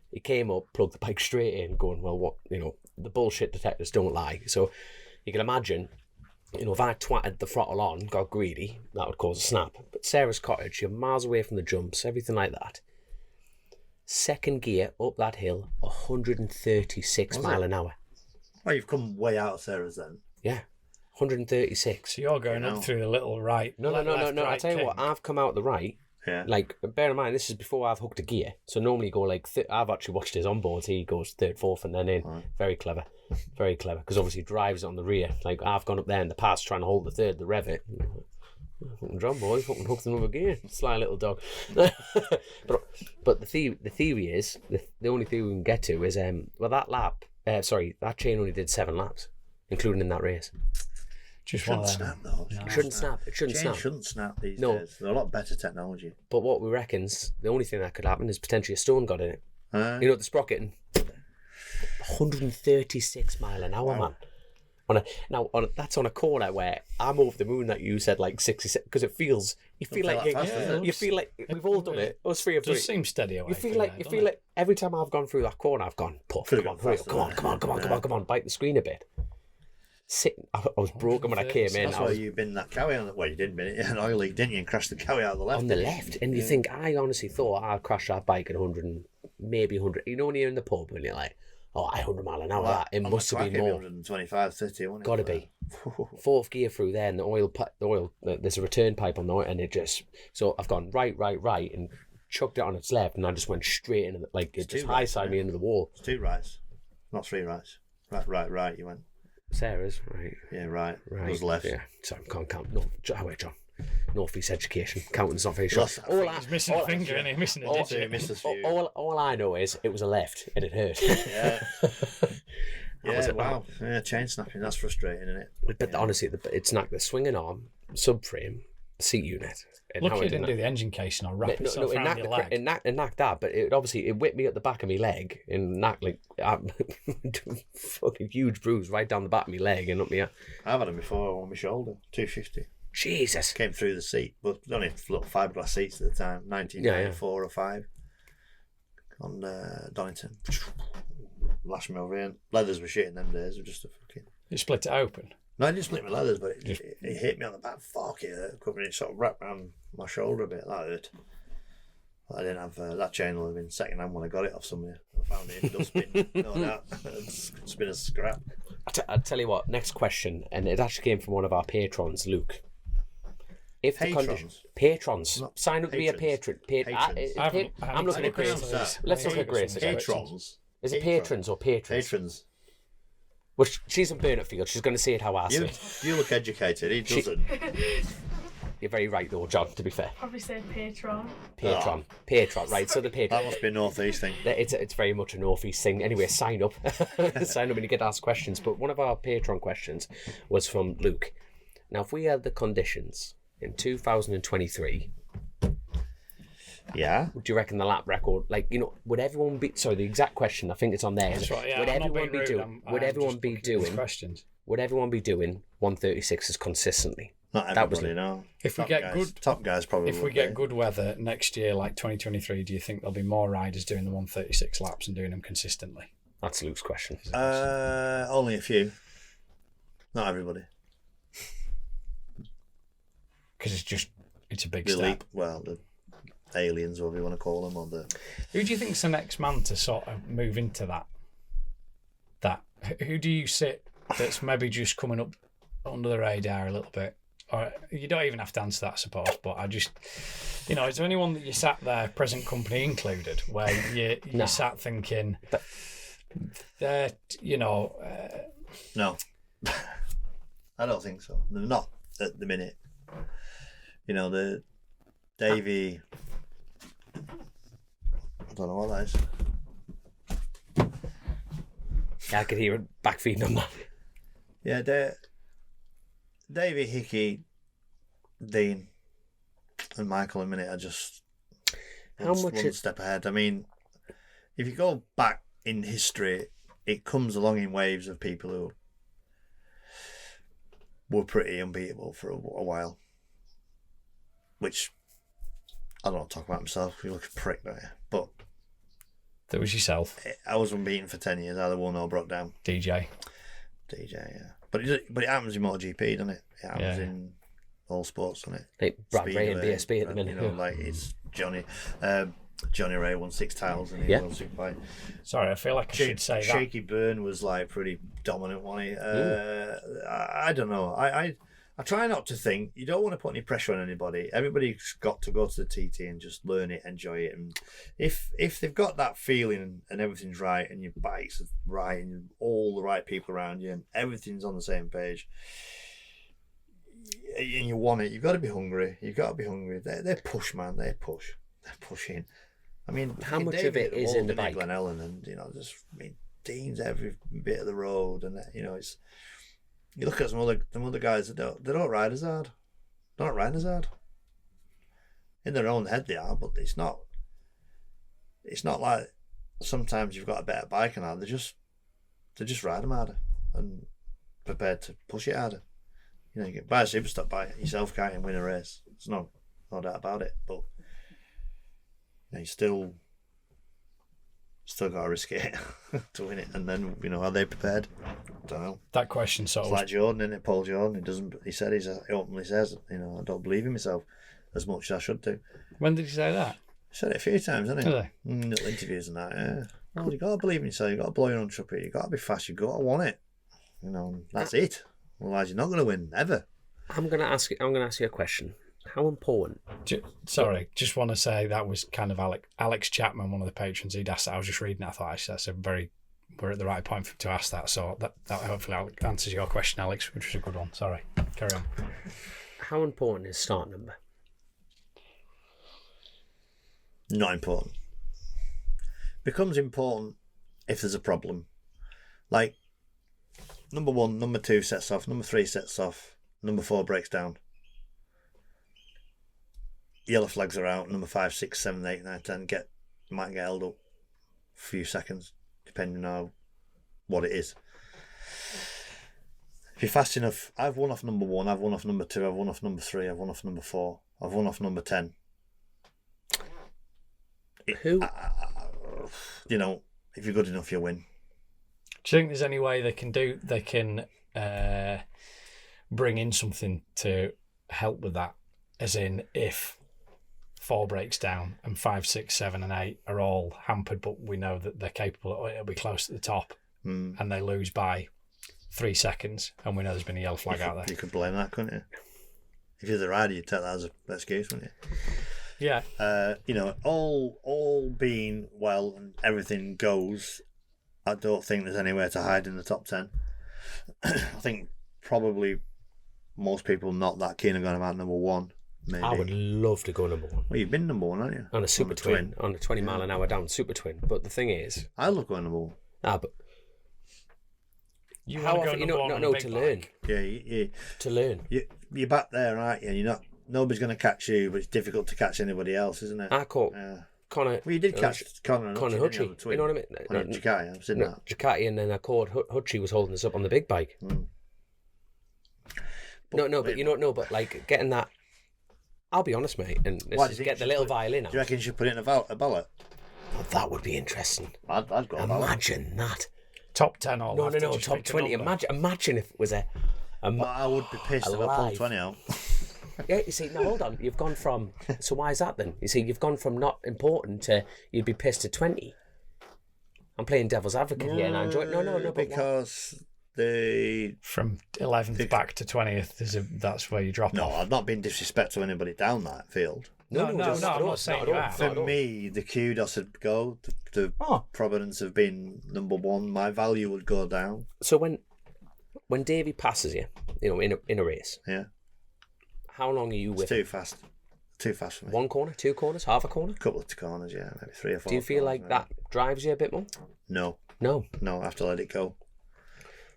He came up, plugged the bike straight in, going, well, what, you know, the bullshit detectors don't lie. So you can imagine, you know, if I twatted the throttle on, got greedy, that would cause a snap. But Sarah's cottage, you're miles away from the jumps, everything like that. Second gear up that hill, 136 mile an hour. Well, you've come way out of Sarah's then. Yeah, 136. So you're going up through the little right. No. I tell you what, I've come out the right. Yeah. Like, bear in mind, this is before I've hooked a gear. So normally you go like, I've actually watched his onboards. He goes 3rd, 4th, and then in. Right. Very clever. Very clever. Because obviously he drives it on the rear. Like, I've gone up there in the past trying to hold the 3rd, the rev it. Fucking John boy, fucking hooked another gear. Sly little dog. but the theory is, the only theory we can get to is, that chain only did 7 laps, including in that race. Just shouldn't snap though. It shouldn't snap. It shouldn't snap. Shouldn't snap these days. They're a lot better technology. But what we reckon's the only thing that could happen is potentially a stone got in it. You know, the sprocket, and 136 mile an hour, man. That's on a corner where I'm over the moon that you said like 66, because you feel like we've all done it. Us 3 of 3. It seems steady away. You feel like every time I've gone through that corner, I've gone puff. Come on, bite the screen a bit. I was broken when I came in. That's why you binned that Cowie on the... Well, you didn't bin it in an oil leak, didn't you? And crashed the Cowie out of the left. On the left. And you think, I honestly thought I'd crash that bike at 100, maybe 100. You know when you're in the pub and you're like, 100 mile an hour, that. It must have been more. 125, 30, wasn't it? Gotta be. 4th gear through there, and the oil, there's a return pipe on the oil, and it just... So I've gone right, and chucked it on its left, and I just went straight into it just high-sided me into the wall. It's 2 rights, not 3 rights. Right. You went. Sarah's, right. Yeah, right. Right. Was left. Yeah. Sorry, can't count. No, wait, John. Northeast education. Counting's not very sure. Lost that He's missing a finger, isn't he? Missing a So you digit. missed a few. All I know is it was a left and it hurt. Yeah. was Yeah, it, wow. Yeah, chain snapping. That's frustrating, isn't it? But honestly, it's not the swinging arm, subframe, seat unit. And Lucky how it it didn't do the engine casing or wrap itself around your leg. it knocked that, but it obviously it whipped me at the back of my leg and knocked fucking huge bruise right down the back of my leg and up my. I've had them before on my shoulder. 250. Jesus. Came through the seat, but only little fiberglass seats at the time. 1994 or 5 on Donington. Lashed me over here. Leathers were shit in them days. They were just a fucking. You split it open. No, I didn't split my leathers, but it hit me on the back. Fuck it hurt. Covering it sort of wrapped around my shoulder a bit. That hurt. I didn't have that chain will have been second hand when I got it off somewhere. I found it in a dustbin. No doubt. It's been a scrap. I'll tell you what. Next question, and it actually came from one of our patrons, Luke. If the conditions, patrons, Not sign up to be a patron. patrons. I'm looking at Grace. Let's look at Grace. Patrons. Is it patrons or patrons? Patrons. Well, she's in Burnetfield. She's going to say it how I say You, it. you look educated. He doesn't. You're very right, though, John. To be fair, Probably say patron. patron, patron. Right. So the patron. That must be a northeast thing. It's very much a northeast thing. Anyway, sign up. Sign up when you get asked questions. But one of our patron questions was from Luke. Now, if we had the conditions in 2023, Yeah. do you reckon the lap record, would everyone be? Sorry, the exact question. I think it's on there. That's right. Yeah, would I'm not everyone being be rude, doing? I'm Would everyone just be looking at these doing? questions? Would everyone be doing 136s consistently? Not That was everybody, no. If we Top get guys. good- Top guys probably. If we would get be. good weather next year, like 2023, do you think there'll be more riders doing the 136 laps and doing them consistently? That's Luke's question. Only a few. Not everybody. Because it's a big The step. elite, well, the aliens, whatever you want to call them, or the. Who do you think's the next man to sort of move into that? Who do you sit that's maybe just coming up under the radar a little bit? Or you don't even have to answer that, I suppose. But I just, is there anyone that you sat there, present company included, where you No. sat thinking, No. I don't think so. They're not at the minute. The Davey. I don't know what that is. Yeah, I could hear it back feeding on that. Yeah, Davey, Hickey, Dean, and Michael in a minute are just one step ahead. I mean, if you go back in history, it comes along in waves of people who were pretty unbeatable for a while. Which, I don't want to talk about myself, you look a prick, don't you? But that was yourself, I was unbeaten for 10 years, either won or broke down. DJ. Yeah. But it happens in MotoGP, doesn't it? It happens Yeah. in all sports, doesn't it? Like Brad Ray and Speedway, BSB at the minute. It's Johnny Ray won 6 titles and he Yeah. won Superbike. Sorry, I feel like I should say that. Shaky Byrne was pretty dominant, wasn't he? I don't know. I try not to think. You don't want to put any pressure on anybody. Everybody's got to go to the TT and just learn it, enjoy it. And if they've got that feeling and everything's right and your bike's right and all the right people around you and everything's on the same page and you want it, you've got to be hungry. They push, man. They're pushing. I mean, How much David of it at is Wall, in the didn't he, bike? Glen Ellen, and Dean's every bit of the road, and it's. You look at some other guys that they don't ride as hard. They're not riding as hard. In their own head they are, but it's not like sometimes you've got a better bike and that. They just ride them harder and prepared to push it harder. You can buy a superstock bike yourself, can't you, and win a race. There's no doubt about it. But you still got to risk it to win it. And then, are they prepared? I don't know. That question sort It's of like Jordan, isn't it? Paul Jordan. He openly says, I don't believe in myself as much as I should do. When did you say that? He said it a few times, hasn't he? Did Little interviews and that, yeah. Well, you got to believe in yourself. You got to blow your own trumpet. You got to be fast. You got to want it. That's it. Otherwise, you're not going to win ever. I'm gonna ask you a question. How important? Just want to say that was kind of Alex Chapman, one of the patrons. He'd asked that. I was just reading it. I thought actually that's a very we're at the right point to ask that. So that hopefully answers your question, Alex, which was a good one. Sorry. Carry on. How important is start number? Not important. Becomes important if there's a problem. Like, number 1, number 2 sets off, number 3 sets off, number 4 breaks down. Yellow flags are out, number 5, 6, 7, 8, 9, 10 might get held up a few seconds, depending on what it is. If you're fast enough, I've won off number 1, I've won off number 2, I've won off number 3, I've won off number 4, I've won off number 10. Who? You know, if you're good enough, you win. Do you think there's any way they can bring in something to help with that? As in, if 4 breaks down and 5, 6, 7, and 8 are all hampered, but we know that they're capable, it'll be close to the top, and they lose by 3 seconds, and we know there's been a yellow flag out there. You could blame that, couldn't you? If you're the rider, you'd take that as an excuse, wouldn't you? Yeah. You know, all being well and everything goes, I don't think there's anywhere to hide in the top 10. I think probably most people not that keen on going about number 1. Maybe. I would love to go number 1. Well, you've been number 1, haven't you? On a super twin, on a 20 mile an hour down super twin. But the thing is, I love going number 1. but You how want to often, go number 1 on a no, big to bike. learn. Yeah, To learn. you're back there, aren't you? You're not. Nobody's going to catch you, but it's difficult to catch anybody else, isn't it? I caught Yeah. Connor. Well, you did catch Connor Hutchie. You know what I mean? On Ducati, I've seen that. Ducati, and then I caught Hutchie was holding us up on the big bike. But like getting that. I'll be honest, mate, and Why, let's get the little violin out. Do you reckon you should put it in a ballot? Oh, that would be interesting. I'd go a ballot. Imagine that. Top 10 all No, have to just top pick a 20. number. Imagine if it was a But I would be pissed if I pulled alive. 20 out. Yeah, you see, now hold on. You've gone from. So why is that then? You see, you've gone from not important to you'd be pissed at 20. I'm playing devil's advocate here, and I enjoy. No, but because From 11th back to 20th, that's where you drop no, off. I've not been disrespectful to anybody down that field. No, just- I'm not saying you have. For me, the kudos would go. The providence of being number 1, my value would go down. So when Davey passes you, in a race, Yeah, how long are you it's with? too fast. Too fast for me. 1 corner, 2 corners, half a corner? A couple of corners, yeah, maybe 3 or 4. Do you feel like that drives you a bit more? No, No. I have to let it go.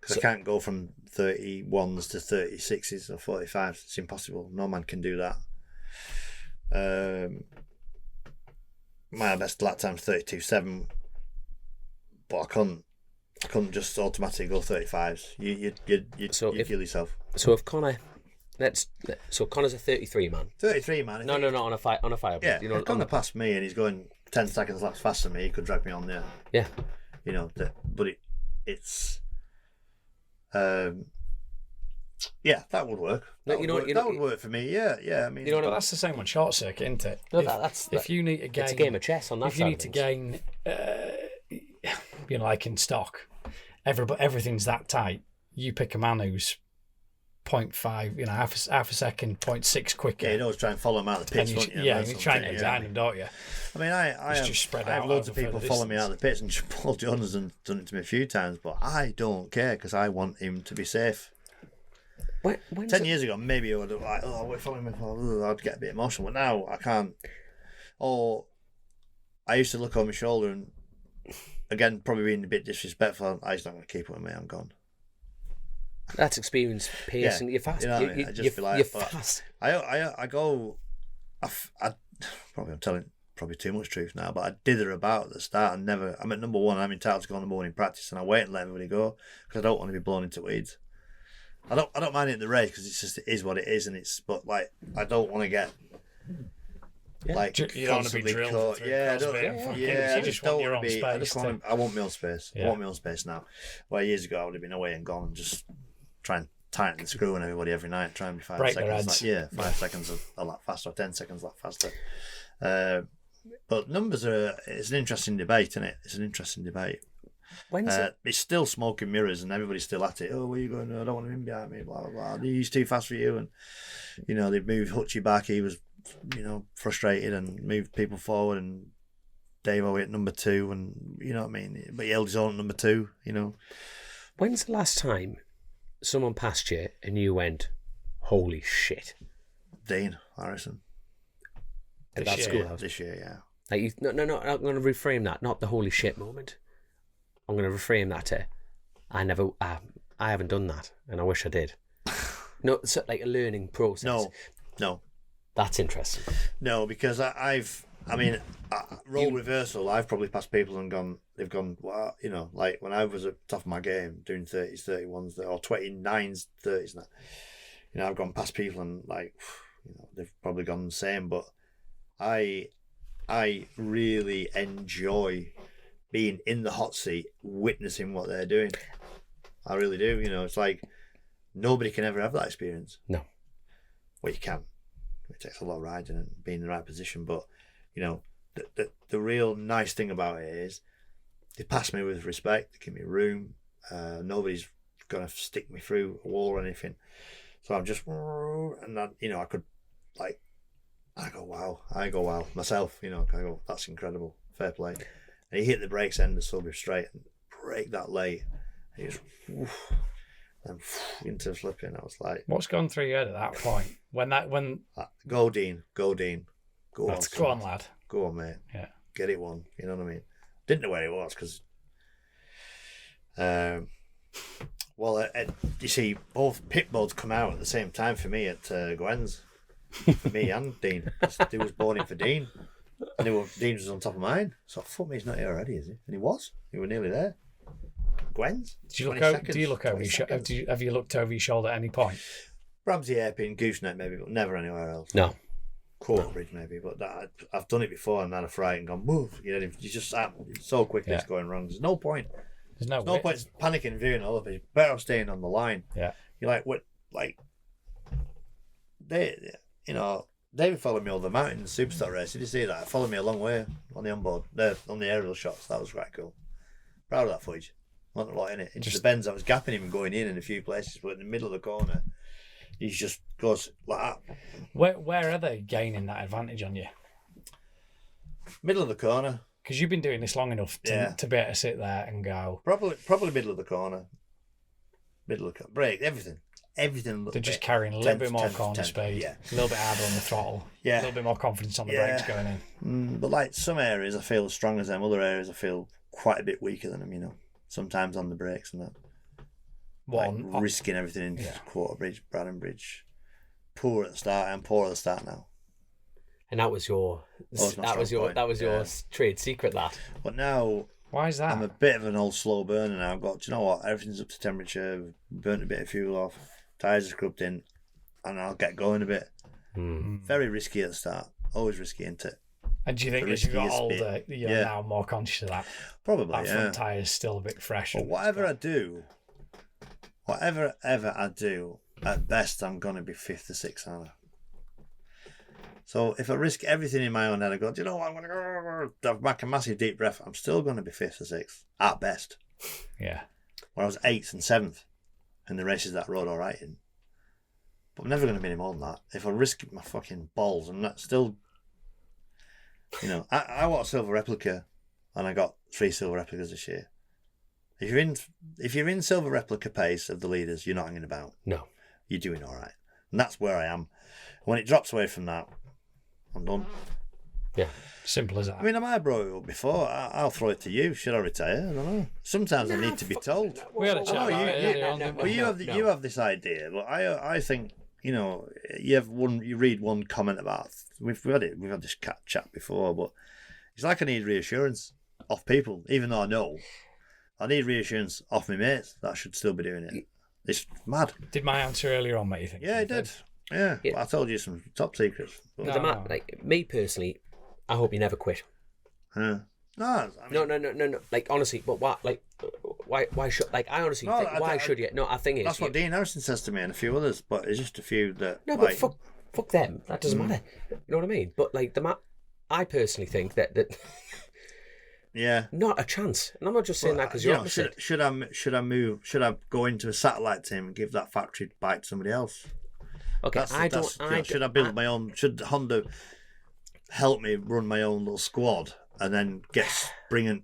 Because I can't go from 31s to 36s or 45s. It's impossible. No man can do that. My best lap time's 32.7, but I couldn't just automatically go 35s. You'd So if- kill yourself. So if Connor, so Connor's a 33 man. 33, man. No, on a fire bike. Yeah, You know, if Connor passed me and he's going 10 seconds laps faster than me, he could drag me on there. yeah. You know, but it's yeah, that would work. No, That would work for me. Yeah. I mean, You know what I But mean? that's the same on short circuit, isn't it? No, if you need to gain, It's a game of chess on that if you side need of to things. gain, like in stock, everything's that tight. You pick a man who's 0.5, half a second, 0.6 quicker. yeah, you'd always try and follow him out of the pits, wouldn't you? Yeah, That's you try and something, get behind him, don't you? I mean, I It's have, just spread I have out loads of over people further follow me out of the pits, and Paul Jones has done it to me a few times, but I don't care because I want him to be safe. When's 10 years ago, maybe I would have like, we're following me. I'd get a bit emotional, but now I can't. Or I used to look over my shoulder and, again, probably being a bit disrespectful. He's not going to keep up with me. I'm gone. That's experience, pace, Yeah, and you're fast. you know what I mean? I just feel like- you're but- fast. I go. I'm telling probably too much truth now, but I dither about at the start and never. I'm at number 1. I'm entitled to go number 1 in practice, and I wait and let everybody go because I don't want to be blown into weeds. I don't mind it in the race because it is what it is, and it's. But like, I don't want to get. Like You don't want to be constantly drilled caught. through Yeah, I Crosby don't. and fucking- Yeah, I you just want don't your want own to be. I space just want. I want my own space. Yeah. I want my own space now. Where years ago I would have been away and gone and just try and tighten the screw on everybody every night. Try and be 5 Break their seconds. heads. 5 seconds a lot faster, or 10 seconds a lot faster. But numbers are. It's an interesting debate, isn't it? It's an interesting debate. When's it? It's still smoke and mirrors, and everybody's still at it. Oh, where are you going? No, I don't want him behind me. Blah blah blah. He's too fast for you, and they moved Hutchie back. He was, frustrated and moved people forward, and Davo at number 2, and you know what I mean. But he held his own at number 2. You know. When's the last time someone passed you and you went, "Holy shit"? Dean Harrison. At that schoolhouse. This year, yeah. Like no. I'm going to reframe that. Not the holy shit moment. I'm going to reframe that to, I haven't done that, and I wish I did. No, it's like a learning process. No. That's interesting. No, because role reversal, I've probably passed people and they've gone, well, you know, like when I was at the top of my game, doing 30s, 31s, or 29s, 30s, and that, you know, I've gone past people and like, you know, they've probably gone the same, but I really enjoy being in the hot seat, witnessing what they're doing. I really do, you know, it's like, nobody can ever have that experience. No. Well, you can. It takes a lot of riding and being in the right position, but you know, the real nice thing about it is they pass me with respect, they give me room, nobody's gonna stick me through a wall or anything, so I'm just, and that, you know, I could, like, I go wow myself, you know, I go, that's incredible, fair play. And he hit the brakes end of Sulby straight and break that late, and he just and into flipping. I was like, what's gone through your head at that point? When go Dean, go on, lad, go on, mate, yeah, get it one. You know what I mean? Didn't know where it was because, you see, both pit modes come out at the same time for me at Gwen's, for me and Dean. They was born in for Dean, and Dean was on top of mine. So fuck me, he's not here already, is he? And he was. He was nearly there. Gwen's. Do you look over your shoulder? Have you looked over your shoulder at any point? Ramsey hairpin, gooseneck maybe, but never anywhere else. No. Corbridge maybe, but I've done it before and had a fright and gone move. You know, you just so quickly it's going wrong. There's no point. There's no point panicking, viewing all of it. Better off staying on the line. Yeah. You're like, what? Like they, you know, David followed me all the mountain Superstar race. Did you see that? Followed me a long way on the onboard, on the aerial shots. That was quite cool. Proud of that footage. Not a lot in it. Into the bends, I was gapping him and going in a few places, but in the middle of the corner, he just goes like that. Where are they gaining that advantage on you? Middle of the corner. Because you've been doing this long enough to be able to sit there and go. Probably middle of the corner. Brake, everything. They're just carrying a little bit more corner speed, a little bit harder on the throttle, a little bit more confidence on the brakes going in. But like some areas I feel as strong as them, other areas I feel quite a bit weaker than them, you know. Sometimes on the brakes and that. Risking everything in Quarterbridge, Braddon-Bridge. Poor at the start, I'm poor at the start now. And that was your trade secret, that. But now, why is that? I'm a bit of an old slow burner now. I've got, do you know what? Everything's up to temperature. Burnt a bit of fuel off. Tyres are scrubbed in, and I'll get going a bit. Very risky at the start. Always risky, isn't it? And do you think as you got older, you're now more conscious of that? Probably, front tyre's still a bit fresh. But whatever I do, at best I'm going to be 5th or 6th, aren't I? So if I risk everything in my own head, I go, do you know what, I'm going to go back a massive deep breath, I'm still going to be 5th or 6th, at best. Yeah. Where I was 8th and 7th in the races that I rode all right in. But I'm never going to be any more than that. If I risk my fucking balls, I'm not still... You know, I want a silver replica, and I got 3 silver replicas this year. If you're in silver replica pace of the leaders, you're not hanging about. No, you're doing all right, and that's where I am. When it drops away from that, I'm done. Yeah, simple as that. I mean, I might have brought it up before. I'll throw it to you. Should I retire? I don't know. Sometimes I need to be told. We had a chat about it earlier on. Well, you have this idea, but I think. You know, you read one comment about we've had this chat before, but it's like I need reassurance off people, even though I know I need reassurance off my mates that I should still be doing it. It's mad. Did my answer earlier on make you think? Yeah, it did. Yeah. But I told you some top secrets. No. Like me personally, I hope you never quit. No. No. Like honestly, but what? Like, why should? Like, I honestly think, why should you? No, I think it's. That's what Dean Harrison says to me and a few others, but it's just a few that. No, but fuck them. That doesn't matter. You know what I mean? But like I personally think that. Yeah. Not a chance, and I'm not just saying that because you're opposite. Should I go into a satellite team and give that factory bike to somebody else? Okay, should I build my own? Should Honda help me run my own little squad and then bring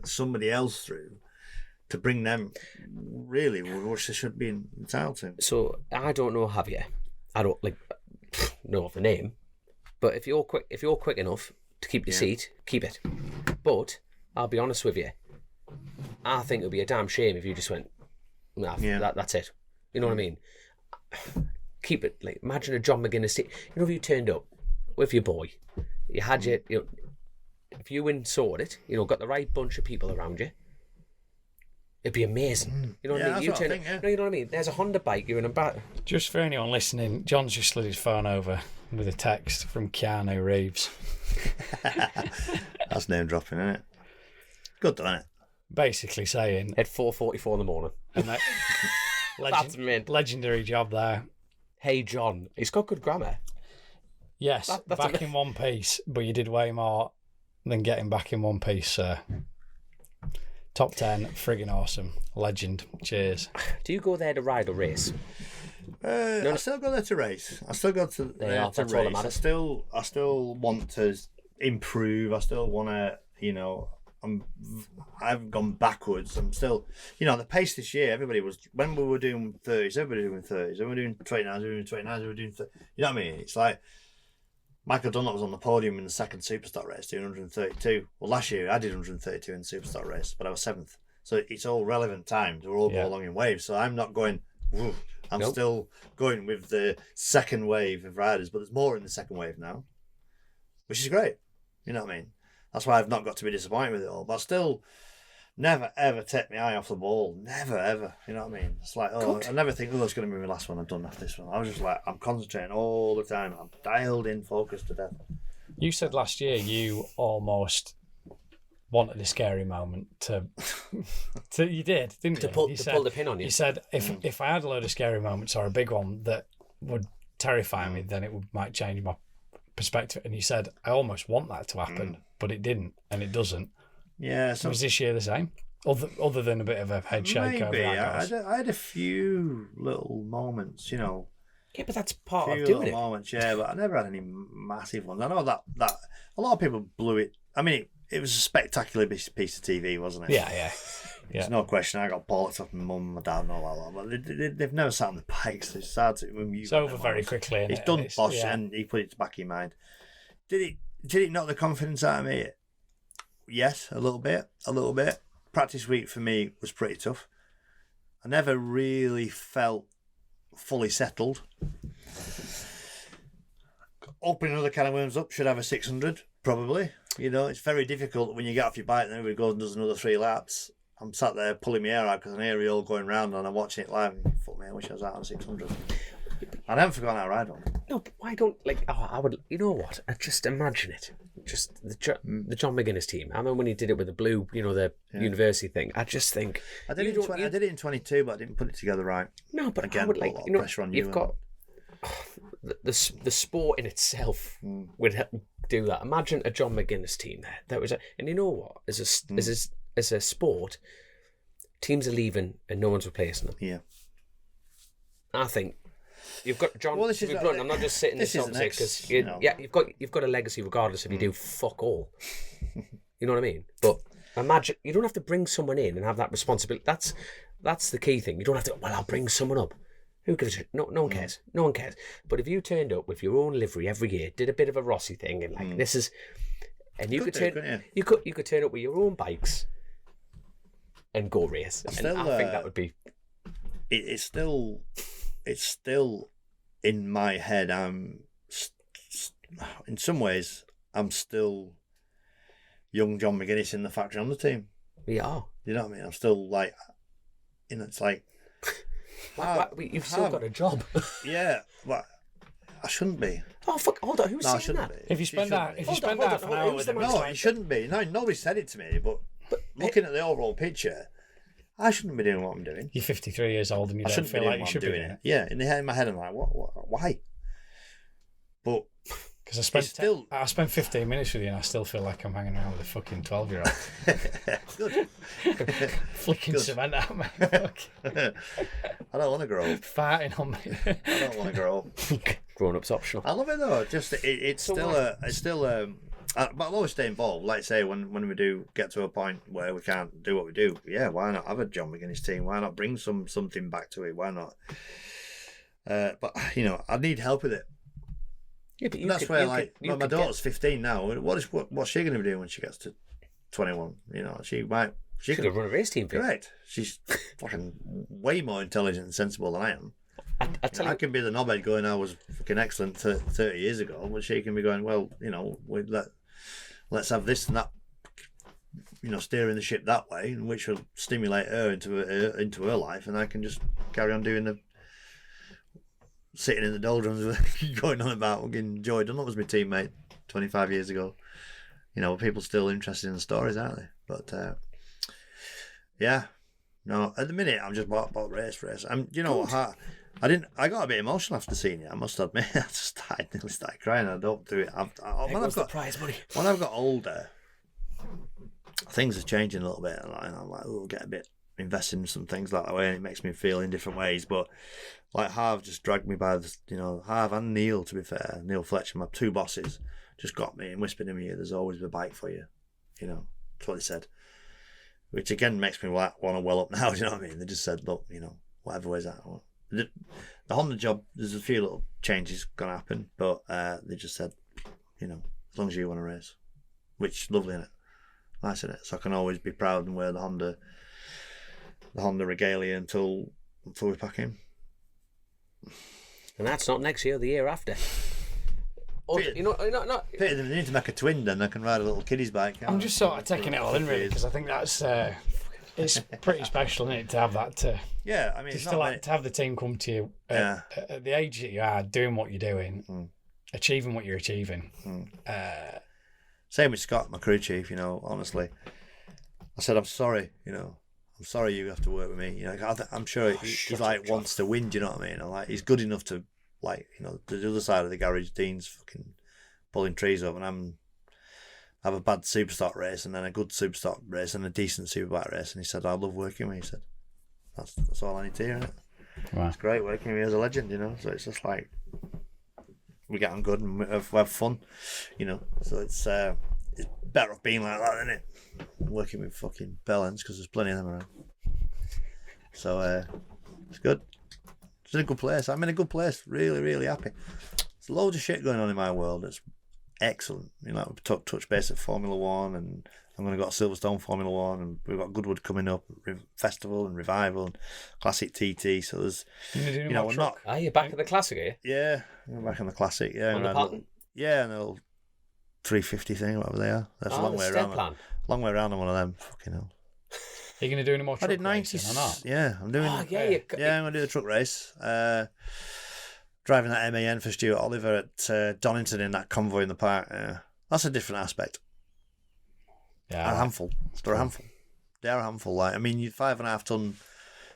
somebody else through to bring them really what they should be entitled to. So I don't know, have you? I don't know of the name, but if you're quick enough to keep your seat, keep it. But I'll be honest with you, I think it would be a damn shame if you just went, nah, that's it. You know what I mean? Keep it. Like, imagine a John McGuinness team. You know, if you turned up with your boy, you had if you went sorted, got the right bunch of people around you, it'd be amazing. You know what I mean? No, you know what I mean? There's a Honda bike, you're in a back. Just for anyone listening, John's just slid his phone over with a text from Keanu Reeves. That's name dropping, isn't it? Good done, isn't it? Basically saying... At 4:44 in the morning. And that That's mint. Legendary job there. Hey, John. He's got good grammar. Yes, That's back in one piece, but you did way more than getting back in one piece, sir. Top 10, friggin' awesome. Legend. Cheers. Do you go there to ride or race? I still go there to race. I still go to there to that's all that race. matters. I still want to improve. I still want to, I've gone backwards. I'm still, the pace this year, everybody was, when we were doing 30s, everybody was doing 30s. When we were doing 29s, we were doing 29s, we were doing 30s. You know what I mean? It's like, Michael Dunlop was on the podium in the second Superstock race doing 132. Well, last year I did 132 in the Superstock race, but I was 7th. So it's all relevant times. We're all go along in waves. So I'm not going, woo. I'm still going with the second wave of riders, but there's more in the second wave now, which is great. You know what I mean? That's why I've not got to be disappointed with it all. But I still never, ever take my eye off the ball. Never, ever. You know what I mean? It's like, I never think, it's going to be my last one I've done after this one. I was just like, I'm concentrating all the time. I'm dialed in, focused to death. You said last year you almost wanted a scary moment to you did, didn't you? Pull the pin on you. You said, if I had a load of scary moments or a big one that would terrify me, then it might change my perspective. And you said, I almost want that to happen, but it didn't, and it doesn't. Yeah. So was this year the same? Other than a bit of a head shake over that? I had a few little moments, Yeah, but that's part of doing it. Moments, yeah, but I never had any massive ones. I know that a lot of people blew it. I mean, it was a spectacular piece of TV, wasn't it? Yeah. There's no question. I got bollocked off my mum and my dad and all that. But they've never sat on the bikes. It's hard to. It's over very quickly. It's done, bosh, and he put it back in mind. Did it knock the confidence out of me? Yes, a little bit. Practice week for me was pretty tough. I never really felt fully settled. Opening another can of worms up, should have a 600, probably. It's very difficult when you get off your bike and everybody goes and does another 3 laps. I'm sat there pulling my hair out because I hear it all going round and I'm watching it live. And, fuck me, I wish I was out on 600. I haven't forgotten how to ride one. No, but why don't, I would, you know what? I just imagine it. Just the John McGuinness team. I remember when he did it with the blue, the university thing. I just think... I did it in 22, but I didn't put it together right. No, but again, I would pressure on you. You've got... The sport in itself would do that. Imagine a John McGuinness team there. That was and you know what? As a sport, teams are leaving and no one's replacing them. Yeah. I think you've got John. Well, I'm not just sitting this because you've got a legacy regardless if you do fuck all. You know what I mean? But imagine you don't have to bring someone in and have that responsibility. That's the key thing. You don't have to. Well, I'll bring someone up. Who gives a shit? No one cares. No one cares. But if you turned up with your own livery every year, did a bit of a Rossi thing, and this is, and you could turn up with your own bikes and go race. I think that would be. It's still in my head. In some ways, I'm still young John McGuinness in the factory on the team. We are. You know what I mean? I'm still like, it's like. You've still got a job. Yeah, but I shouldn't be. Oh fuck! Hold on, who's saying that? If you spend half an hour with them, no, you shouldn't be. No, nobody said it to me. But looking at the overall picture, I shouldn't be doing what I'm doing. You're 53 years old and you don't feel like you should be doing it. Yeah, in my head, I'm like, what? Why? But because I spent 15 minutes with you and I still feel like I'm hanging around with a fucking 12-year-old. Good. Flicking cement at me. I don't want to grow up. Farting on me. I don't want to grow up. Grown up's optional. I love it though. Just it's still a But I'll always stay involved. Like say, when we do get to a point where we can't do what we do, yeah, why not have a John McGuinness team? Why not bring something back to it? Why not? But I need help with it. Yeah, but That's where my daughter's 15 now. What's she going to be doing when she gets to 21? She could have run a race team for you. Correct. She's fucking way more intelligent and sensible than I am. I can be the knobhead going, I was fucking excellent 30 years ago, but she can be going, well, let's have this and that, steering the ship that way, which will stimulate her into her life, and I can just carry on doing sitting in the doldrums, going on about fucking Joey Dunlop was my teammate 25 years ago. People still interested in the stories, aren't they? But yeah, no, at the minute I'm just about race. What? I got a bit emotional after seeing it, I must admit. I just nearly started crying. I don't do it. The prize money. When I've got older, things are changing a little bit, and I'm like, get a bit invested in some things like that way, and it makes me feel in different ways. But like Harv just dragged me by the, Harv and Neil, to be fair, Neil Fletcher, my two bosses, just got me and whispered in my ear, there's always a bike for you. That's what they said. Which again makes me want to well up now, do you know what I mean? They just said, look, whatever way's that. The Honda job, there's a few little changes going to happen, but they just said, as long as you want to race, which lovely, isn't it? Nice, isn't it? So I can always be proud and wear the Honda regalia until we pack in. And that's not next year, the year after. Peter, they need to make a twin, then I can ride a little kiddie's bike. I'm just sort of taking it all in, really, because I think that's it's pretty special, isn't it, to have that. Yeah, I mean, to have the team come to you at the age that you are, doing what you're doing, achieving what you're achieving. Same with Scott, my crew chief. Honestly, I said I'm sorry. I'm sorry you have to work with me. I'm sure he wants to win. Do you know what I mean? He's good enough to the other side of the garage. Dean's fucking pulling trees up, and have a bad superstock race, and then a good superstock race, and a decent superbike race. And he said, "I love working with you." He said, "That's all I need to hear, isn't it?" Wow. It's great working with you as a legend. So it's just like we get on good and we have fun. So it's better off being like that, isn't it? Working with fucking bellends, because there's plenty of them around. So it's good. It's in a good place. I'm in a good place. Really, really happy. There's loads of shit going on in my world. It's excellent. We touch base at Formula One, and I'm going to go to Silverstone Formula One, and we've got Goodwood coming up, Festival and Revival and Classic TT. So there's, we're not. Are you back at the Classic, are you? Yeah, we're back in the Classic. Yeah, on the pattern? Yeah, and a little 350 thing, whatever they are. That's a long way around. Long way around on one of them. Fucking hell. Are you going to do any more truck I did 90 racing or not? Yeah, I'm doing. Oh, yeah, I'm going to do the truck race. Driving that MAN for Stuart Oliver at Donington in that convoy in the park. That's a different aspect. Yeah, a handful. They're a handful. They are a handful. Like, I mean, you 5.5 ton,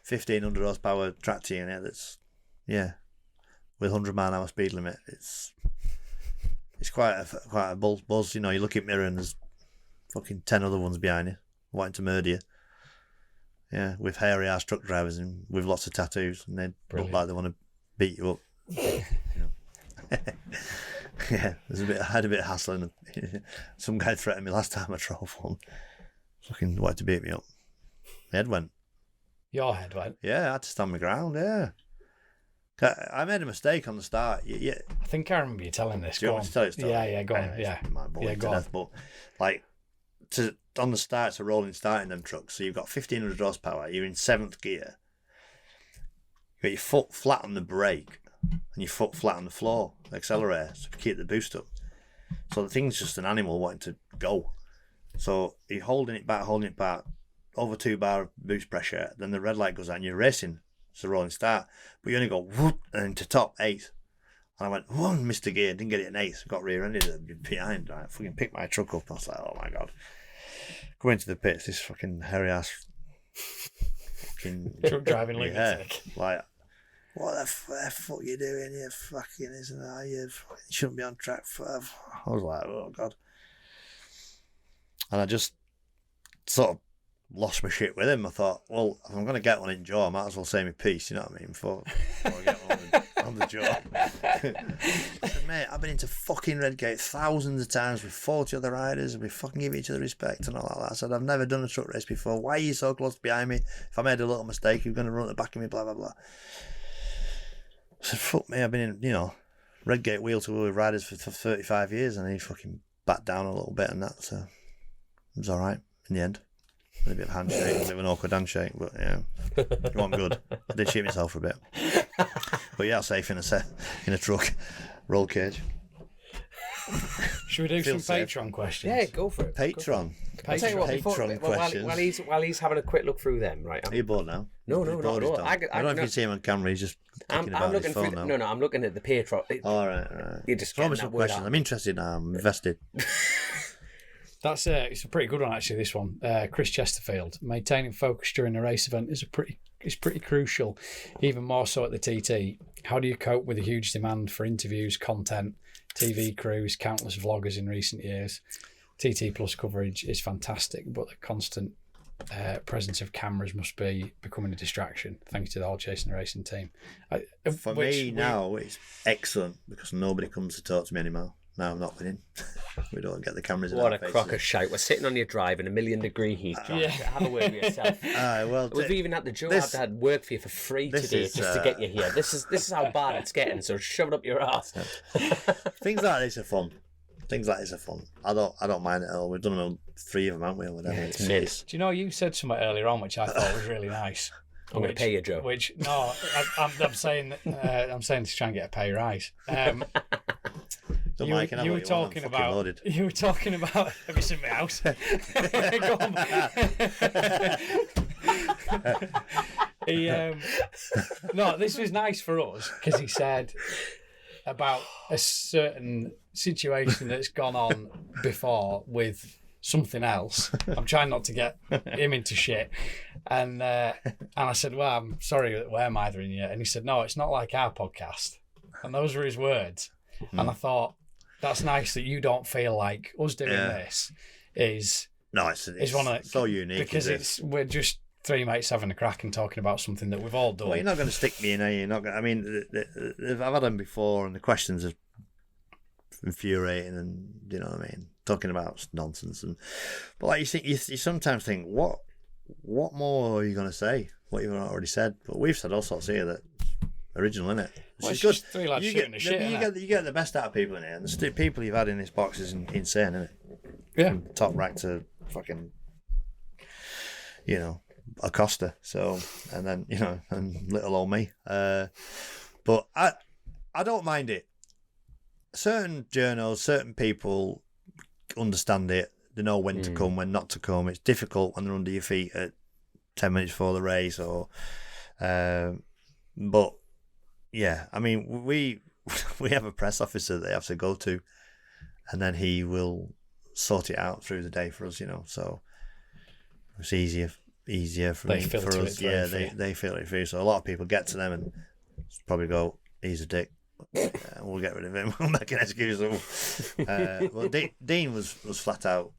1,500 horsepower tractor unit. That's with 100 mile an hour speed limit. It's quite a buzz. You look at mirror and there's fucking 10 other ones behind you wanting to murder you. Yeah, with hairy ass truck drivers and with lots of tattoos, and they look like they want to beat you up. Yeah, I had a bit of hassling. Some guy threatened me last time I drove one. Fucking wanted to beat me up. My head went. Your head went? Yeah, I had to stand my ground, yeah. I made a mistake on the start. Yeah. I think I remember you telling this. Do you want me to tell you? Yeah, go on. Yeah, go on. But on the start, it's a rolling start in them trucks. So you've got 1,500 horsepower. You're in 7th gear. You got your foot flat on the brake and your foot flat on the floor, the accelerator, to keep the boost up. So the thing's just an animal wanting to go. So you're holding it back, over 2 bar of boost pressure. Then the red light goes on. And you're racing. It's a rolling start, but you only go whoop and into top 8. And I went, missed a gear, didn't get it in 8th, got rear-ended behind. I fucking picked my truck up. I was like, oh my god. Go into the pits, this fucking hairy ass fucking truck driving lunatic. Like, what the fuck you doing here? Fucking isn't that? You shouldn't be on track for. I was like, oh god. And I just sort of lost my shit with him. I thought, well, if I'm going to get one in Joe, I might as well say my piece, you know what I mean, before I get one on the jaw. I said, mate, I've been into fucking Redgate thousands of times with 40 other riders, and we fucking give each other respect and all that. I said, I've never done a truck race before. Why are you so close behind me? If I made a little mistake, you're going to run at the back of me, blah, blah, blah. I said, fuck me, I've been in, Redgate wheel to wheel with riders for 35 years, and he fucking backed down a little bit and that, so it was alright in the end. A bit of a handshake, a bit of an awkward handshake, but it wasn't good. I did shoot myself for a bit. But yeah, safe in a truck, roll cage. Should we do some safe. Patreon questions? Yeah, go for it. Patreon. I'll tell you what, Patreon questions. while he's having a quick look through them, right? Are you bored now? No, He's not bored, at all. he's done. I don't know if you see him on camera, he's just thinking about his phone now. No, I'm looking at the Patreon. All right. You're just Throw getting me that some word questions. out. I'm interested now. I'm invested. It's a pretty good one actually. This one, Chris Chesterfield. Maintaining focus during a race event is pretty crucial, even more so at the TT. How do you cope with a huge demand for interviews, content, TV crews, countless vloggers in recent years? TT Plus coverage is fantastic, but the constant presence of cameras must be becoming a distraction. Thanks to the whole Chasin the Racin team. For me now, it's excellent because nobody comes to talk to me anymore. Now I'm not winning. We don't get the cameras in What our a crock of faces. shite. We're sitting on your drive in 1,000,000-degree heat. John. Have a word with yourself. Well, We've even had the Joe this- had work for you for free this today is, just to get you here. This is how bad it's getting. So shove it up your ass. things like this are fun. I don't mind it at all. We've done them 3 of them, haven't we? Or whatever. It's mid. Do you know you said something earlier on which I thought was really nice? I'm going to pay you, Joe. I'm saying to try and get a pay rise. Don't You, mind, can I you have were what you want? I'm talking fucking about. loaded. You were talking about. Have you seen my house? Go on. No, this was nice for us because he said about a certain situation that's gone on before with something else. I'm trying not to get him into shit. And I said, well, I'm sorry that we're mithering you. And he said, no, it's not like our podcast. And those were his words. And I thought, that's nice that you don't feel like us doing this is one of so unique because we're just 3 mates having a crack and talking about something that we've all done. Well, you're not going to stick me in, are you? You're not going. I mean, I've had them before, and the questions are infuriating, and you know what I mean, talking about nonsense. But like you sometimes think, what more are you going to say? What you've already said, but we've said all sorts here that original, innit? Well, it's just 3 lads shooting the shit. You get the best out of people in here, and the people you've had in this box is insane, isn't it? Yeah. From top rank to fucking, Acosta. So, and then and little old me. But I don't mind it. Certain journals, certain people understand it. They know when to come, when not to come. It's difficult when they're under your feet at 10 minutes before the race, but yeah, I mean, we have a press officer that they have to go to, and then he will sort it out through the day for us, So it's easier for They me, filter for it us. through Yeah, for you. they filter it through. So a lot of people get to them and probably go, "He's a dick." We'll get rid of him. We'll make an excuse. Well, Dean was flat out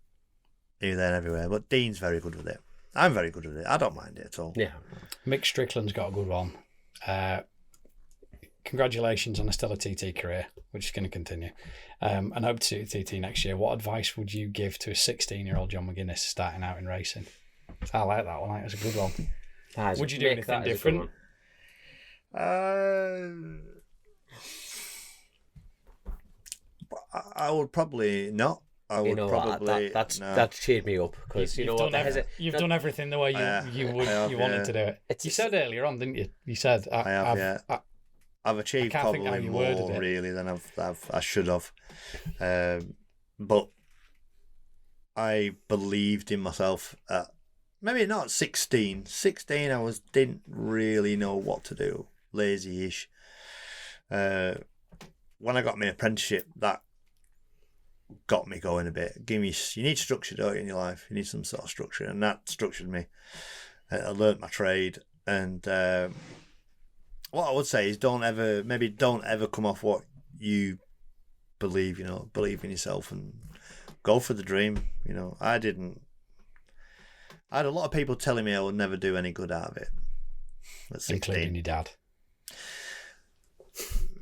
here, there, and everywhere. But Dean's very good with it. I'm very good with it. I don't mind it at all. Yeah. Mick Strickland's got a good one. Congratulations on a stellar TT career, which is going to continue. And hope to see the TT next year. What advice would you give to a 16-year-old John McGuinness starting out in racing? I like that one. That's a good one. Would you do anything different? I would probably not. I would probably that's cheered me up because You've done everything the way you wanted to do it. You said earlier on, didn't you? You said I've achieved I can't think how probably you worded more it. really than I should have, but I believed in myself at maybe not 16. 16, I didn't really know what to do, lazy-ish. When I got my apprenticeship, that got me going a bit. You need structure, don't you, in your life? You need some sort of structure, and that structured me. I learnt my trade, and what I would say is don't ever come off what you believe. Believe in yourself and go for the dream. I didn't. I had a lot of people telling me I would never do any good out of it. At 16. Including your dad.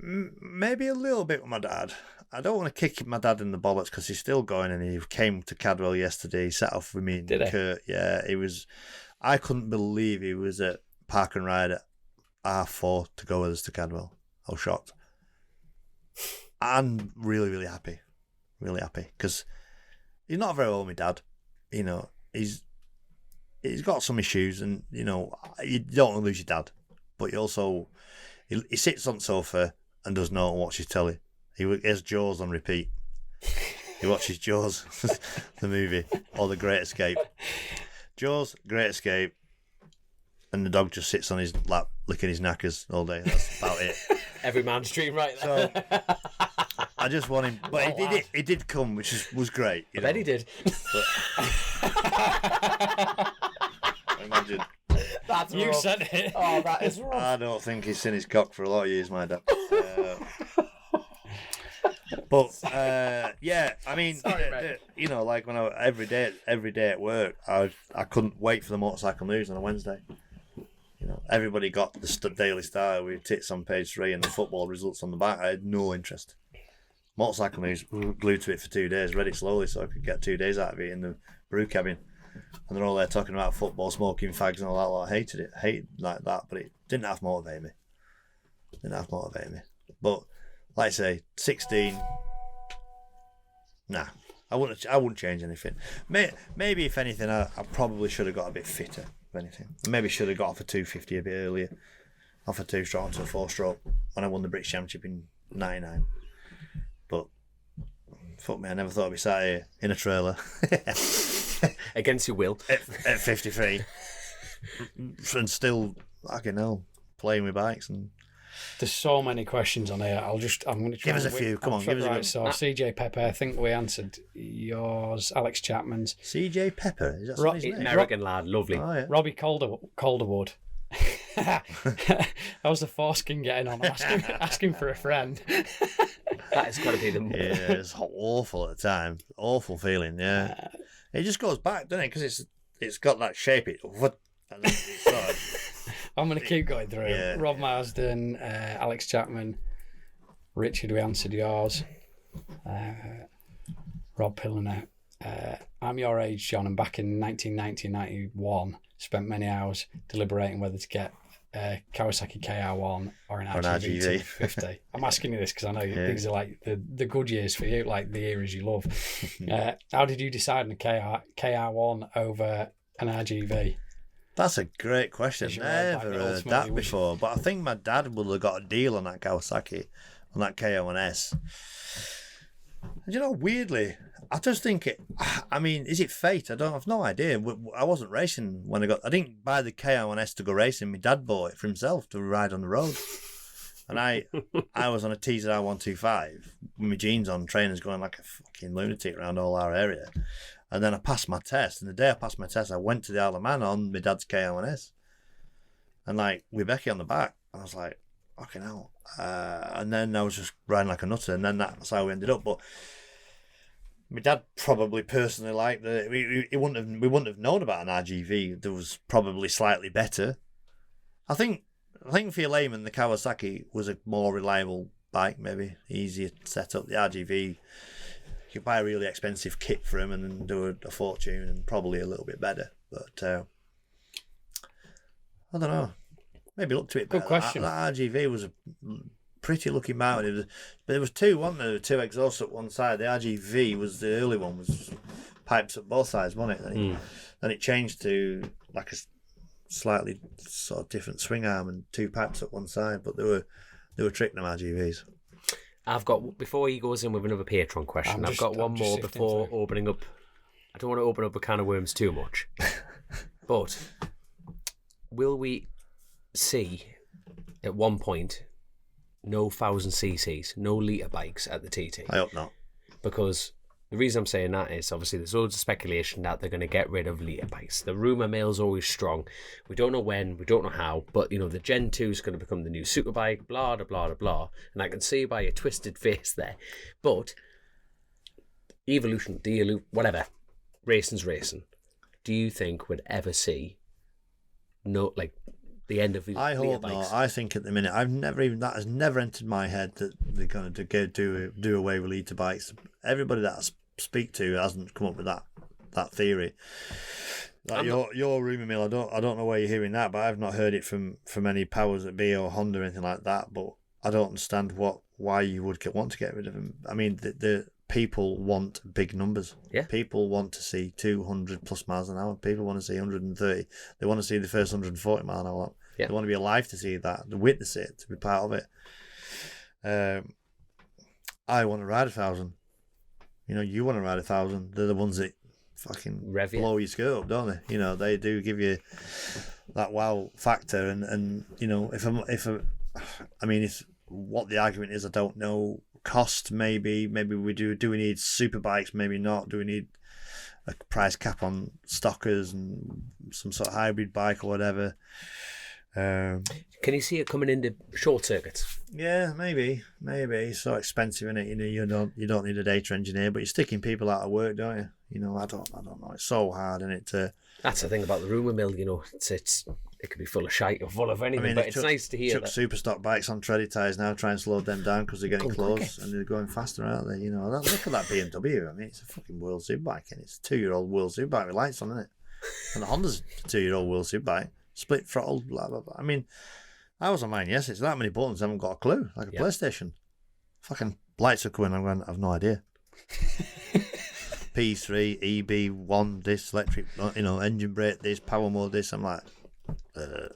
Maybe a little bit with my dad. I don't want to kick my dad in the bollocks because he's still going, and he came to Cadwell yesterday. He sat off with me and Did he? Kurt. Yeah, he was. I couldn't believe he was at Park and Ride at R4 to go with us to Cadwell. I was shocked. I'm really, really happy. Really happy because he's not very old, my dad. You know, he's got some issues, and you know, you don't want to lose your dad, but you also he sits on the sofa and does not watch his telly. He has Jaws on repeat. He watches Jaws, the movie, or The Great Escape. Jaws, Great Escape, and the dog just sits on his lap licking his knackers all day. That's about it. Every man's dream, right there. So I just want him, but he did come, which was great. I bet he did. Imagine. That's You rough. said it. Oh, that is rough. I don't think he's seen his cock for a lot of years, my dad. But yeah, I mean, Sorry, mate. you know, like when every day at work, I couldn't wait for the motorcycle news on a Wednesday. You know, everybody got the Daily Star with tits on page 3 and the football results on the back. I had no interest. Motorcycle news, glued to it for 2 days, read it slowly so I could get 2 days out of it in the brew cabin. And they're all there talking about football, smoking fags and all that lot. I hated like that, but it didn't have to motivate me. But like I say, 16. Nah, I wouldn't change anything. Maybe if anything, I probably should have got a bit fitter. If anything, maybe should have got off a 250 a bit earlier, off a 2-stroke onto a 4-stroke when I won the British Championship in '99. But fuck me, I never thought I'd be sat here in a trailer Against your will. at 53 and still, fucking hell, playing with bikes and. There's so many questions on here. I'm going to try. Give us and a few. Come on, give us a right. good- So CJ Pepper, I think we answered yours. Alex Chapman's. CJ Pepper, is that Ro- his name? American lad, lovely. Oh, yeah. Robbie Calderwood. How's the foreskin getting on? I'm asking for a friend. That has got to be the Yeah, it's awful at the time. Awful feeling, yeah. It just goes back, doesn't it? Because it's got that shape. And then it's sort of, I'm going to keep going through. Yeah. Rob Marsden, Alex Chapman, Richard, we answered yours. Rob Pilliner. I'm your age, John, and back in 1990-91, spent many hours deliberating whether to get a Kawasaki KR1 or an RGV 250. I'm asking you this because I know these are like the good years for you, like the eras you love. How did you decide on a KR1 over an RGV? that's a great question. Is your old bike Never that heard ultimately that was- before. But I think my dad would have got a deal on that Kawasaki, on that KO1S. And you know, weirdly, I just think I mean, is it fate? I've no idea. I wasn't racing when I didn't buy the KO1S to go racing. My dad bought it for himself to ride on the road. And I was on a TZR 125 with my jeans on, trainers going like a fucking lunatic around all our area. And then I passed my test. And the day I passed my test, I went to the Isle of Man on my dad's KO1S. And like, with Becky on the back. I was like, fucking hell. And then I was just riding like a nutter. And then that's how we ended up. But my dad probably personally liked that. We wouldn't have known about an RGV that was probably slightly better. I think for your layman, the Kawasaki was a more reliable bike, maybe easier to set up. The RGV, you could buy a really expensive kit for him and then do a fortune and probably a little bit better. But I don't know. Maybe look to it better. Good question. That RGV was a pretty looking mountain. But there was two, wasn't there? 2 exhausts at one side. The RGV was the early one, was pipes at both sides, wasn't it? Then it changed to like a slightly sort of different swing arm and 2 pipes at one side. But they were tricking them RGVs. I've got, before he goes in with another Patreon question, I've got one more before opening up. I don't want to open up a can of worms too much. But will we see at one point no 1000ccs, no litre bikes at the TT? I hope not. Because the reason I'm saying that is obviously there's loads of speculation that they're going to get rid of litre bikes. The rumour mill's always strong. We don't know when, we don't know how, but you know, the Gen 2 is going to become the new superbike, blah, blah, blah, blah. And I can see by your twisted face there. But evolution, whatever, racing's racing. Do you think we'd ever see the the end of his I later hope bikes. not. I think at the minute, that has never entered my head that they're going to do away with liter bikes. Everybody that I speak to hasn't come up with that theory. Like your rumour mill, I don't know where you're hearing that, but I've not heard it from any powers that be or Honda or anything like that. But I don't understand why you would want to get rid of them. I mean, the people want big numbers. Yeah. People want to see 200 plus miles an hour. People want to see 130. They want to see the first 140 mile an hour. Yeah. They want to be alive to see that, to witness it, to be part of it. I want to ride 1,000. You want to ride 1,000. They're the ones that fucking Rev you. blow your skirt up, don't they? They do give you that wow factor, and if what the argument is, I don't know. Cost, maybe we do we need super bikes, maybe not. Do we need a price cap on stockers and some sort of hybrid bike or whatever? Can you see it coming into short circuits? Yeah, maybe it's so expensive, isn't it? You don't need a data engineer, but you're sticking people out of work, don't you? I don't know. It's so hard, isn't it? That's the thing about the rumour mill. It could be full of shite or full of anything, but it's nice to hear chuck that. super stock bikes on treaded tyres now, try and slow them down because they're getting Come close and they're going faster, aren't they? Look at that BMW. I mean, it's a fucking World Superbike, and it's a 2-year-old World Superbike with lights on, isn't it? And the Honda's a 2-year-old World Superbike, split throttle, blah blah blah. I mean, I was on mine. Yes, it's that many buttons. I haven't got a clue. Like a PlayStation. Fucking lights are coming. I'm going. I've no idea. P3, EB1, this electric, engine brake, this power mode, this. I'm like, I'm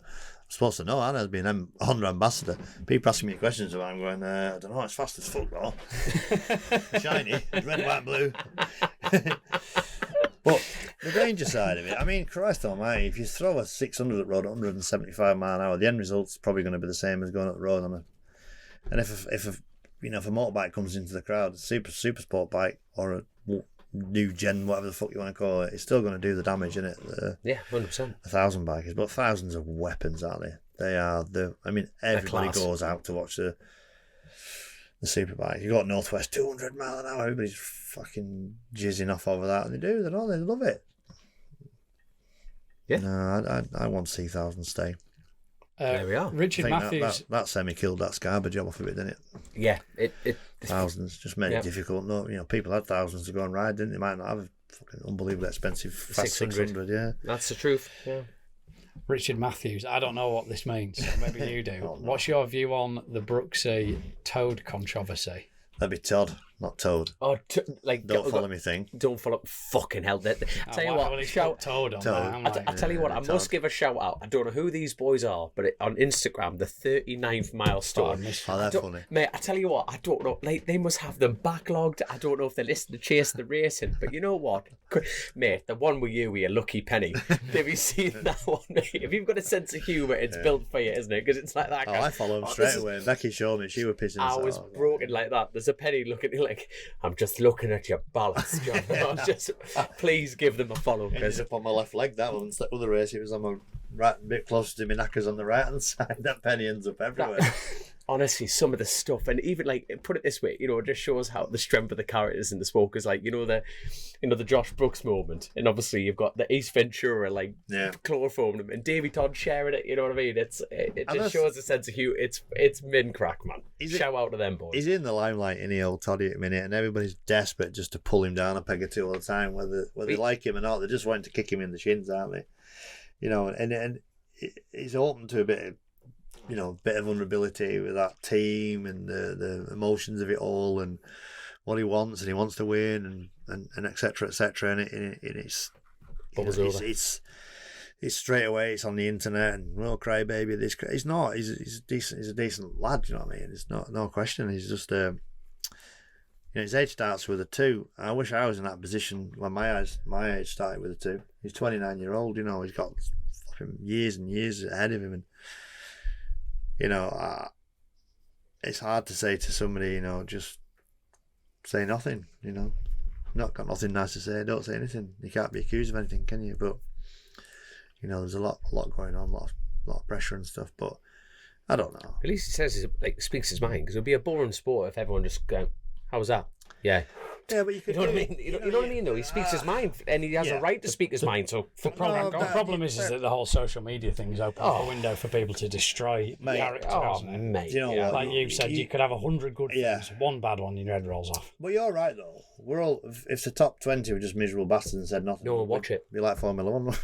supposed to know. I've been a Honda ambassador. People asking me questions about. I'm going. I don't know. It's fast as fuck, though. Shiny, red, white, blue. But the danger side of it, I mean, Christ almighty, if you throw a 600 at road at 175 mile an hour, the end result's probably going to be the same as going up the road on and if a motorbike comes into the crowd, a super sport bike or a new gen, whatever the fuck you want to call it, it's still going to do the damage, isn't it? Yeah, 100%. 1,000 bikers, but thousands of weapons, aren't they? They are everybody goes out to watch the superbike. You got Northwest 200 mile an hour, everybody's fucking jizzing off over that, and they love it. Yeah. No, I want to see 1,000 stay. There we are. Richard Matthews. That semi-killed that Scarber job off of it, didn't it? Yeah. Thousands just made it difficult. No, people had thousands to go and ride, didn't they? Might not have a fucking unbelievably expensive fast 600. Yeah. That's the truth. Yeah. Richard Matthews. I don't know what this means. So maybe you do. What's your view on the Brooksy Toad controversy? That'd be Todd, not Toad. Oh, don't follow me thing. Don't follow. Fucking hell! Tell you what, shout Toad on Toad. there. I tell you what, I must give a shout out. I don't know who these boys are, but on Instagram, the 39th milestone. Oh, that's funny. Mate, I tell you what, I don't know. Like, they must have them backlogged. I don't know if they listen to Chasin the Racin, but you know what, mate, the one with your lucky penny. Have you seen that one, mate? If you've got a sense of humour, it's built for you, isn't it? Because it's like that. I follow him straight away. Becky showed me. She was pissing I was broken like that. There's a penny looking like, I'm just looking at your balance, John. Please give them a follow. It's up on my left leg, that one. Instead of the race, it was on my right, a bit closer to my knackers on the right hand side. That penny ends up everywhere. Honestly, some of the stuff, and even put it this way, it just shows how the strength of the characters in the sport. Because the Josh Brooks moment, and obviously you've got the Ace Ventura chloroforming him, and Davey Todd sharing it. You know what I mean? It just shows a sense of humor. It's min crack, man. Shout out to them boys. He's in the limelight in the old Toddy at the minute, and everybody's desperate just to pull him down a peg or two all the time, whether they like him or not. They're just wanting to kick him in the shins, aren't they? And he's open to a bit of vulnerability with that team and the emotions of it all and what he wants, and he wants to win and et cetera, and it's straight away, it's on the internet and cry baby, this. He's not. He's decent. He's a decent lad. You know what I mean? It's no question. He's just his age starts with a 2. I wish I was in that position when my age started with a 2. He's 29-year-old. He's got years and years ahead of him, and it's hard to say to somebody, just say nothing, not got nothing nice to say, don't say anything. You can't be accused of anything, can you? But there's a lot going on, a lot of pressure and stuff, but I don't know. At least he says speaks his mind, because it would be a boring sport if everyone just go, how was that? Yeah. Yeah, but you could You know what I do mean? it. You know what I mean? Though he speaks his mind, and he has yeah. a right to speak his mind. So The problem is that the whole social media thing is open a window for people to destroy Mate. character, oh hasn't it? mate, Do you know yeah. what? Like you said, you could have 100 good Yeah. things, one bad one, your head rolls off. But you're right though. We're all if the top 20 were just miserable bastards and said nothing. No one watch it. Be like Formula One.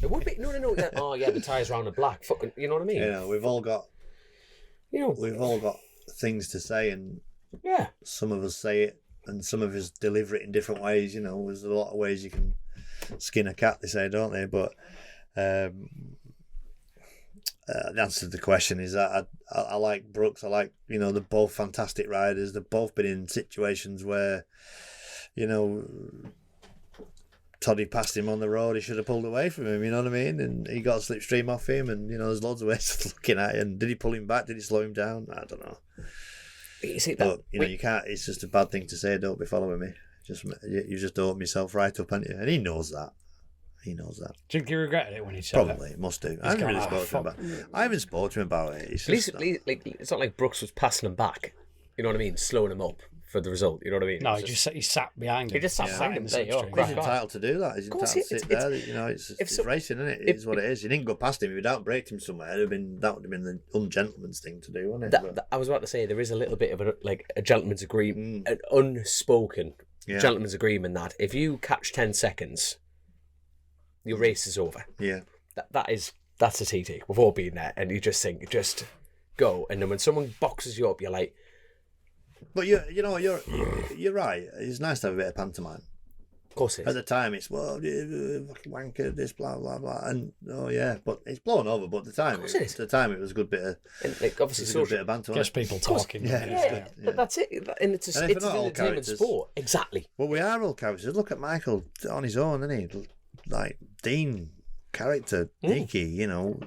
It would be no. Oh yeah, the tyres round the black. Fucking, you know what I mean? You know, we've all got You know, things to say, and yeah. some of us say it, and some of us deliver it in different ways. You know, there's a lot of ways you can skin a cat. They say, don't they? But the answer to the question is that I like Brooks. I like, you know, they're both fantastic riders. They've both been in situations where, you know, Toddy passed him on the road. He should have pulled away from him. You know what I mean? And he got a slipstream off him. And you know, there's loads of ways of looking at it. And did he pull him back? Did he slow him down? I don't know. You see that? But you know, you can't. It's just a bad thing to say. Don't be following me. You just opened yourself right up, haven't you? And he knows that. He knows that. Do you think he regretted it when he said Probably, it? must do. I haven't gone, really "Oh, spoken to him fuck." about it. I haven't spoken to him about it. It's At least, just, like, it's not like Brooks was passing him back. You know what I mean? Slowing him up for the result. You know what I mean? No, It's he sat behind him. He just sat behind him. There you go. he's Crack on. entitled to do that. He's Of course entitled to sit it's- there. You know, it's so- racing, isn't it? if- It's what it is. You didn't go past him. If you'd outbraked him somewhere, that would have been the ungentleman's thing to do, wouldn't it? But- I was about to say there is a little bit of a gentleman's agreement, an unspoken Yeah. gentleman's agreement that if you catch 10 seconds, your race is over. yeah. That's a TT. We've all been there, and you just think, just go. And then when someone boxes you up, you're like, But you're right. It's nice to have a bit of pantomime. of course it At is. the time, it's fucking wanker, this blah blah blah, and but it's blown over. But at course it is. at the time, it was a good bit of And like, obviously, it was a good bit social. of banter. Gets people talking. Yeah, doesn't it? it's Yeah, good, yeah. that's it. And it's And if it's they're an not all entertainment characters- sport. Exactly. Well, we are all characters. Look at Michael on his own, isn't he? Like Dean, character, Nikki. You know,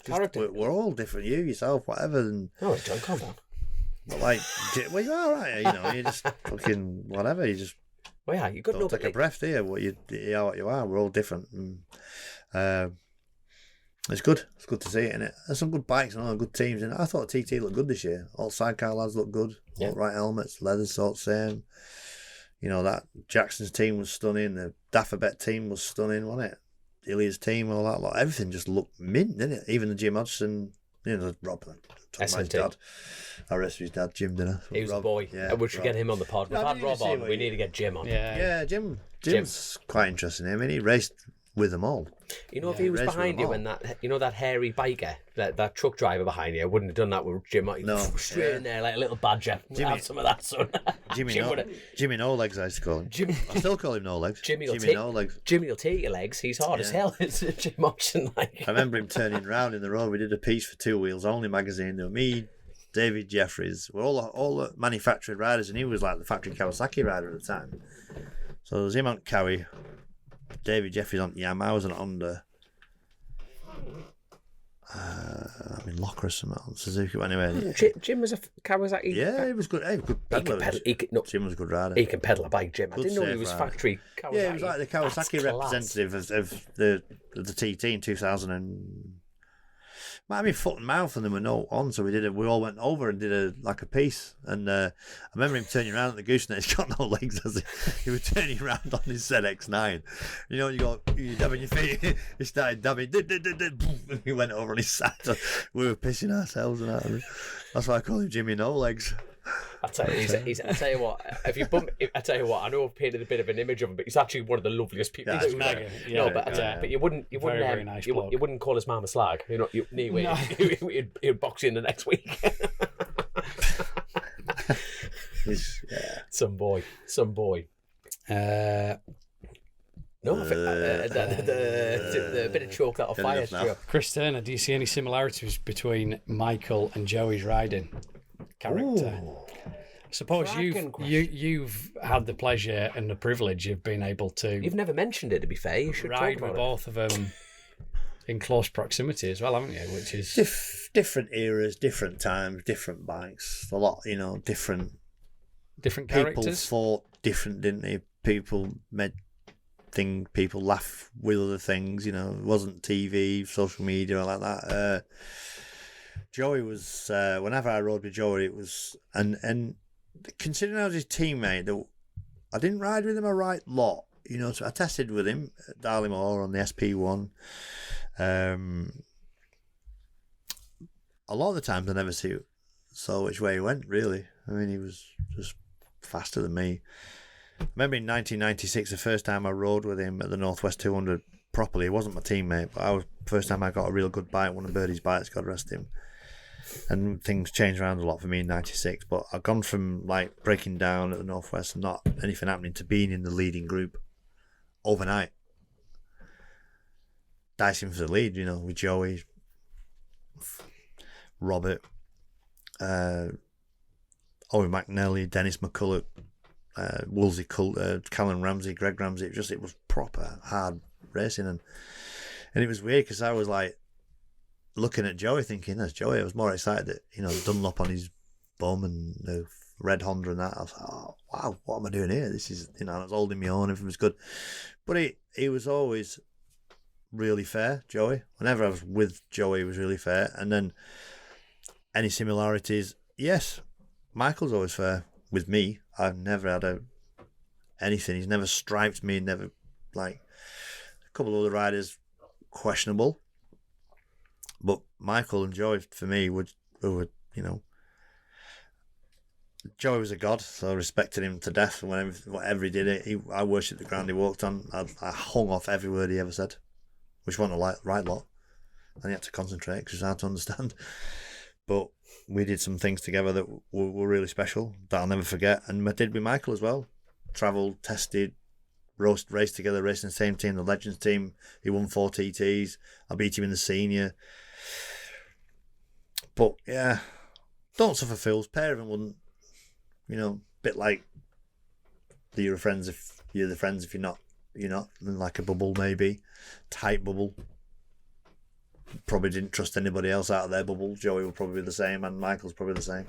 Character. We're all different. You yourself, whatever. And Oh, John, calm down. but like, well, you're all right. You know, you just fucking whatever. You just Well, yeah, you got don't no. take a breath, do you? You are what you are. We're all different. And, it's good. It's good to see it in it. There's some good bikes and all good teams. And I thought TT looked good this year. All sidecar lads looked good. Yeah. All right helmets, leather sort same. You know, that Jackson's team was stunning. The Daffabet team was stunning, wasn't it? Ilya's team, all that lot. Everything just looked mint, didn't it? Even the Jim Hodgson, you know, Rob, talking about his SMT. dad. I rested his dad, Jim, didn't I? He was a Rob, boy. yeah, And we should Rob. get him on the pod. We've No, had did you Rob see on. what We he- need to get Jim on. Yeah. Yeah, Jim's quite interesting. I mean, he raced with them all. You know, if he was race with behind them you all. when that hairy biker, that truck driver behind you, wouldn't have done that with Jim. He'd No. straight in there like a little badger. Jimmy- Have some of that, son. Jimmy Jim no, would've- Jimmy No Legs, I used to call him. Jimmy, I still call him No Legs. Jimmy will Jimmy take- No Legs. Jimmy will take your legs. He's hard as Yeah. hell. It's Jim Hodgson, like. I remember him turning round in the road. We did a piece for Two Wheels Only magazine. There were me, David Jeffries, we're all the manufactured riders, and he was like the factory Kawasaki rider at the time. So there was him on Cowie, David Jeffries on Yamaha, I was on Honda. I mean Locker or something on Suzuki. But anyway, Jim was a Kawasaki. yeah, he was good. Hey, good He can peddler. pedal. No, Jim was a good rider. he can pedal a bike, Jim. I Good didn't know he safe was rider. factory Kawasaki. Yeah, he was like the That's Kawasaki class. representative of the TT in 2000 and might have been foot and mouth, and there were no on, so we all went over and did a piece. And I remember him turning around at the gooseneck. He's got no legs, has he? He was turning around on his ZX9. You know, you're dabbing your feet. He started dabbing. And he went over on his side. We were pissing ourselves and that. That's why I call him Jimmy No Legs. I tell you, I tell you what. If you bump, I tell you what. I know I've painted a bit of an image of him, but he's actually one of the loveliest people. Yeah, He's he's mega. mega. No, Yeah, but I tell yeah. but you wouldn't, very nice bloke. you wouldn't call his mum a slag. You know, anyway, he'd box you in the next week. Yeah. Some boy. No, I think, the bit of chalk that'll Good fire. enough now. Stuart. Chris Turner, do you see any similarities between Michael and Joey's riding character? I suppose Cracking you've had the pleasure and the privilege of being able to You've never mentioned it. To be fair, you should ride talk with about both of them in close proximity as well, haven't you? Which is Different eras, different times, different bikes. A lot, different different people characters. fought different, didn't they? People made people laugh with other things, it wasn't TV, social media, or like that. Joey was, whenever I rode with Joey, it was, and considering I was his teammate, I didn't ride with him a right lot. You know, so I tested with him at Darley-Moor on the SP1. A lot of the times I never saw which way he went, really. I mean, he was just faster than me. I remember in 1996, the first time I rode with him at the Northwest 200 properly. He wasn't my teammate, but first time I got a real good bike, one of Birdie's bikes, God rest him. And things changed around a lot for me in 96, but I've gone from like breaking down at the Northwest and not anything happening to being in the leading group overnight. Dicing for the lead, you know, with Joey, Robert, Owen McNally, Dennis McCulloch, Woolsey, Callan Ramsey, Greg Ramsey. It was proper hard racing, and it was weird because I was like looking at Joey thinking, there's Joey. I was more excited that, you know, Dunlop on his bum and the red Honda and that. I was like, oh wow, what am I doing here? This is, you know, I was holding my own, everything was good. But he was always really fair, Joey. Whenever I was with Joey, he was really fair. And then any similarities, yes, Michael's always fair with me. I've never had anything. He's never striped me, never, like, a couple of other riders, questionable. But Michael and Joey, for me, were, you know, Joey was a god, so I respected him to death. Whatever he did, I worshipped the ground he walked on. I hung off every word he ever said, which wasn't a right lot. And he had to concentrate because it's hard to understand. But we did some things together that were really special that I'll never forget. And I did with Michael as well. Travelled, tested, raced together, racing the same team, the Legends team. He won 4 TTs. I beat him in the senior. But yeah, don't suffer fools. Pair of them wouldn't, you know, bit like you're friends if you're the friends. If you're not, you're not. And like a bubble, maybe. Tight bubble. Probably didn't trust anybody else out of their bubble. Joey will probably be the same, and Michael's probably the same.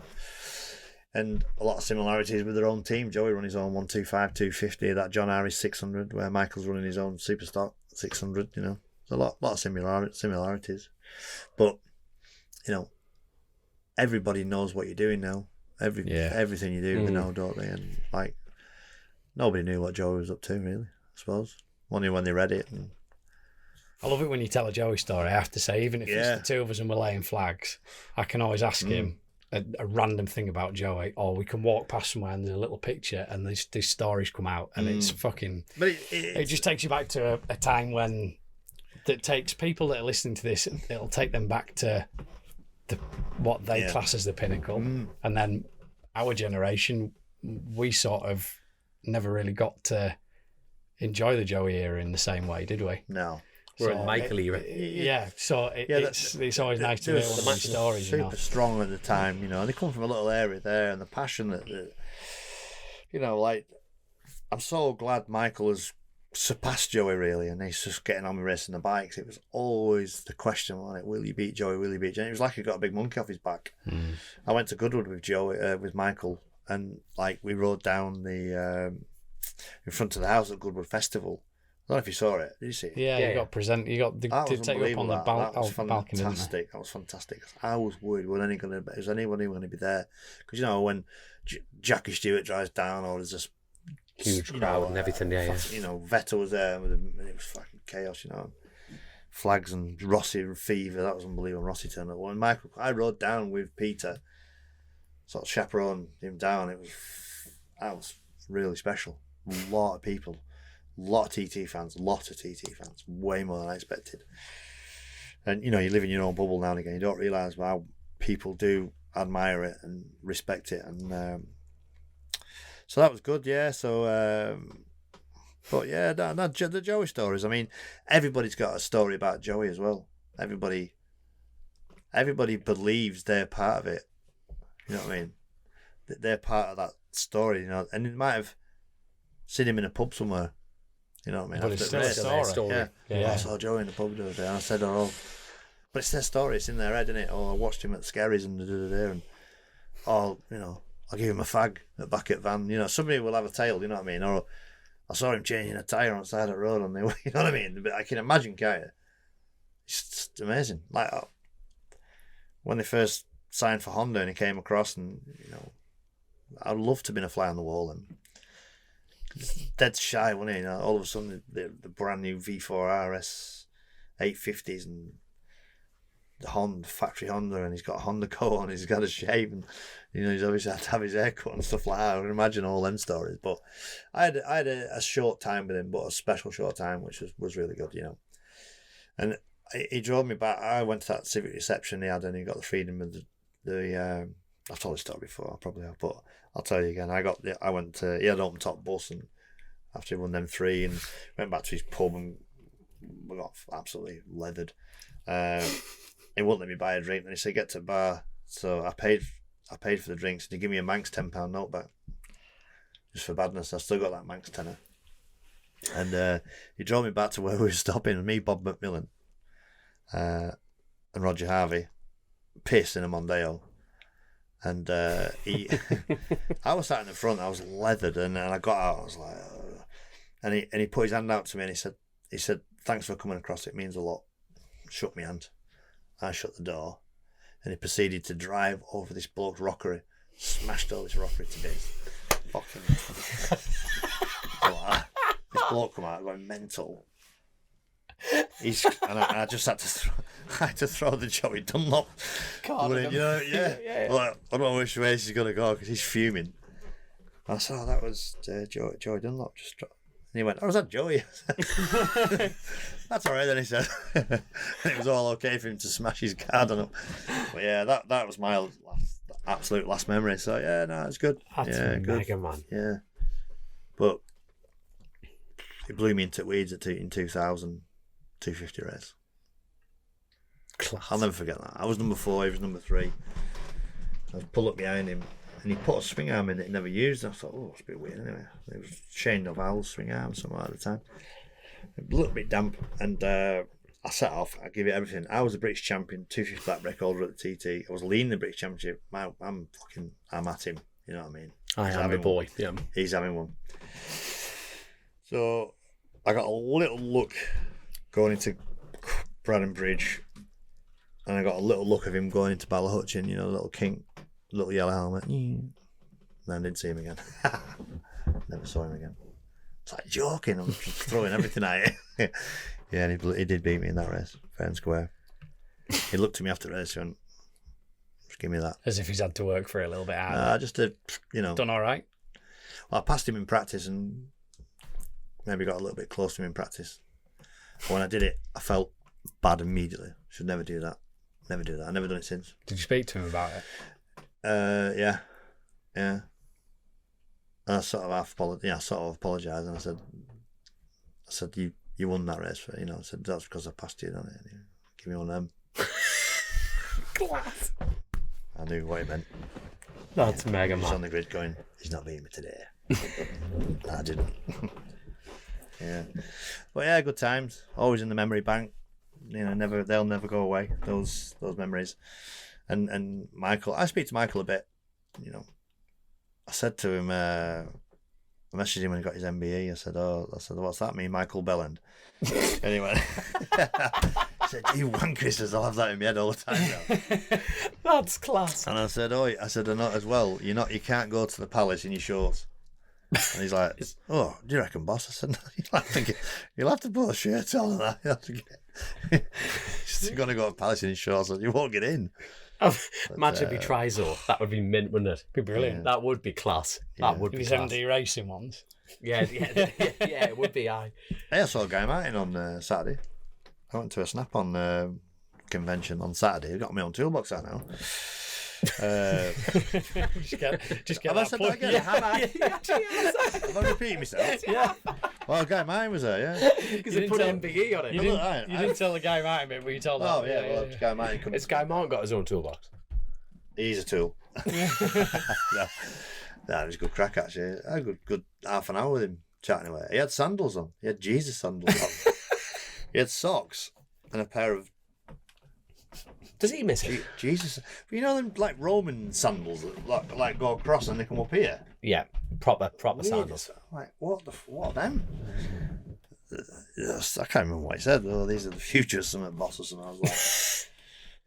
And a lot of similarities with their own team. Joey run his own 125, 250, that John Harris 600, where Michael's running his own Superstock 600, you know. There's a lot of similarities. But, you know, everybody knows what you're doing now. Everything you do, they know, don't they? And, like, nobody knew what Joey was up to, really, I suppose. Only when they read it. And I love it when you tell a Joey story, I have to say. Even if it's the two of us and we're laying flags, I can always ask him a random thing about Joey, or we can walk past somewhere and there's a little picture and these stories come out, and it's fucking... But it just takes you back to a time when... that takes people that are listening to this, it'll take them back to what they class as the pinnacle. And then our generation, we sort of never really got to enjoy the Joey era in the same way, did we? no. We're in Michael era. It's always nice to hear one of these stories. Super you know? strong at the time, you know, and they come from a little area there, and the passion that you know, like, I'm so glad Michael has surpassed Joey, really, and he's just getting on with racing the bikes. It was always the question, like, will you beat Joey? Will you beat Joey? It was like he got a big monkey off his back. I went to Goodwood with Joey, with Michael, and like we rode down the in front of the house at Goodwood Festival. I don't know if you saw it. Did you see it? Yeah, you got to take you up on the balcony. That was fantastic. I was worried, is anybody going to be there? Because, you know, when Jackie Stewart drives down, or there's this Huge crowd and everything, you know, Vettel was there, and it was fucking chaos, you know. Flags and Rossi fever, that was unbelievable. Rossi turned up. When Michael, I rode down with Peter, sort of chaperoned him down. That was really special. A lot of people. A lot of TT fans, way more than I expected. And, you know, you live in your own bubble now and again. You don't realise how people do admire it and respect it. And so that was good, yeah. So, but yeah, the Joey stories. I mean, everybody's got a story about Joey as well. Everybody believes they're part of it. You know what I mean? They're part of that story, you know. And they might have seen him in a pub somewhere. You know what I mean? But it's still a story. Yeah. I saw Joey in the pub the other day, and I said, oh, but it's their story. It's in their head, isn't it? Oh, I watched him at the Skerries and and oh, you know, I'll give him a fag back at Van. You know, somebody will have a tale. You know what I mean? Or I saw him changing a tyre on the side of the road on the way. You know what I mean? But I can imagine, can't you? It's just amazing. Like when they first signed for Honda and he came across, and you know, I'd love to have been a fly on the wall and dead shy, wasn't he? You know, all of a sudden, the brand new V4 RS 850s and the Honda, factory Honda, and he's got a Honda coat on, he's got a shave, and you know, he's obviously had to have his hair cut and stuff like that. I can imagine all them stories. But I had a short time with him, but a special short time, which was really good, you know. And he drove me back. I went to that civic reception he had, and he got the freedom of the I've told this story before, I probably have, but I'll tell you again. He had an open top bus, and after he won them 3, and went back to his pub, and we got absolutely leathered. He wouldn't let me buy a drink. Then he said, "Get to the bar." So I paid for the drinks, and he gave me a Manx £10 note back, just for badness. I still got that Manx tenner. And he drove me back to where we were stopping. Me, Bob McMillan, and Roger Harvey, pissed in a Mondeo. And he, I was sat in the front. I was leathered, and I got out. I was like, and he put his hand out to me, and he said, "Thanks for coming across. It means a lot." Shook my hand. I shut the door, and he proceeded to drive over this bloke's rockery, smashed all this rockery to bits. Fucking. This bloke come out going mental. I just had to throw the Joey Dunlop. You know, yeah. Like, I don't know which way he's gonna go because he's fuming. And I said, "Oh, that was Joey Dunlop just dropped." And he went, "Oh, was that Joey?" "That's all right," then he said. It was all okay for him to smash his card on him. But yeah, that was my absolute last memory. So yeah, no, it's good. That's mega, man. Yeah, but it blew me into weeds in 2000, 250 race. Class. I'll never forget that. I was number 4, he was number 3. I pulled up behind him, and he put a swing arm in that he never used. I thought, oh, it's a bit weird anyway. It was Shane Novell's swing arm, something at the time. A little bit damp, and I set off. I give it everything. I was a British champion, 250 lap record holder at the TT. I was leading the British Championship. I'm at him. You know what I mean? I am the boy. Yeah. He's having one. So I got a little look going into Braddon Bridge, and I got a little look of him going into Ballahutchin, you know, little kink, little yellow helmet. Then I didn't see him again. Never saw him again. It's like joking. I'm just throwing everything at him. Yeah, and he did beat me in that race, fair and square. He looked at me after the race and went, "Just give me that." As if he's had to work for it a little bit out. Just to, you know. Done all right? Well, I passed him in practice and maybe got a little bit close to him in practice. But when I did it, I felt bad immediately. Should never do that. Never do that. I've never done it since. Did you speak to him about it? Yeah. And I sort of apologised, and I said, you won that race, for, you know. I said, that's because I passed you, don't it? Give me one of them. Class. I knew what he meant. That's mega, He's man. on the grid going, "He's not beating me today." No, I didn't. Yeah, but yeah, good times. Always in the memory bank. You know, they'll never go away. Those memories. And Michael, I speak to Michael a bit. You know, I said to him, I messaged him when he got his MBE. I said, "What's that mean, Michael Belland?" Anyway, he said, "You wankers, I'll have that in my head all the time now." That's class. And I said, "Oh," I said, "I know as well. You can't go to the palace in your shorts." And he's like, "Oh, do you reckon, boss?" I said, "No, you'll have to put a shirt on and that. You'll have to get." He's going to go to the palace in his shorts, and you won't get in. Imagine if he tries though. That would be mint, wouldn't it? Be brilliant. Yeah. That would be class. That would be These class. MD Racing ones. Yeah, it would be. I saw Guy Martin on Saturday. I went to a snap-on convention on Saturday. I've got my own toolbox out now. Just get Have I that said point. that again? Have I repeated myself? Yeah, Well, Guy Martin was there, yeah. because they put MBE on it. You didn't tell the guy Martin bit, but you told Oh, that. yeah, well, Guy Martin comes. It's Guy Martin got his own toolbox. He's a tool. No, it was a good crack, actually. I had a good half an hour with him chatting away. He had sandals on. He had Jesus sandals on. He had socks and a pair of Does he miss it? Jesus. You know them like Roman sandals that like go across and they come up here? Yeah, proper Weird. sandals. Like, what are them? Yes, I can't remember what he said. Oh, these are the future, some boss or something. I was like,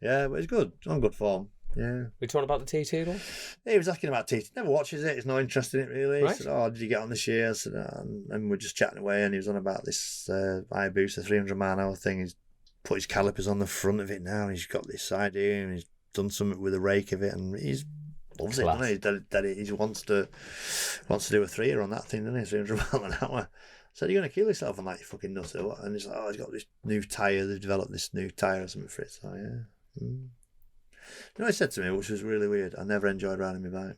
yeah, but it's good. On good form. Yeah. We talking about the TT though? He was asking about TT. Never watches it. He's not interested in it really. Right. He said, "Oh, did you get on this year?" I said, and we're just chatting away, and he was on about this Hayabusa 300 mile an hour thing. He's put his calipers on the front of it now, and he's got this idea, and he's done something with a rake of it, and he's loves Class. it, doesn't he? He wants to do a 3-year on that thing, doesn't he? 300 mile an hour. I said, "You're going to kill yourself on that, you fucking nut or what?" And he's like, "Oh, he's got this new tyre. They've developed this new tyre or something for it." So, yeah. You know, he said to me, which was really weird, I never enjoyed riding my bike.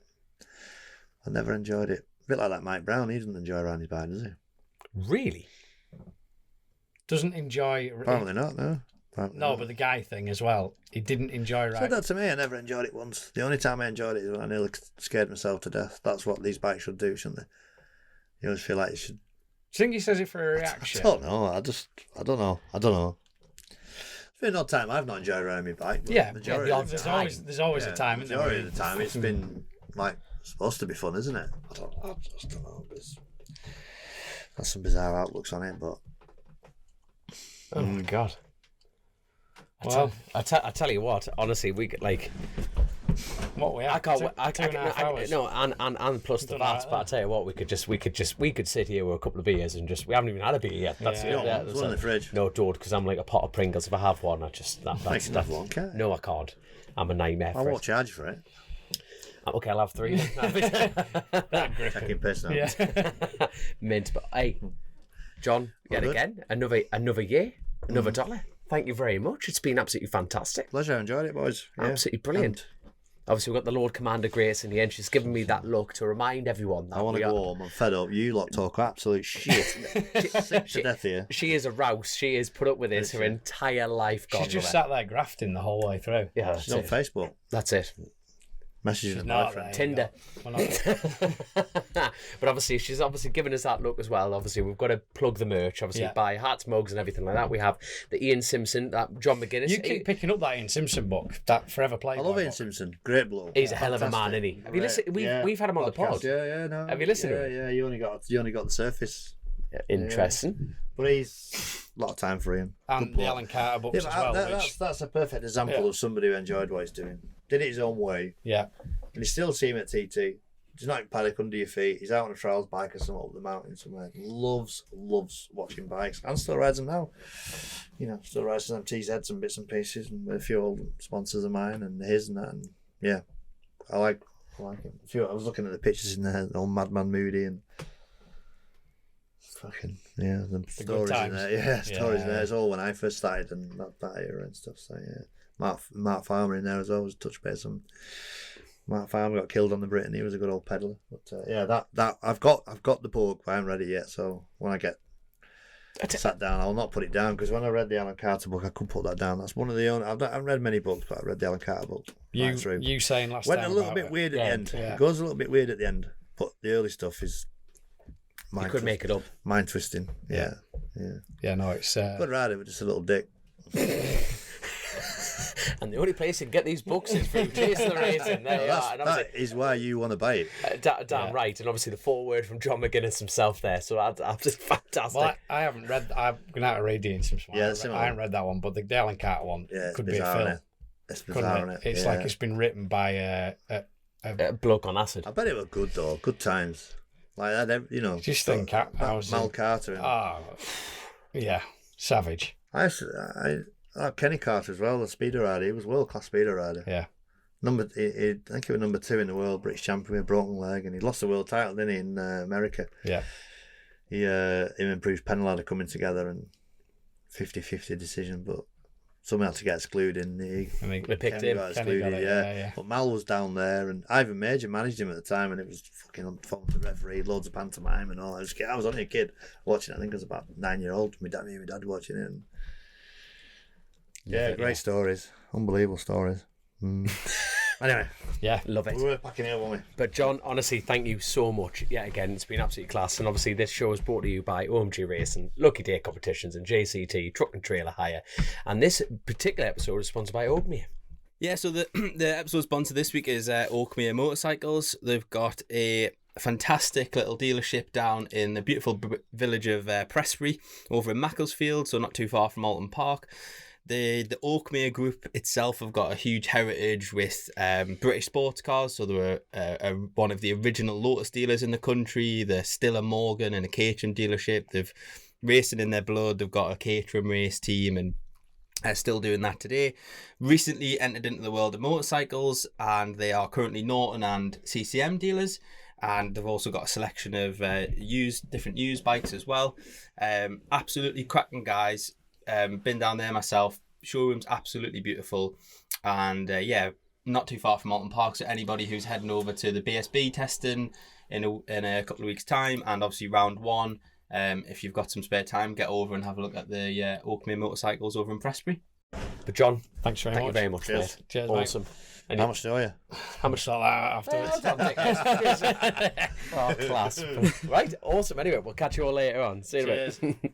I never enjoyed it. A bit like that Mike Brown, he doesn't enjoy riding his bike, does he? Really? Doesn't enjoy. Apparently not, no. Apparently No, not. but the guy thing as well. He didn't enjoy Said riding. that to me, I never enjoyed it once. The only time I enjoyed it is when I nearly scared myself to death. That's what these bikes should do, shouldn't they? You always feel like you should. Do you think he says it for a I reaction? don't know. I don't know. It's been an odd time. I've not enjoyed riding my bike. But Yeah, majority yeah, of the there's time, always a time. Isn't Majority there? of the time, it's been like supposed to be fun, isn't it? I just don't know. That's some bizarre outlooks on it, but Oh my god. Well, I tell you what, honestly, we could like what we have? I can't. Two, I 2.5 hours. no, and plus the Done VATs. right But I tell you what, we could sit here with a couple of beers and just. We haven't even had a beer yet. That's Yeah. it. you know, there's one in the fridge. No, don't, because I'm like a pot of Pringles. If I have one, I just I that's can have one, can't I? No, I can't. I'm a nightmare I for won't it. charge you for it. Okay, I'll have 3. Taking piss now. Yeah. Mint, but hey, John, yet good. again, another year, another dollar. Thank you very much. It's been absolutely fantastic. Pleasure, I enjoyed it, boys. Yeah. Absolutely brilliant. Obviously, we've got the Lord Commander Grace in the end. She's given me that look to remind everyone that I want to we go are- home. I'm fed up. You lot talk absolute shit. Sick to death here. She is a rouse. She has put up with this her entire life. Gone She's just with sat there grafting the whole way through. it. Yeah, She's on that's it. Facebook. That's it. Messaging her Not boyfriend. Tinder. Well, not- But obviously, she's obviously given us that look as well. Obviously, we've got to plug the merch. Obviously, Yeah. buy hats, mugs, and everything like that. We have the Ian Simpson, that John McGuinness. you keep picking up that Ian Simpson book, that Forever I Playboy love Ian book. Simpson. Great bloke. He's a hell of a man, Fantastic. isn't he? Have you listened? We've had him on the pod. Yeah, no. Have you listened to Yeah, it? yeah. You only got the surface. Yeah, interesting. But he's a lot of time for him. And Good the bloke. Alan Carter books Yeah, as but well. that's a perfect example Yeah. of somebody who enjoyed what he's doing. Did it his own way, Yeah. and you still see him at TT. He's not in paddock under your feet. He's out on a trials bike or something up the mountain somewhere. Loves watching bikes and still rides them now. You know, still rides some TZs and bits and pieces, and a few old sponsors of mine and his and that. And yeah, I like him. I was looking at the pictures in there, the old Madman Moody and fucking the stories in times. there. Yeah, stories in Yeah. there. It's all when I first started and that era and stuff. So yeah, Mark Farmer in there as well was touch base on. Mark Farmer got killed on the Britain. He was a good old peddler. But yeah, that I've got the book, but I haven't read it yet. So when I get sat down, I'll not put it down, because when I read the Alan Carter book, I could put that down. That's one of the only. I haven't read many books, but I read the Alan Carter book. right through. You saying last Went time a little about bit it. weird at the end. Yeah. It goes a little bit weird at the end, but the early stuff is You could make it up. mind twisting. Yeah. Yeah, no, it's Good rider, but just a little dick. And the only place you can get these books is through Chasin the Racin. There you are. And That obviously, is why you want to buy it. damn right. And obviously the foreword from John McGuinness himself there. So that's absolutely fantastic. well, I haven't read. I'm going to read the Ian Simpson one. Yeah, I it's haven't read- similar. I haven't read that one, but the Alan Carter one Yeah, it's could be a bizarre, film. innit? It's Couldn't bizarre, it? innit? It's Yeah. like it's been written by A bloke on acid. I bet it was good though. Good times. Like that, you know. Just think, I was Mal Carter. And yeah, savage. I Kenny Carter as well, the speeder rider. He was world class speeder rider. Yeah, I think he was number 2 in the world, British champion with a broken leg, and he lost the world title, didn't he, in America? yeah. Him and Bruce Penneladder coming together and 50-50 decision, but someone had to get excluded. And They picked Kenny him. got Kenny got excluded, it, yeah. yeah. But Mal was down there, and Ivan Major managed him at the time, and it was fucking on the phone to the referee, loads of pantomime and all. I was only a kid watching it. I think I was about 9-year-old. Me and my dad watching it. And yeah, great stories, unbelievable stories. Anyway, Yeah. Love it. we were packing it up, weren't we? But John, honestly, thank you so much. Yeah, again, it's been absolutely class. And obviously this show is brought to you by OMG Racing, Lucky Day Competitions and JCT, Truck and Trailer Hire. And this particular episode is sponsored by Oakmere. Yeah, so the episode sponsor this week is Oakmere Motorcycles. They've got a fantastic little dealership down in the beautiful village of Prestbury over in Macclesfield, so not too far from Alton Park. the Oakmere group itself have got a huge heritage with British sports cars. So they were one of the original Lotus dealers in the country. They're still a Morgan and a Caterham dealership. They've racing in their blood. They've got a Caterham race team and still doing that today. Recently entered into the world of motorcycles, and they are currently Norton and CCM dealers. And they've also got a selection of different used bikes as well. Absolutely cracking guys. Been down there myself. Showroom's absolutely beautiful. And not too far from Alton Park. So anybody who's heading over to the BSB testing in a couple of weeks' time, and obviously round 1, if you've got some spare time, get over and have a look at the Oakmere motorcycles over in Prestbury. But John, thank you very much, Cheers. mate. Cheers, Awesome. How much do you? How much like that afterwards? Oh, class. Right, awesome. Anyway, we'll catch you all later on. See you in a bit.